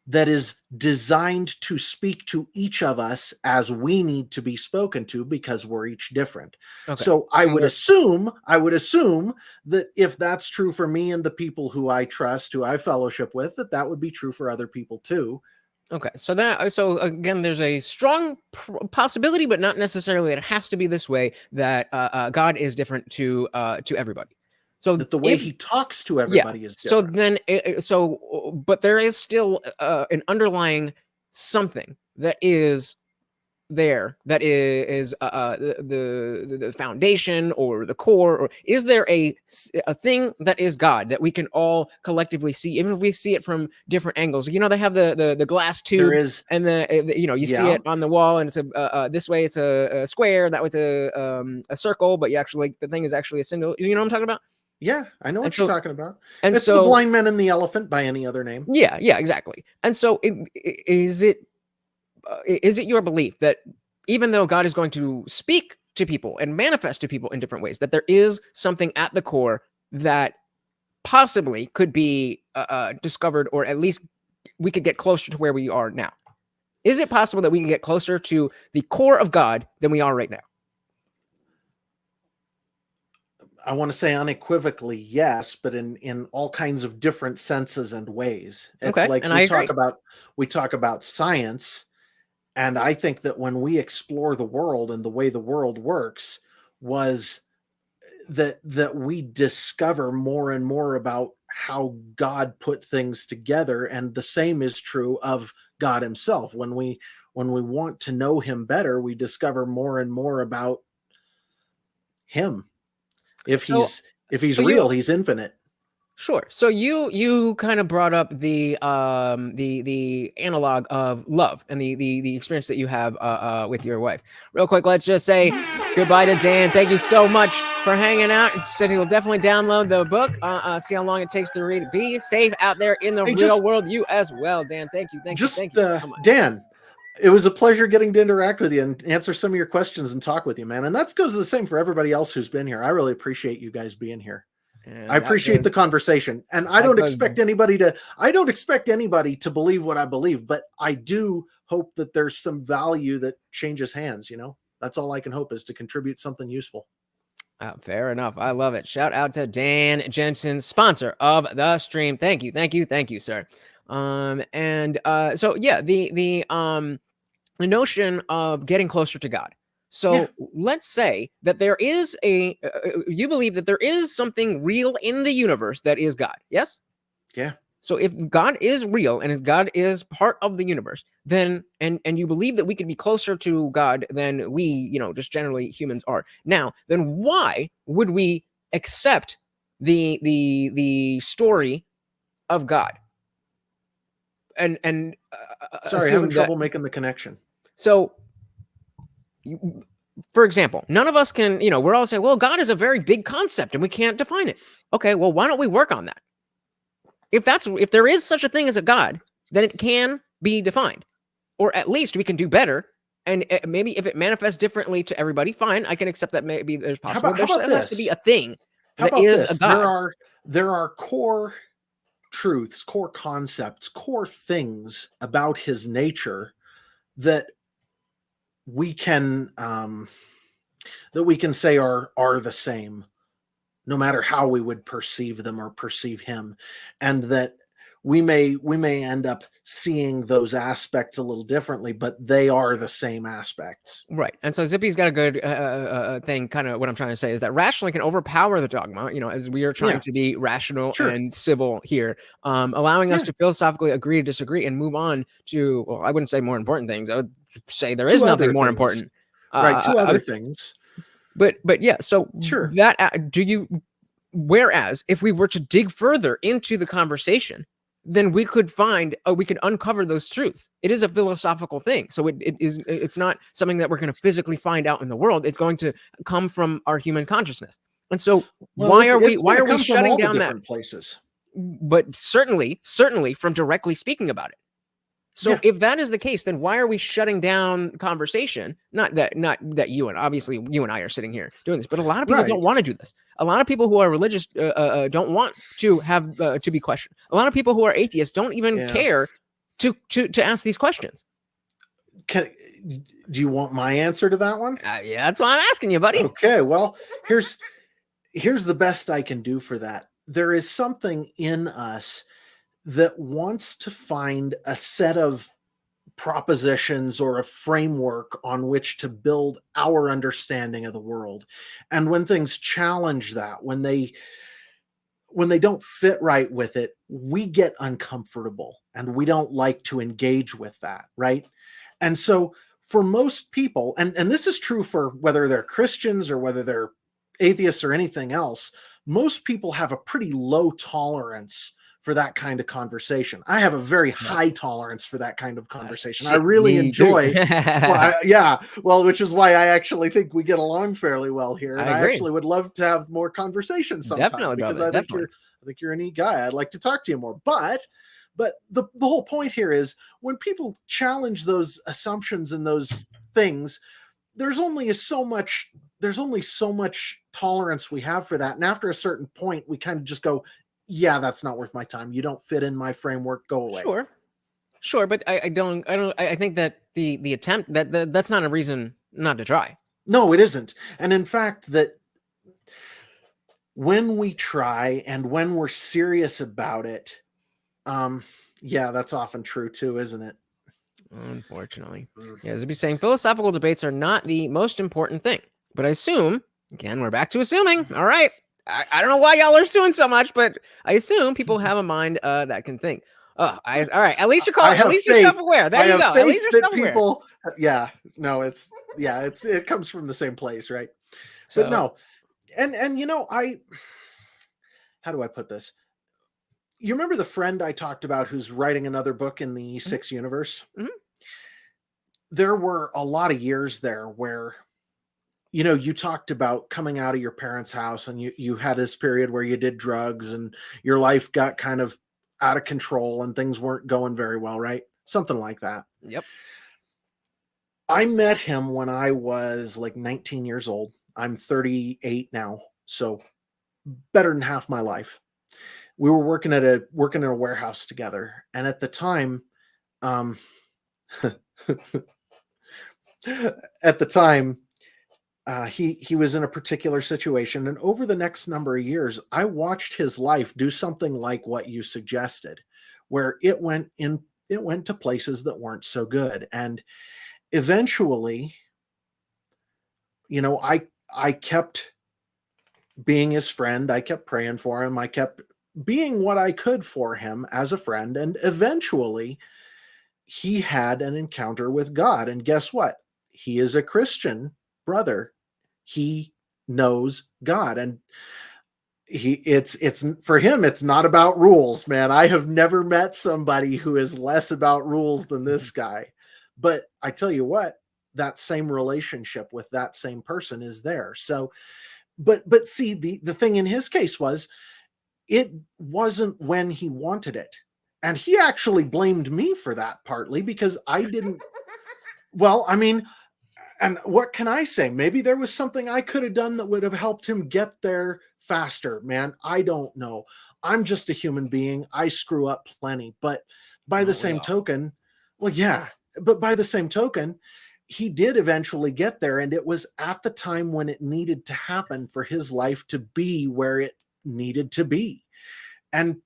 that is designed to speak to each of us as we need to be spoken to because we're each different. Okay. So I would assume that if that's true for me and the people who I trust, who I fellowship with, that would be true for other people too. Okay, so again, there's a strong possibility, but not necessarily that it has to be this way. That God is different to everybody. So that the way he talks to everybody is different. But there is still an underlying something that is there, that is the foundation or the core, or is there a thing that is God that we can all collectively see, even if we see it from different angles? You know, they have the glass tube, and you see it on the wall, and it's this way it's a square, that way it's a circle, but you actually, the thing is actually a single. You know what I'm talking about? Yeah, I know what you're talking about. And it's the blind men and the elephant by any other name. Yeah, exactly. And so is it your belief that even though God is going to speak to people and manifest to people in different ways, that there is something at the core that possibly could be discovered, or at least we could get closer to where we are now? Is it possible that we can get closer to the core of God than we are right now? I want to say unequivocally yes, but in all kinds of different senses and ways. It's okay. like and we talk about science, and I think that when we explore the world and the way the world works, was that we discover more and more about how God put things together, and the same is true of God himself. When we want to know him better, we discover more and more about him. If he's real, he's infinite. Sure. So you kind of brought up the analog of love and the experience that you have with your wife. Real quick, let's just say goodbye to Dan. Thank you so much for hanging out. Said he'll definitely download the book. See how long it takes to read it. Be safe out there in the real world. You as well, Dan. Thank you. Thank you so much. Dan, it was a pleasure getting to interact with you and answer some of your questions and talk with you, man. And that goes the same for everybody else who's been here. I really appreciate you guys being here. And I appreciate the conversation. And I don't expect anybody to believe what I believe, but I do hope that there's some value that changes hands. You know, that's all I can hope, is to contribute something useful. Fair enough. I love it. Shout out to Dan Jensen, sponsor of the stream. Thank you, sir. The notion of getting closer to God. So let's say that there is you believe that there is something real in the universe that is God. Yes? Yeah. So if God is real and if God is part of the universe, then, and you believe that we could be closer to God than we, just generally humans are. Now, then why would we accept the story of God? And sorry, having trouble making the connection. So, for example, none of us can, we're all saying, well, God is a very big concept and we can't define it. Okay, well, why don't we work on that? If there is such a thing as a God, then it can be defined, or at least we can do better. And maybe if it manifests differently to everybody, fine, I can accept that maybe there's possible. There has to be a thing that is a God. There are core truths, core concepts, core things about his nature that we can say are the same, no matter how we would perceive them or perceive him, and that we may end up seeing those aspects a little differently, but they are the same aspects. Right. And so Zippy's got a good thing. Kind of what I'm trying to say is that rationally can overpower the dogma, as we are trying to be rational and civil here, allowing us to philosophically agree to disagree and move on to, well, I wouldn't say more important things. I would say there is nothing more important. Right. Two other things. But yeah, so whereas if we were to dig further into the conversation, then we could uncover those truths. It is a philosophical thing. So it's not something that we're going to physically find out in the world. It's going to come from our human consciousness. And so why are we shutting down that places? But certainly from directly speaking about it. So Yeah. if that is the case, then why are we shutting down conversation? Not that you and obviously you and I are sitting here doing this, but a lot of people Right. don't want to do this. A lot of people who are religious don't want to have to be questioned. A lot of people who are atheists don't even Yeah. care to ask these questions. Do you want my answer to that one? Yeah, that's why I'm asking you, buddy. Okay, well, here's the best I can do for that. There is something in us that wants to find a set of propositions or a framework on which to build our understanding of the world. And when things challenge that, when they don't fit right with it, we get uncomfortable and we don't like to engage with that, right? And so for most people, and this is true for whether they're Christians or whether they're atheists or anything else, most people have a pretty low tolerance for that kind of conversation. I have a very high tolerance for that kind of conversation. I really enjoy, which is why I actually think we get along fairly well here. And I actually would love to have more conversations sometime. Definitely, because brother, I think you're a neat guy. I'd like to talk to you more. But the whole point here is when people challenge those assumptions and those things, there's only so much tolerance we have for that. And after a certain point, we kind of just go, yeah, that's not worth my time. You don't fit in my framework. Go away. Sure. But I think that the attempt that's not a reason not to try. No, it isn't. And in fact, that when we try and when we're serious about it, that's often true too, isn't it? Unfortunately. Yeah, as I'd be saying, philosophical debates are not the most important thing. But I assume, again, we're back to assuming. All right. I don't know why y'all are assuming so much, but I assume people have a mind that can think. All right. At least you're self-aware. There you go. At least you're self-aware. It comes from the same place, right? So, but no, and how do I put this? You remember the friend I talked about who's writing another book in the E6 universe? Mm-hmm. There were a lot of years there where, you talked about coming out of your parents' house and you had this period where you did drugs and your life got kind of out of control and things weren't going very well, right? Something like that. Yep. I met him when I was like 19 years old. I'm 38 now, so better than half my life. We were working in a warehouse together, and at the time, he was in a particular situation, and over the next number of years, I watched his life do something like what you suggested, where it went to places that weren't so good, and eventually, I kept being his friend. I kept praying for him. I kept being what I could for him as a friend. And eventually he had an encounter with God. And guess what? He is a Christian brother. He knows God. And it's for him, it's not about rules, man. I have never met somebody who is less about rules than this guy. But I tell you what, that same relationship with that same person is there. So, but see, the thing in his case was, it wasn't when he wanted it. And he actually blamed me for that partly because I didn't, and what can I say? Maybe there was something I could have done that would have helped him get there faster, man. I don't know. I'm just a human being. I screw up plenty, but by the same token, he did eventually get there. And it was at the time when it needed to happen for his life to be where it needed to be. And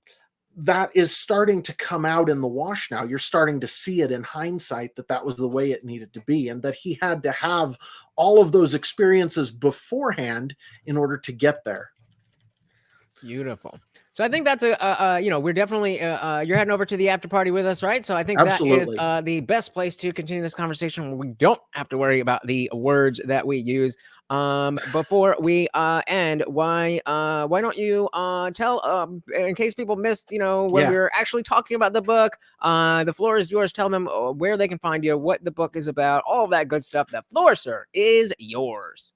that is starting to come out in the wash now. You're starting to see it in hindsight that was the way it needed to be, and that he had to have all of those experiences beforehand in order to get there. Beautiful. So I think that's we're definitely you're heading over to the after party with us, right? So I think Absolutely. that is the best place to continue this conversation where we don't have to worry about the words that we use. Before we end, why don't you tell in case people missed, when we were actually talking about the book, the floor is yours. Tell them where they can find you, what the book is about, all of that good stuff. The floor, sir, is yours.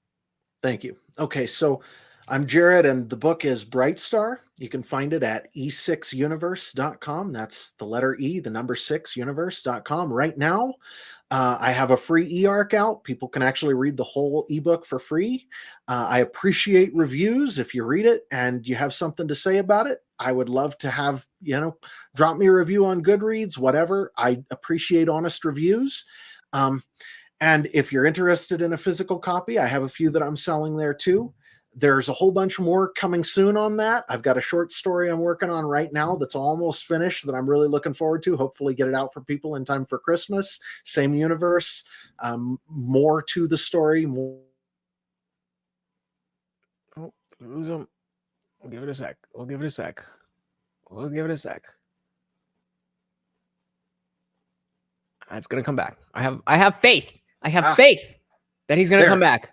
Thank you. Okay, so I'm Jared, and the book is Brightstar. You can find it at e6universe.com. That's the letter E, the number 6universe.com. Right now, I have a free e-arc out. People can actually read the whole ebook for free. I appreciate reviews. If you read it and you have something to say about it, I would love to have, drop me a review on Goodreads, whatever. I appreciate honest reviews. And if you're interested in a physical copy, I have a few that I'm selling there too. There's a whole bunch more coming soon on that. I've got a short story I'm working on right now that's almost finished that I'm really looking forward to. Hopefully get it out for people in time for Christmas. Same universe, more to the story. More. Oh, lose them. We'll give it a sec. We'll give it a sec. We'll give it a sec. It's gonna come back. I have faith. I have faith that he's gonna come back.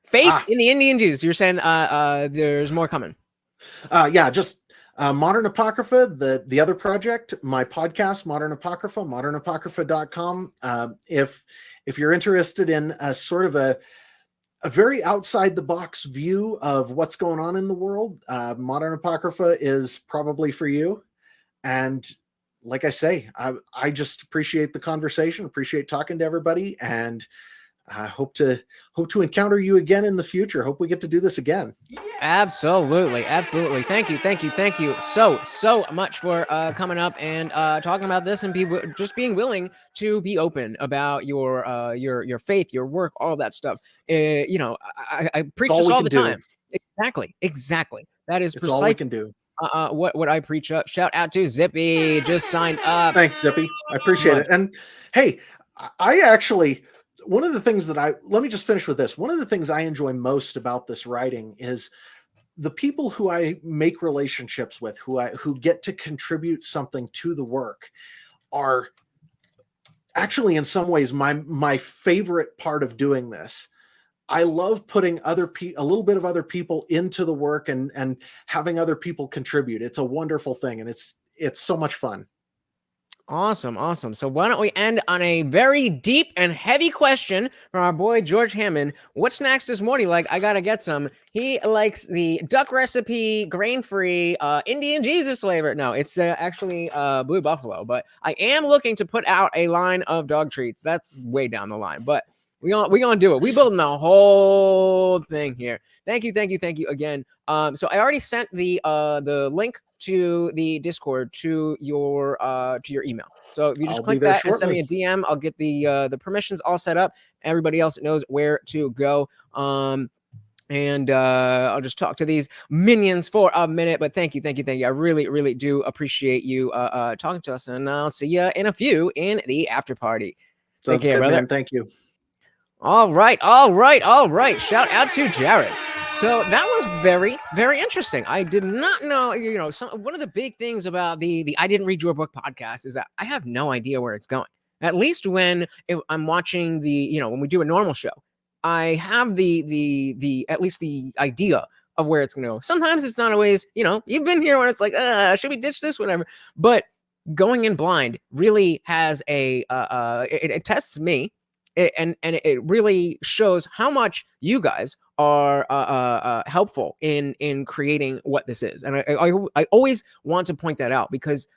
Faith in the Indian Jesus. You're saying there's more coming. Just Modern Apocrypha, the other project, my podcast, Modern Apocrypha, modernapocrypha.com. If you're interested in a sort of a very outside the box view of what's going on in the world, Modern Apocrypha is probably for you. And like I say, I just appreciate the conversation, appreciate talking to everybody, and I hope to encounter you again in the future. Hope we get to do this again. Absolutely. Thank you so much for coming up and talking about this, and just being willing to be open about your faith, your work, all that stuff. I preach this all the time. Exactly. That is precisely all we can do. What I preach up. Shout out to Zippy, just signed up. Thanks, Zippy. I appreciate it. And hey, I actually, one of the things that let me just finish with this. One of the things I enjoy most about this writing is the people who I make relationships with, who get to contribute something to the work, are actually in some ways my favorite part of doing this. I love putting a little bit of other people into the work and having other people contribute. It's a wonderful thing, and it's so much fun. Awesome. So why don't we end on a very deep and heavy question from our boy George Hammond. What snacks does Morty like? I gotta get some. He likes the duck recipe, grain-free, Indian Jesus flavor. No, it's actually Blue Buffalo, but I am looking to put out a line of dog treats. That's way down the line, but we gonna do it. We building the whole thing here. Thank you again. So I already sent the link to the Discord to your email. So if you just click that and send me a DM, I'll get the permissions all set up. Everybody else knows where to go. And I'll just talk to these minions for a minute. But thank you. I really do appreciate you talking to us, and I'll see you in a few in the after party. Take care, brother. Man. Thank you. All right. Shout out to Jared. So that was very, very interesting. I did not know, one of the big things about the I Didn't Read Your Book podcast is that I have no idea where it's going. At least when I'm watching when we do a normal show, I have the at least the idea of where it's going to go. Sometimes it's not always, you've been here when it's like, should we ditch this, whatever. But going in blind really has it tests me. And it really shows how much you guys are helpful in creating what this is. And I always want to point that out, because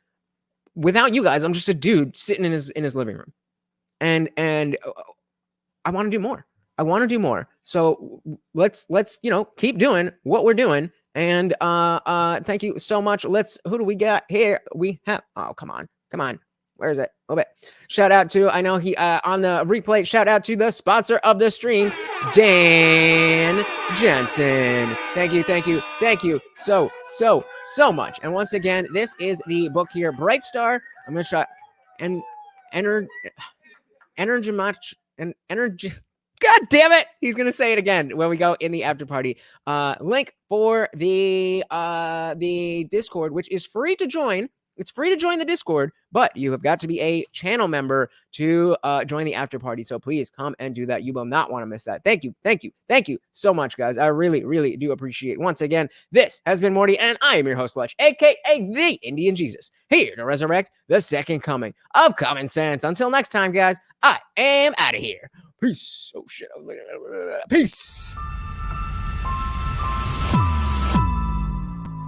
without you guys, I'm just a dude sitting in his living room. And I want to do more. So let's keep doing what we're doing. And thank you so much. Who do we got here? We have, come on. Where is it? Oh, wait. Shout out to, I know he on the replay, shout out to the sponsor of the stream, Dan Jensen. Thank you so much. And once again, this is the book here, Brightstar. I'm going to try energy. God damn it. He's going to say it again when we go in the after party. Link for the Discord, which is free to join. It's free to join the Discord, but you have got to be a channel member to join the after party. So please come and do that. You will not want to miss that. Thank you so much, guys. I really do appreciate it. Once again, this has been Morty, and I am your host, Lech, aka the Indian Jesus, here to resurrect the second coming of common sense. Until next time, guys, I am out of here. Peace. Oh shit. Peace.